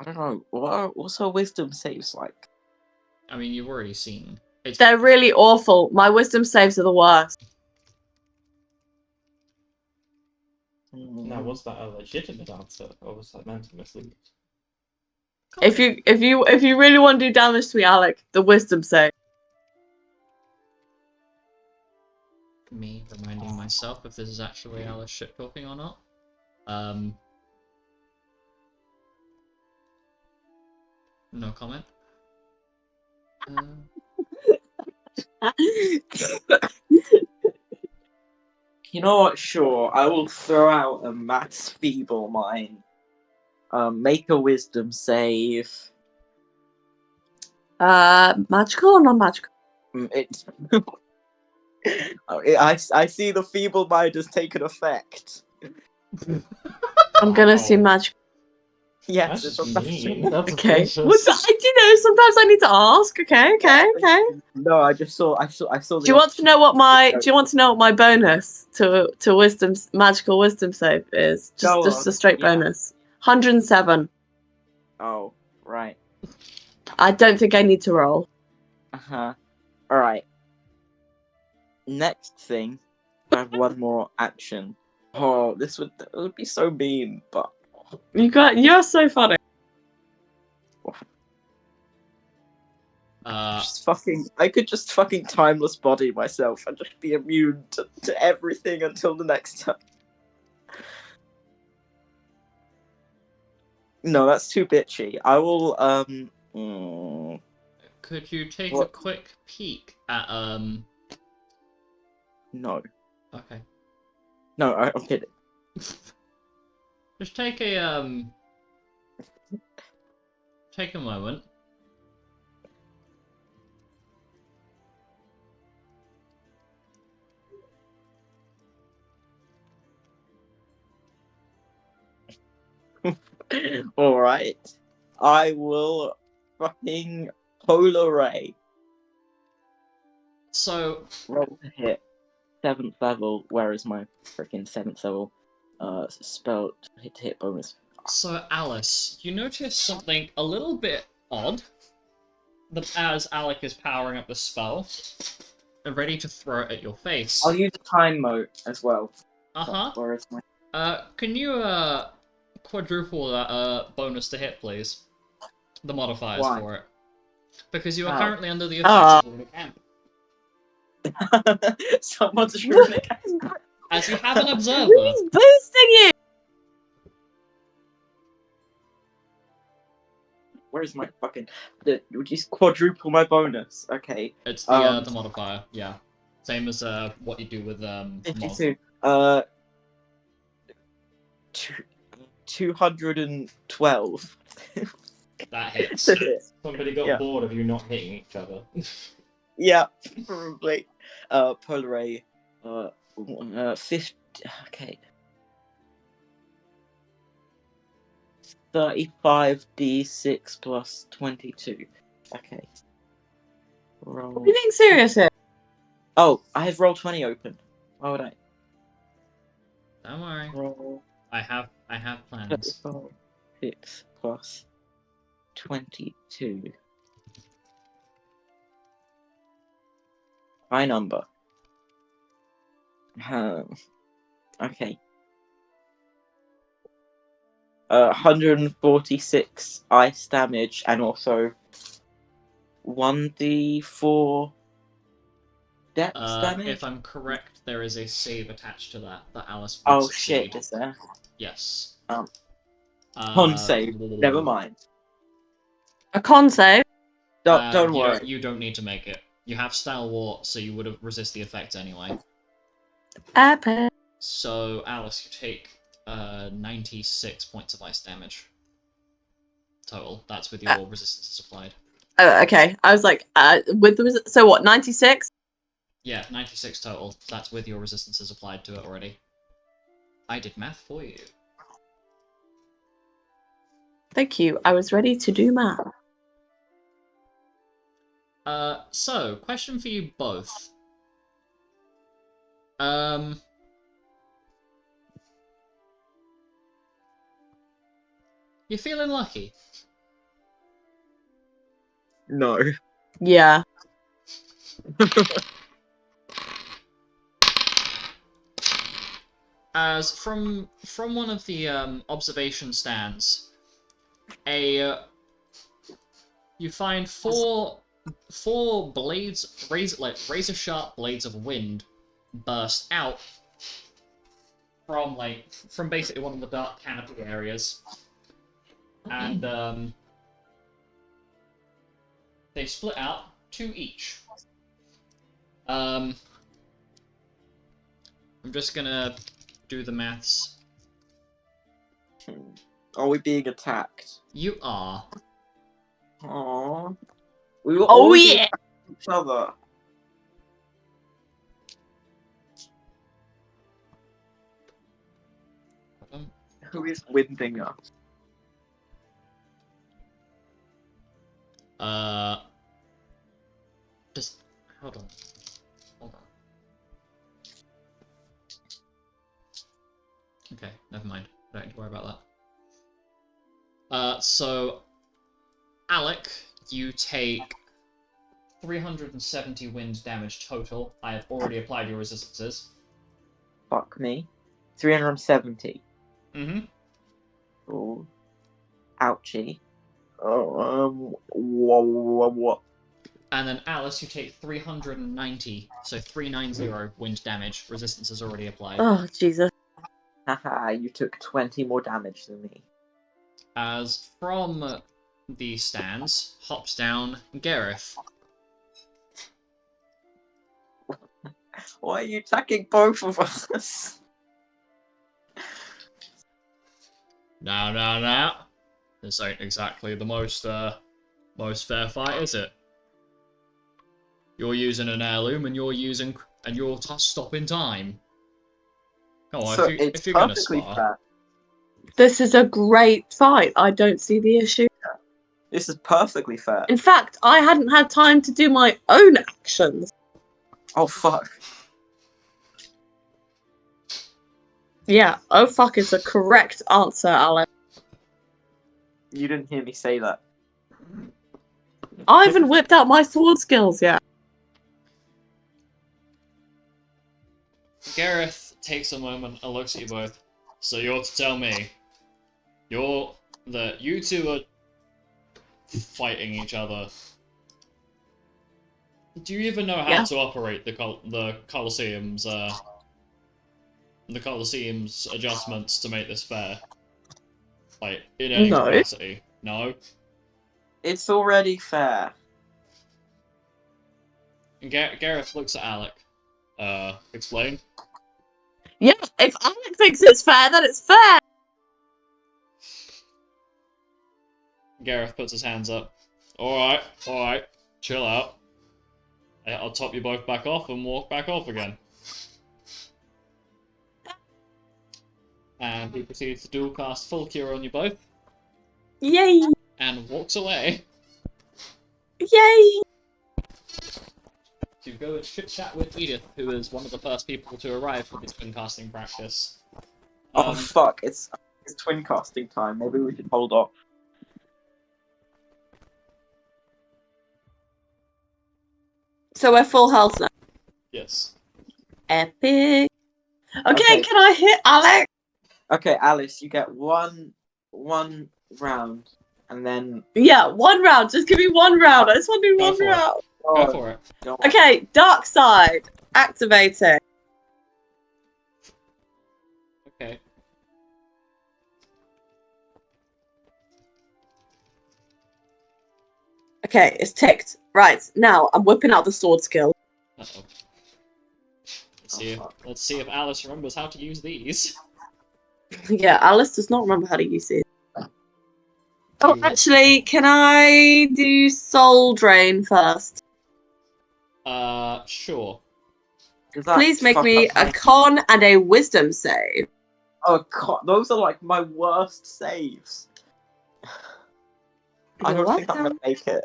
I don't know. What's her wisdom saves like? I mean, you've already seen. It's They're really awful. My wisdom saves are the worst. Now, was that a legitimate answer, or was that meant to mislead? If you really want to do damage to me, Alec, the wisdom save. me reminding myself if this is actually Alice shit talking or not. No comment. You know what? Sure, I will throw out a maths feeble mind. Make a wisdom save. Magical or non-magical? It. I see the feeble mind has taken effect. I'm gonna see Wow. magical. Yes, That's it's a mean. That's Okay. vicious. Sometimes I need to ask. Okay. No, I just saw. I saw. Do you want to know what my bonus to wisdom magical wisdom save is? Go Just a on, straight yeah. bonus. 107. Oh, right. I don't think I need to roll. All right. Next thing, I have one more action. Oh, that would be so mean, but You're so funny. I could just fucking timeless body myself and just be immune to everything until the next time. No, that's too bitchy. I will Could you take a What? quick peek at No. Okay. No, I'm kidding. Just take a moment. Alright. I will fucking polar ray. So Roll to hit. 7th level. Where is my freaking 7th level? Spell hit bonus. So, Alice, you notice something a little bit odd as Alec is powering up the spell and ready to throw it at your face. I'll use time mode as well. Uh-huh. Where is my... Can you, quadruple that, bonus to hit, please? The modifiers Why? for it. Because you are Oh. currently under the effects of Runic Amp. Someone's runic. As you have an observer. Who's boosting you? Where's my fucking... Would you quadruple my bonus? Okay. It's the modifier, yeah. Same as, what you do with, mod. 52. 212. That hits. Somebody got Yeah. bored of you not hitting each other. Yeah, probably. Polar ray. 50. Okay. 35d6 plus 22. Okay. Roll. Are you being serious here? Oh, I have roll 20 open. Why would I? Don't worry. Roll I have plans. 6 plus 22. High number. Okay. 146 ice damage and also 1d4 depth damage. If I'm correct, there is a save attached to that Alice would Oh succeed. shit, is there? Yes. Con save. Never mind. A con save? Don't worry. You don't need to make it. You have Stalwart, so you would have resist the effect anyway. Epic. So, Alice, you take 96 points of ice damage. Total. That's with your resistances applied. Oh, okay. I was like, with the so what? 96. Yeah, 96 total. That's with your resistances applied to it already. I did math for you. Thank you. I was ready to do math. So, question for you both. You're feeling lucky. No. Yeah. As from one of the observation stands, you find four blades, razor sharp blades of wind, burst out from basically one of the dark canopy areas, and they split out two each. I'm just gonna do the maths. Are we being attacked? You are. Aww. We were Oh always yeah. attacking each other. Who is winding us? Just hold on. Hold on. Okay, never mind. Don't need to worry about that. So, Alec, you take 370 wind damage total. I have already applied your resistances. Fuck me. 370. Mm-hmm. Oh. Ouchie. Oh, what? And then Alice, you take 390, so 390 wind damage. Resistance is already applied. Oh Jesus. Haha, you took 20 more damage than me. As from the stands, hops down Gareth. Why are you attacking both of us? Now. This ain't exactly the most fair fight, is it? You're using an heirloom, and you're stopping time. Come on, So if it's you're gonna perfectly spar. fair. This is a great fight. I don't see the issue. This is perfectly fair. In fact, I hadn't had time to do my own actions. Oh fuck. Yeah, oh fuck is the correct answer, Alex. You didn't hear me say that. I haven't whipped out my sword skills yet. Gareth takes a moment and looks at you both. So you're to tell me, you two are fighting each other. Do you even know how to operate the Colosseum's adjustments to make this fair? Like, in any No. capacity? No? It's already fair. And Gareth looks at Alec. Explain? Yeah, if Alex thinks it's fair, then it's fair. Gareth puts his hands up. Alright, chill out. I'll top you both back off and walk back off again. And he proceeds to dual cast full cure on you both. Yay! And walks away Yay! to go and chit chat with Edith, who is one of the first people to arrive for this twin casting practice. Oh fuck, it's twin casting time. Maybe we should hold off. So we're full health now. Yes. Epic. Okay. Can I hit Alex? Okay, Alice, you get one round, and then Yeah, one round. Just give me one round. I just want to do Go one for it. round. Go for it. Go on. Okay, dark side. Activating. Okay. Okay, it's ticked. Right, now I'm whipping out the sword skill. Uh-oh. Let's see if Alice remembers how to use these. Yeah, Alice does not remember how to use it. Oh, actually, can I do soul drain first? Sure. Does that Please make fuck me up a my- con and a wisdom save. Oh god, those are like my worst saves. I You're don't think I'm gonna welcome. make it.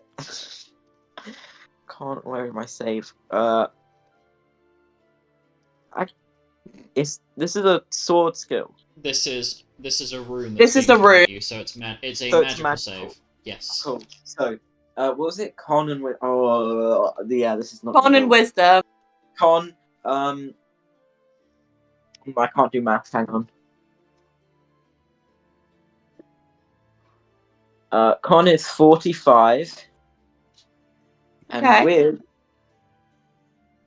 Can't lower my save. This is a sword skill. This is This is a rune. This That's is the being taught rune. You, so it's it's a So it's magical magical. save. Yes. Cool. So, what was it? Con and yeah, this is not. Con and wisdom. Con. I can't do maths. Hang on. Con is 45, and Okay. Wid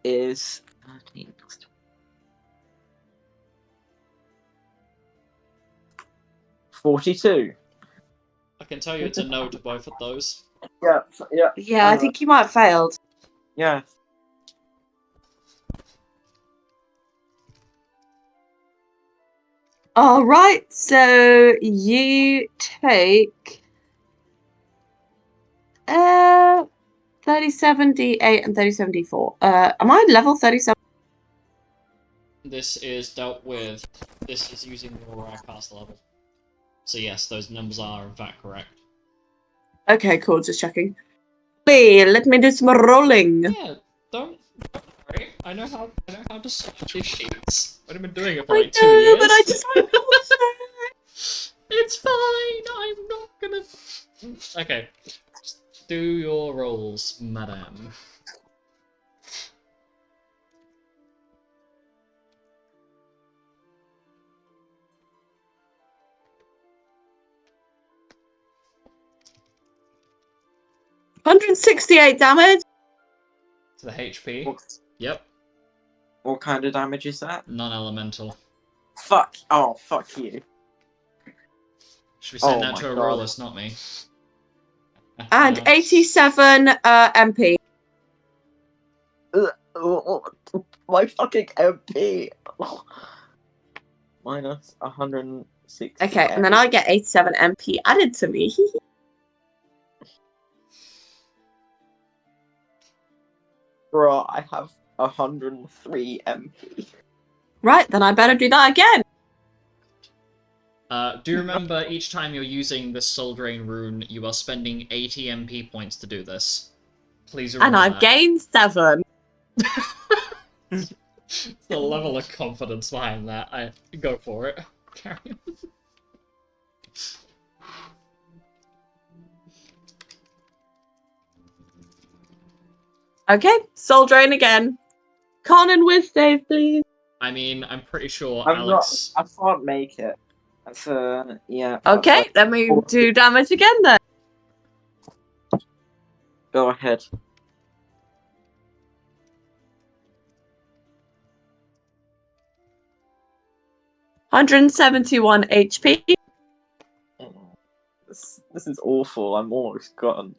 is 13 plus 42. I can tell you it's a no to both of those. Yeah, yeah. Yeah, I think you might have failed. Yeah. All right, so you take 37 D8 and 37 D4. Am I level 37? This is dealt with. This is using your cast level. So yes, those numbers are in fact correct. Okay, cool. Just checking. Hey, let me do some rolling. Yeah, don't worry. I know how to sort these sheets. I've been doing it for I like 2 know, years. but I just want to. It's fine. I'm not gonna. Okay, just do your rolls, madame. $168 damage. To the HP. What, Yep, what kind of damage is that? non-elemental. Fuck. Oh, fuck you. Should be saying Oh that my to a God. rollist, not me. And 87 MP. My fucking MP. Minus 160. Okay, and then I get 87 MP added to me. Bro, I have 103 MP. Right, then I better do that again. Do you remember each time you're using this Soul Drain rune, you are spending 80 MP points to do this? Please remember And I've that. gained 7. The level of confidence behind that. I go for it. Carry on. Okay, soul drain again. Con and whiz save, please. I mean, I'm pretty sure I'm Alex. not. I can't make it. That's yeah. Okay, That's then we 40. do damage again then. Go ahead. $171 HP. This is awful. I'm almost gone.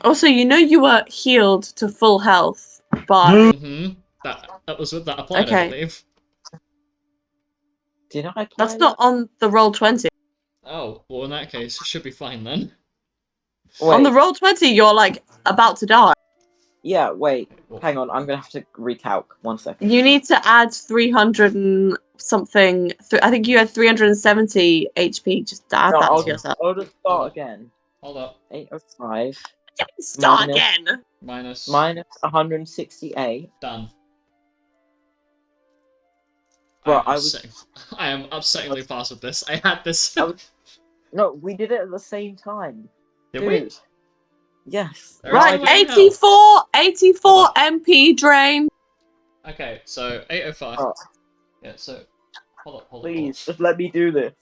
Also, you know you were healed to full health, but Mm-hmm. That was with that applied, I Okay. believe. Did I apply that's not on the roll 20. Oh, well, in that case, it should be fine then. Wait. On the roll 20, you're like about to die. Yeah. Wait. Well, Hang on. I'm gonna have to recalc. 1 second. You need to add 300 and something. I think you had 370 HP. Just add No, that I'll to yourself. just start again. Hold up. 805 Start minus- again. Minus. minus 168. Done. Bro, I am upsettingly fast with this. I had this. No, we did it at the same time. Did Dude. we? Yes. There Right, is no health. 84 Hold up. MP drain. Okay, so 805. Oh, Yeah, so. Hold up. please, just let me do this.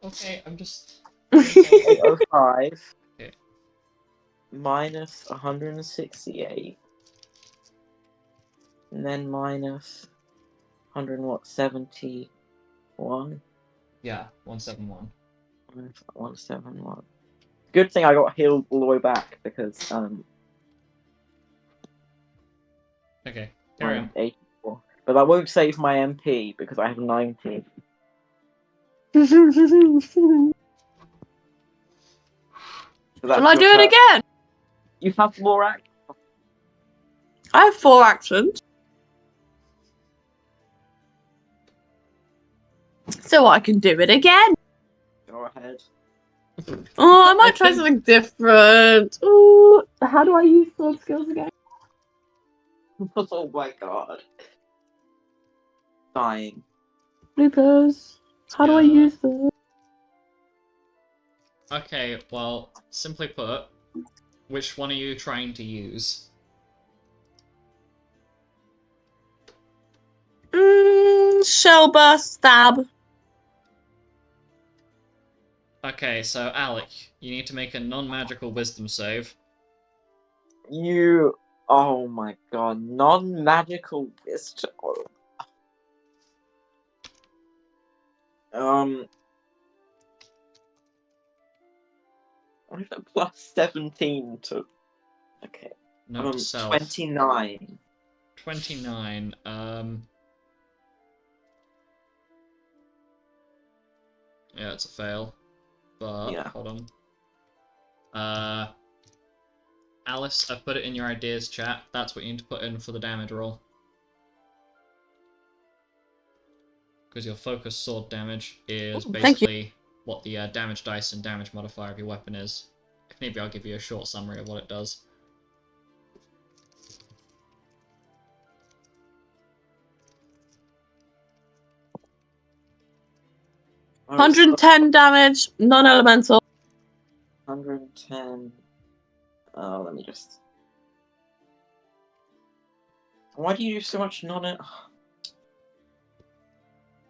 Okay, I'm just. 805 Okay. minus 168. And then minus 171. Yeah, 171. 171. Good thing I got healed all the way back because Okay, carry on. 84. But that won't save my MP because I have 90. So that's Shall I your do it turn. again? You have more act. I have 4 actions. So I can do it again. Go ahead. Oh, I might try something different. Ooh, how do I use sword skills again? Oh my god. Dying. Bloopers. How do I Yeah. use this? Okay, well, simply put, which one are you trying to use? Shell burst stab. Okay, so Alec, you need to make a non-magical wisdom save. You. Oh my god, non-magical wisdom. I have a plus 17 to. Okay. Note to self. 29. 29. Yeah, it's a fail. But Yeah. hold on. Alice, I put it in your ideas chat. That's what you need to put in for the damage roll. Because your focus sword damage is Thank you. basically what the damage dice and damage modifier of your weapon is. Maybe I'll give you a short summary of what it does. Oh, 110 damage, non-elemental. 110. Oh, let me just. Why do you do so much non it?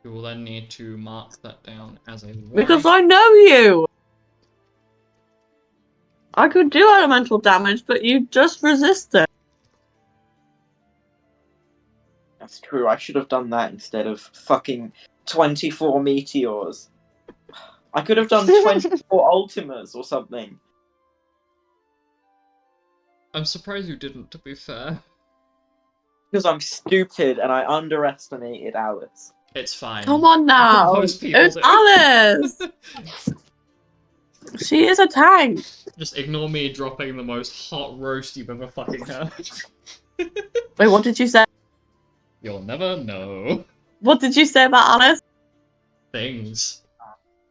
You will then need to mark that down as a Y. Because I know you! I could do elemental damage, but you just resist it. That's true, I should have done that instead of fucking 24 meteors. I could have done 24 ultimas or something. I'm surprised you didn't, to be fair. Because I'm stupid and I underestimated Alice. It's fine. Come on now! Most people It's do. Alice! She is a tank! Just ignore me dropping the most hot roast you've ever fucking heard. Wait, what did you say? You'll never know. What did you say about Alice? Things.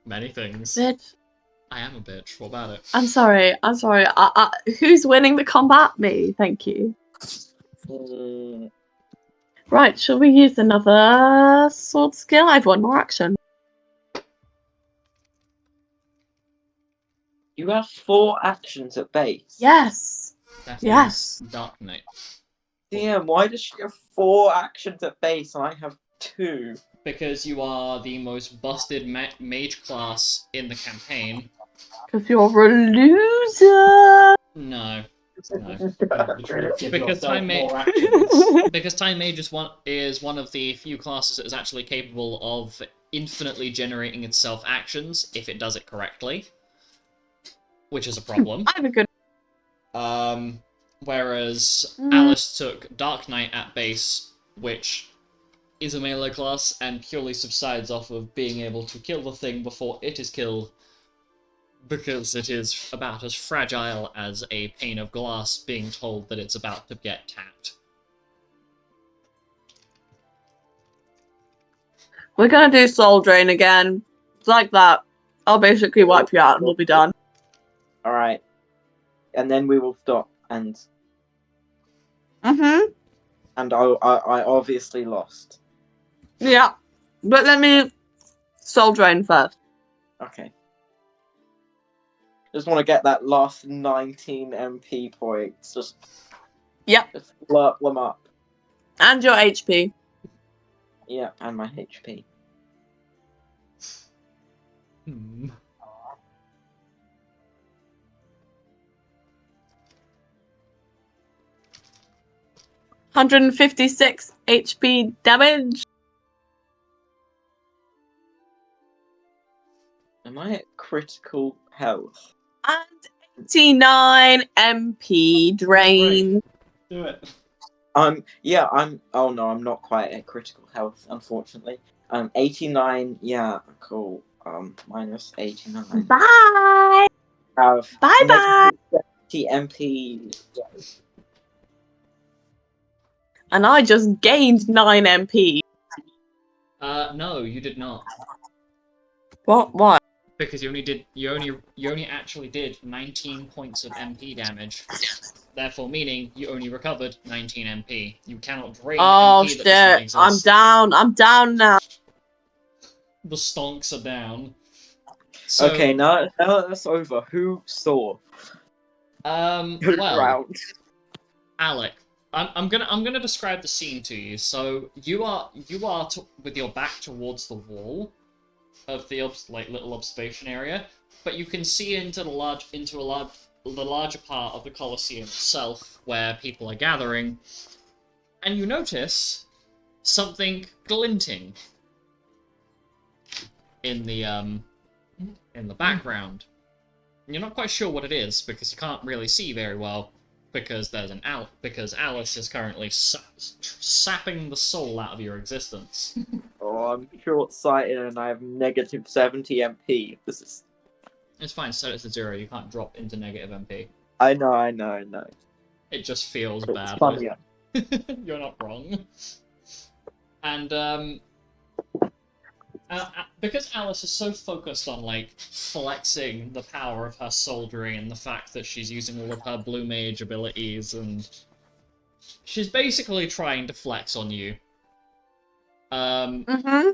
Many things. Bitch. I am a bitch. What about it? I'm sorry. Who's winning the combat? Me, thank you. Right, shall we use another sword skill? I have one more action. You have 4 actions at base. Yes. That Yes. is Dark Knight. Damn, why does she have 4 actions at base and I have 2? Because you are the most busted mage class in the campaign. Because you're a loser. No. Give Because yourself Time more Mage, actions. because Time Mage is one of the few classes that is actually capable of infinitely generating itself actions if it does it correctly, which is a problem. I have a good. Whereas Alice took Dark Knight at base, which is a melee class and purely subsides off of being able to kill the thing before it is killed, because it is about as fragile as a pane of glass being told that it's about to get tapped. We're gonna do soul drain again. It's like that. I'll basically wipe you out and we'll be done. Alright. And then we will stop and Mm-hmm. I obviously lost. Yeah. But let me soul drain first. Okay. Just want to get that last 19 MP points. Just blurp them up. And your HP. Yeah, and my HP. Hmm. $156 HP damage. Am I at critical health? And 89 MP drain. Do it. Yeah, oh no, I'm not quite at critical health, unfortunately. 89, yeah, cool. Minus 89. Bye. Have Bye bye. negative 70 MP. And I just gained 9 MP. No, you did not. What? Because you only actually did 19 points of MP damage. Therefore, meaning you only recovered 19 MP. You cannot drain Oh MP that does not shit. exist. I'm down now. the stonks are down. So, Okay, now that's over. Who saw? Good well, round. Alec, I'm gonna describe the scene to you. So you are with your back towards the wall of the little observation area, but you can see into the larger part of the Colosseum itself where people are gathering, and you notice something glinting in the background. You're not quite sure what it is because you can't really see very well because because Alice is currently sapping the soul out of your existence. Oh, I'm short-sighted and I have negative 70 MP. This is. It's fine, set it to 0. You can't drop into negative MP. I know. It just feels It's bad. funnier. You're not wrong. And because Alice is so focused on flexing the power of her soldiery and the fact that she's using all of her blue mage abilities, and she's basically trying to flex on you. Mm-hmm.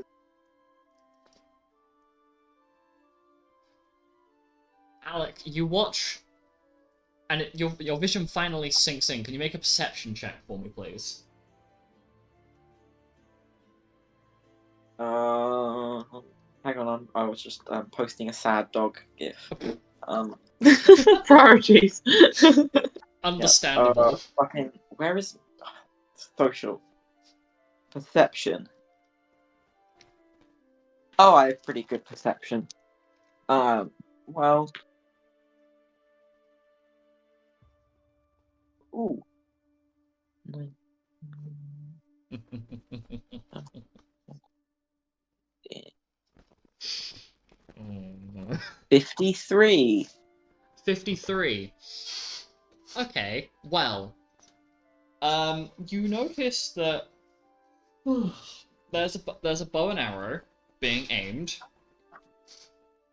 Alec, you watch, and your vision finally sinks in. Can you make a perception check for me, please? Hang on. I was just posting a sad dog gif. Priorities. Understandable. Fucking. Where is social perception? Oh, I have pretty good perception. Well. Ooh. Oh, no. 53. 53. Okay, well, you notice that there's a bow and arrow being aimed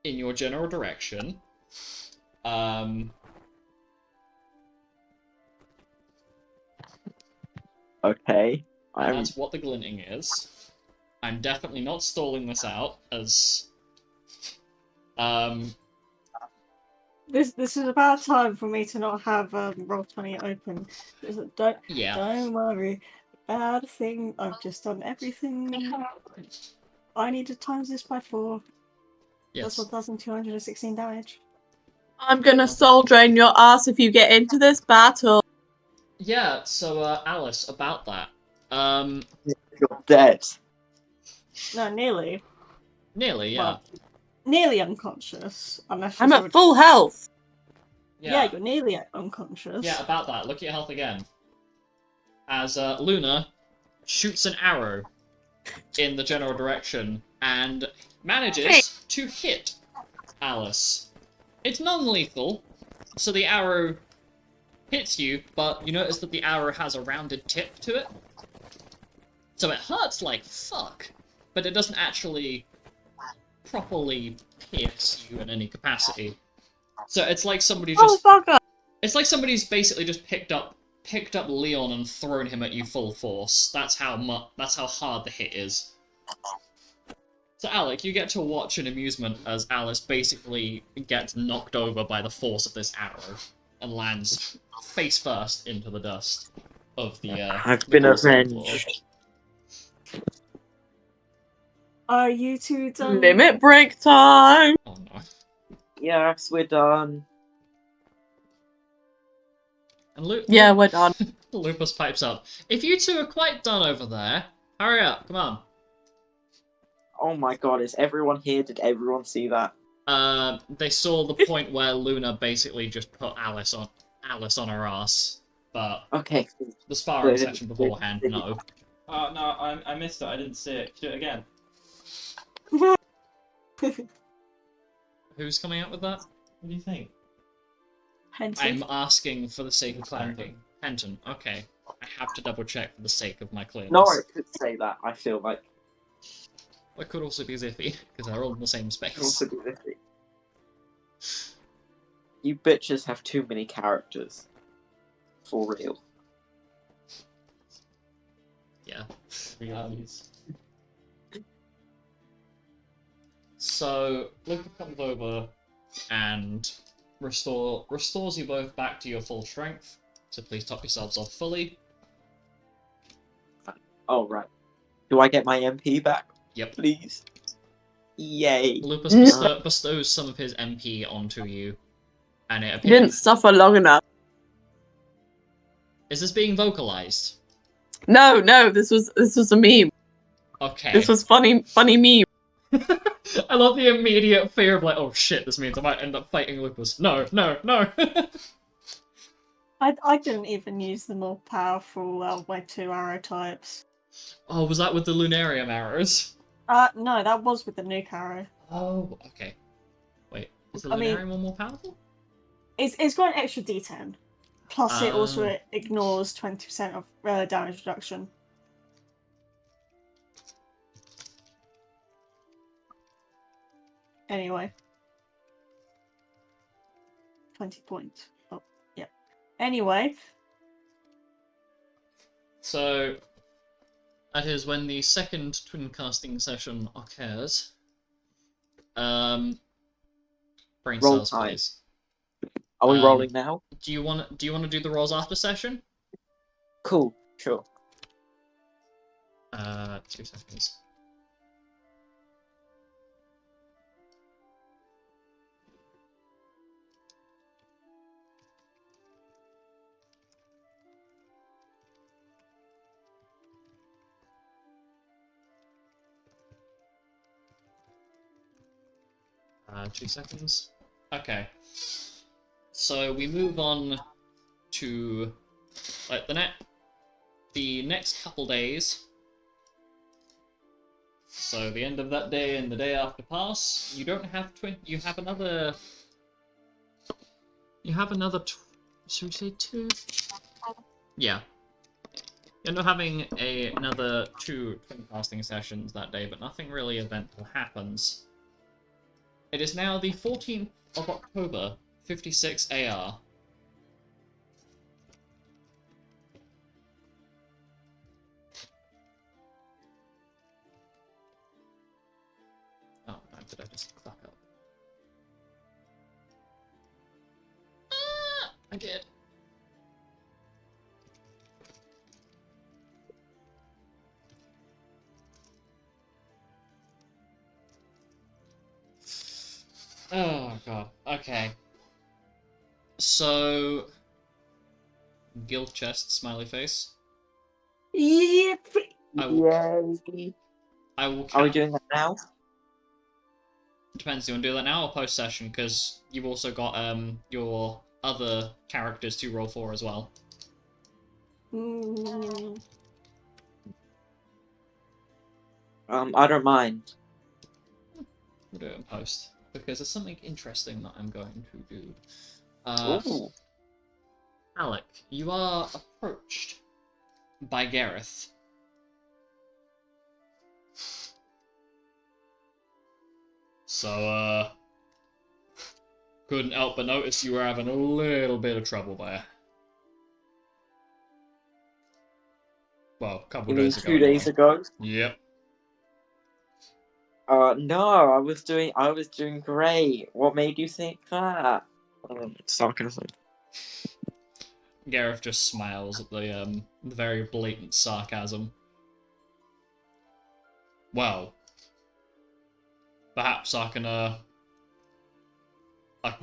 in your general direction. Okay. And that's what the glinting is. I'm definitely not stalling this out as This is about time for me to not have Roll20 open. yeah. Don't worry. Bad thing. I've just done everything. I need to times this by 4. Yes. That's 1,216 damage. I'm gonna soul drain your ass if you get into this battle. Yeah, so Alice, about that. You're dead. No, nearly. Nearly, yeah. Well, nearly unconscious. Unless I'm you're at full health. Yeah, you're nearly unconscious. Yeah, about that. Look at your health again. As Luna shoots an arrow in the general direction and manages to hit Alice. It's non-lethal, so the arrow hits you, but you notice that the arrow has a rounded tip to it. So it hurts like fuck, but it doesn't actually properly pierce you in any capacity. So it's like somebody just... It's like somebody's basically just picked up Leon and thrown him at you full force. That's how hard the hit is. So Alec, you get to watch in amusement as Alice basically gets knocked over by the force of this arrow and lands face first into the dust of the I've the been Colosseum floor. avenged. Are you two done? Limit break time. Oh no. Yes, we're done. And Yeah, we're done. Lupus pipes up. If you two are quite done over there, hurry up, come on. Oh my god, is everyone here? Did everyone see that? They saw the point where Luna basically just put Alice on her ass, but Okay. the sparring section beforehand, no. Oh, no, I missed it. I didn't see it. Do it again. Who's coming up with that? What do you think? I'm asking for the sake of clarity. Henton, okay. I have to double check for the sake of my clearness. No, I could say that. I feel like. It could also be Zippy, because they're all in the same space. Also be Vicky. You bitches have too many characters. For real. Yeah. Realities. So Luca comes over and restores you both back to your full strength. So please top yourselves off fully. Oh, right. Do I get my MP back, Yep. please? Yay. Lupus bestows some of his MP onto you, and it You appears. didn't suffer long enough. Is this being vocalized? No, this was a meme. Okay. This was funny meme. I love the immediate fear of like, oh shit, this means I might end up fighting Lupus. No. I didn't even use the more powerful of my 2 arrow types. Oh, was that with the Lunarium arrows? No, that was with the nuke arrow. Oh, okay. Wait, is the I mean- Lunarium one more powerful? It's got an extra D10. Plus, it also Ah. ignores 20% of damage reduction. Anyway. 20 points. Oh, yeah. Anyway. So, that is when the second twin casting session occurs. Brain Roll cells, time. please. Are we Um, rolling now? Do you want to do the rolls after session? Cool. Sure. 2 seconds. Two seconds. Okay. So we move on to like the next couple days. So the end of that day and the day after pass. You don't have you have another. You have another. Should we say 2? Yeah. You end up having another 2 twin casting sessions that day, but nothing really eventful happens. It is now the 14th of October, 56 AR. Oh, no, did I just fuck up? Ah, I did. Oh god. Okay. So, guild chest, smiley face. Yep. I will. Yay. I will. Are we doing that now? Depends. Do you want to do that now or post session? Because you've also got your other characters to roll for as well. Mm, I don't mind. We'll do it in post because there's something interesting that I'm going to do. Ooh. Alec, you are approached by Gareth. So, couldn't help but notice you were having a little bit of trouble there. Well, a couple You mean days ago. 2 days anyway. ago? Yep. No, I was doing great. What made you think that? Sarcasm. Gareth just smiles at the very blatant sarcasm. Well, perhaps I can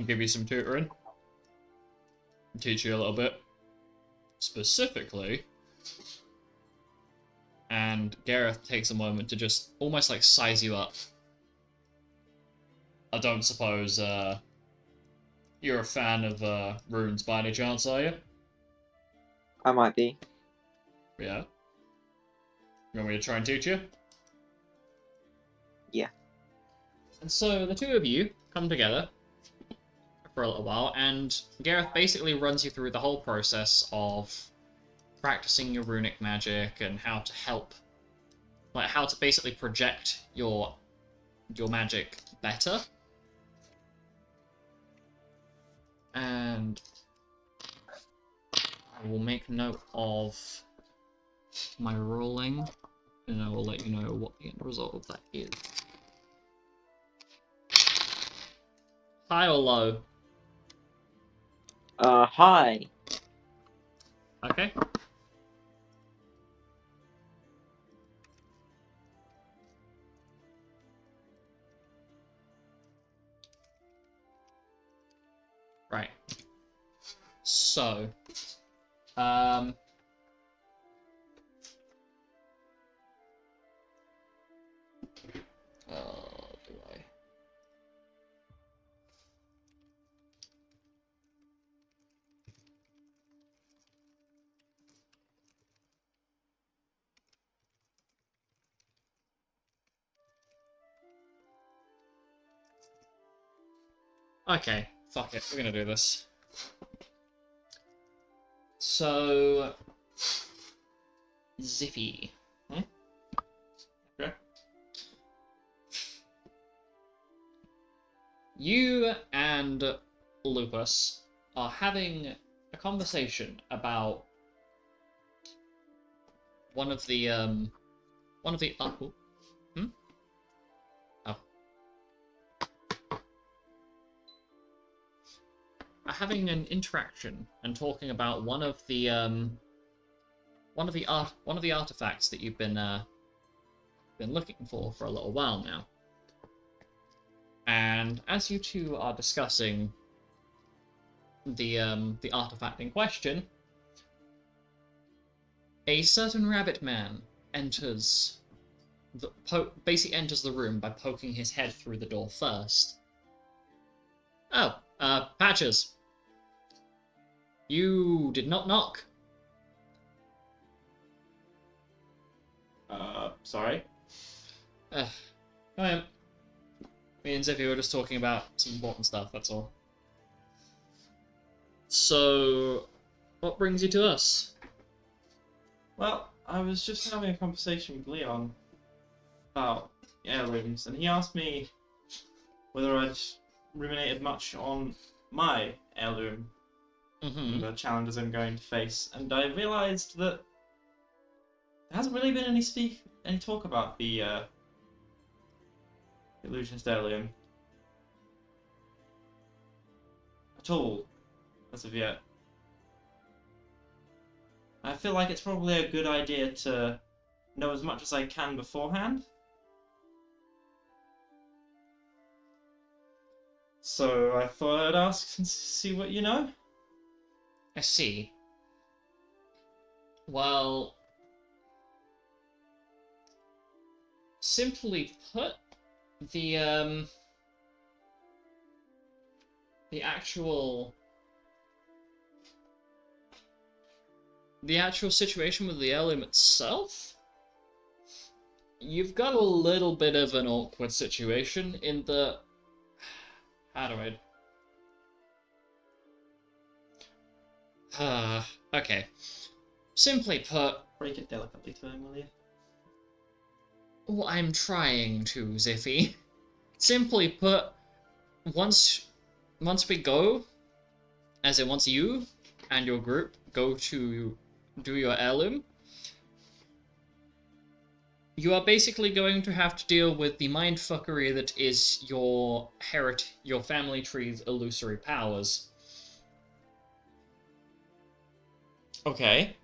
give you some tutoring. Teach you a little bit. Specifically. And Gareth takes a moment to just almost like size you up. I don't suppose you're a fan of runes by any chance, are you? I might be. Yeah. You want me to try and teach you? Yeah. And so the two of you come together for a little while, and Gareth basically runs you through the whole process of practicing your runic magic and how to help, like how to basically project your magic better. And I will make note of my rolling, and I will let you know what the end result of that is. High or low? Hi. Okay. Right. So, do I? Okay, fuck it, we're gonna do this. So, Ziffy. Okay. You and Lupus are having a conversation about one of the oh, hmm? Oh. Are having an interaction and talking about one of the artifacts that you've been looking for a little while now. And as you two are discussing the artifact in question, a certain rabbit man basically enters the room by poking his head through the door first. Oh, Patches. You did not knock. Sorry. Come on. Me and Zippy were just talking about some important stuff, that's all. So, what brings you to us? Well, I was just having a conversation with Leon about heirlooms, and he asked me whether I'd ruminated much on my heirloom and the challenges I'm going to face, and I realised that there hasn't really been any talk about the illusionist heirloom at all, as of yet. I feel like it's probably a good idea to know as much as I can beforehand. So I thought I'd ask and see what you know. I see. Well, simply put, the actual situation with the heirloom itself, you've got a little bit of an awkward situation in the... How do I... okay. Simply put... Break it delicately to him, will you? Well, I'm trying to, Ziffy. Simply put, once we go, as in once you and your group go to do your heirloom, you are basically going to have to deal with the mindfuckery that is your family tree's illusory powers. Okay.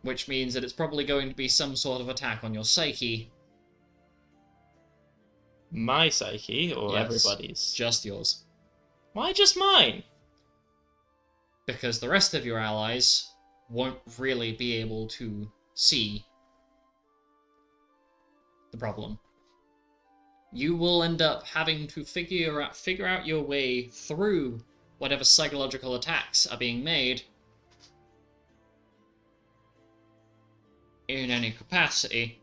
Which means that it's probably going to be some sort of attack on your psyche. My psyche, or Yes, everybody's? just yours. Why just mine? Because the rest of your allies won't really be able to see the problem. You will end up having to figure out your way through whatever psychological attacks are being made in any capacity.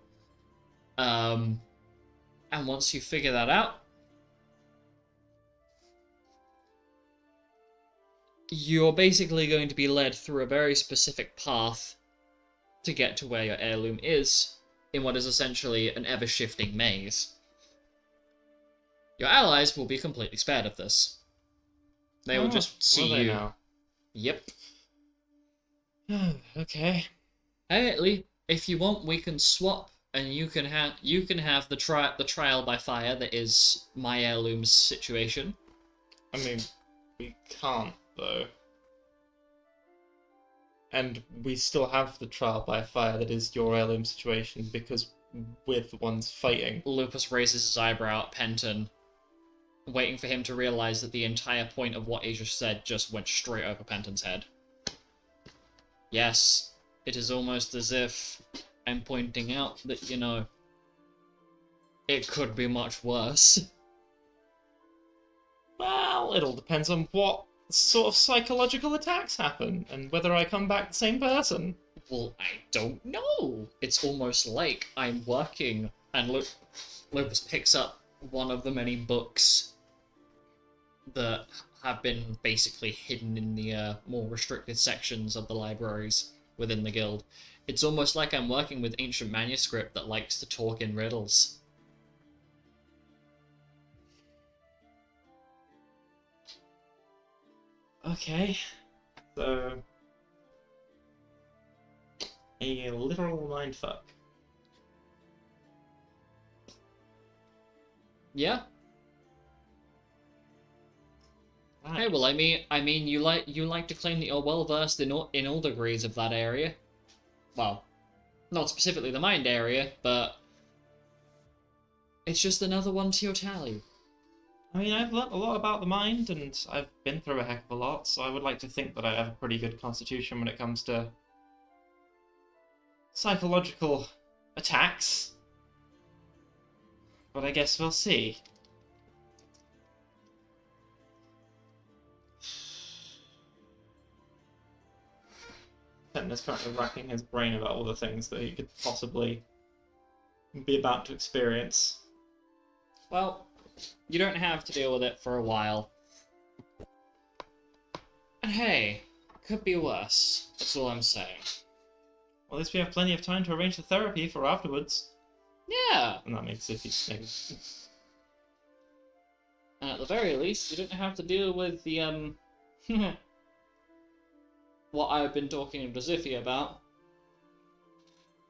And once you figure that out, you're basically going to be led through a very specific path to get to where your heirloom is, in what is essentially an ever-shifting maze. Your allies will be completely spared of this. They will just see will they you. now? Yep. Okay. Hey, if you want, we can swap and you can have the trial by fire that is my heirloom's situation. I mean, we can't, though. And we still have the trial by fire that is your heirloom situation, because we're the ones fighting. Lupus raises his eyebrow at Penton, waiting for him to realize that the entire point of what Asia said just went straight over Penton's head. Yes, it is almost as if I'm pointing out that, you know, it could be much worse. Well, it all depends on what sort of psychological attacks happen, and whether I come back the same person. Well, I don't know. It's almost like I'm working, and Lupus picks up one of the many books that have been basically hidden in the more restricted sections of the libraries within the guild. It's almost like I'm working with ancient manuscript that likes to talk in riddles. Okay, so a literal mindfuck. Yeah. Right. Hey, well, I mean, you like to claim that you're well versed in all degrees of that area. Well, not specifically the mind area, but it's just another one to your tally. I mean, I've learnt a lot about the mind, and I've been through a heck of a lot, so I would like to think that I have a pretty good constitution when it comes to psychological attacks. But I guess we'll see. Penton is currently racking his brain about all the things that he could possibly be about to experience. Well, you don't have to deal with it for a while. And hey, could be worse. That's all I'm saying. Well, at least we have plenty of time to arrange the therapy for afterwards. Yeah! And that makes Ziffy negative. And at the very least, you don't have to deal with the, what I've been talking to Ziffy about.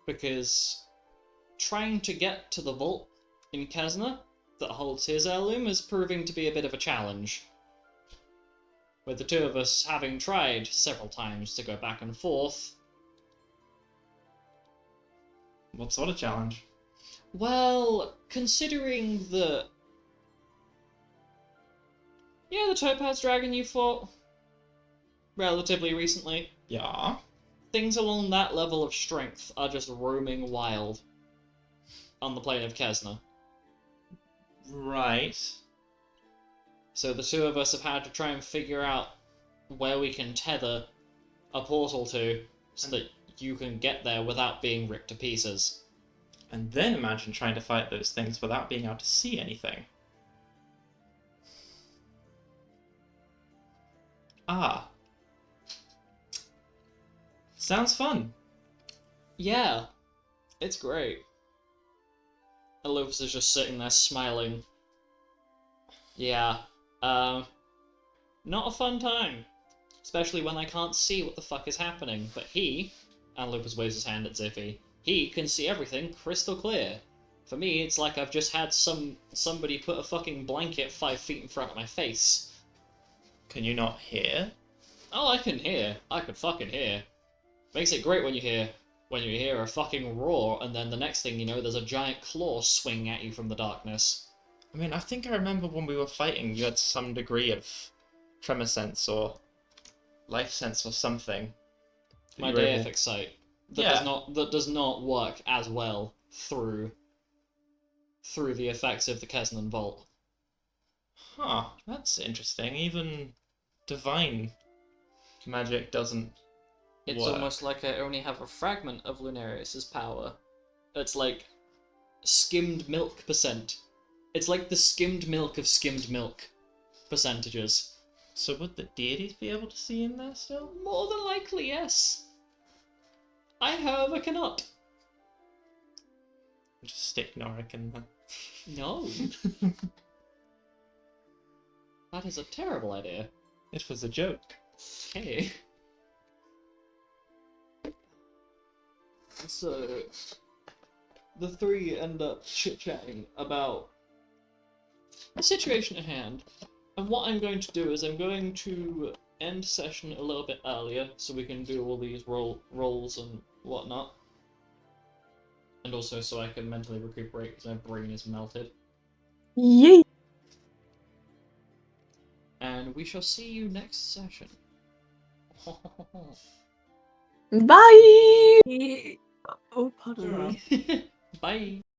Because trying to get to the vault in Kesna that holds his heirloom is proving to be a bit of a challenge. With the two of us having tried several times to go back and forth. What sort of challenge? Well, considering that... Yeah, the Topaz Dragon you fought relatively recently. Yeah. Things along that level of strength are just roaming wild on the plane of Kesna. Right. So the two of us have had to try and figure out where we can tether a portal to so that you can get there without being ripped to pieces. And then imagine trying to fight those things without being able to see anything. Ah. Sounds fun. Yeah, it's great. And Lupus is just sitting there smiling. Yeah, not a fun time. Especially when I can't see what the fuck is happening. But he, and Lupus waves his hand at Ziffy, he can see everything crystal clear. For me, it's like I've just had somebody put a fucking blanket 5 feet in front of my face. Can you not hear? Oh, I can hear. I could fucking hear. Makes it great when you hear a fucking roar, and then the next thing you know, there's a giant claw swinging at you from the darkness. I mean, I think I remember when we were fighting, you had some degree of tremor sense or life sense or something. My You were able- deific sight that Yeah. does not work as well through the effects of the Kesnan Vault. Huh, that's interesting. Even divine magic doesn't It's work. almost like I only have a fragment of Lunarius's power. It's like skimmed milk percent. It's like the skimmed milk of skimmed milk percentages. So would the deities be able to see in there still? More than likely, yes. I, however, cannot. Just stick Norik in there. No. That is a terrible idea. It was a joke. Okay. So, the three end up chit-chatting about the situation at hand. And what I'm going to do is I'm going to end session a little bit earlier so we can do all these rolls and whatnot. And also so I can mentally recuperate because my brain is melted. Yay! And we shall see you next session. Bye! Oh, pardon me. Bye!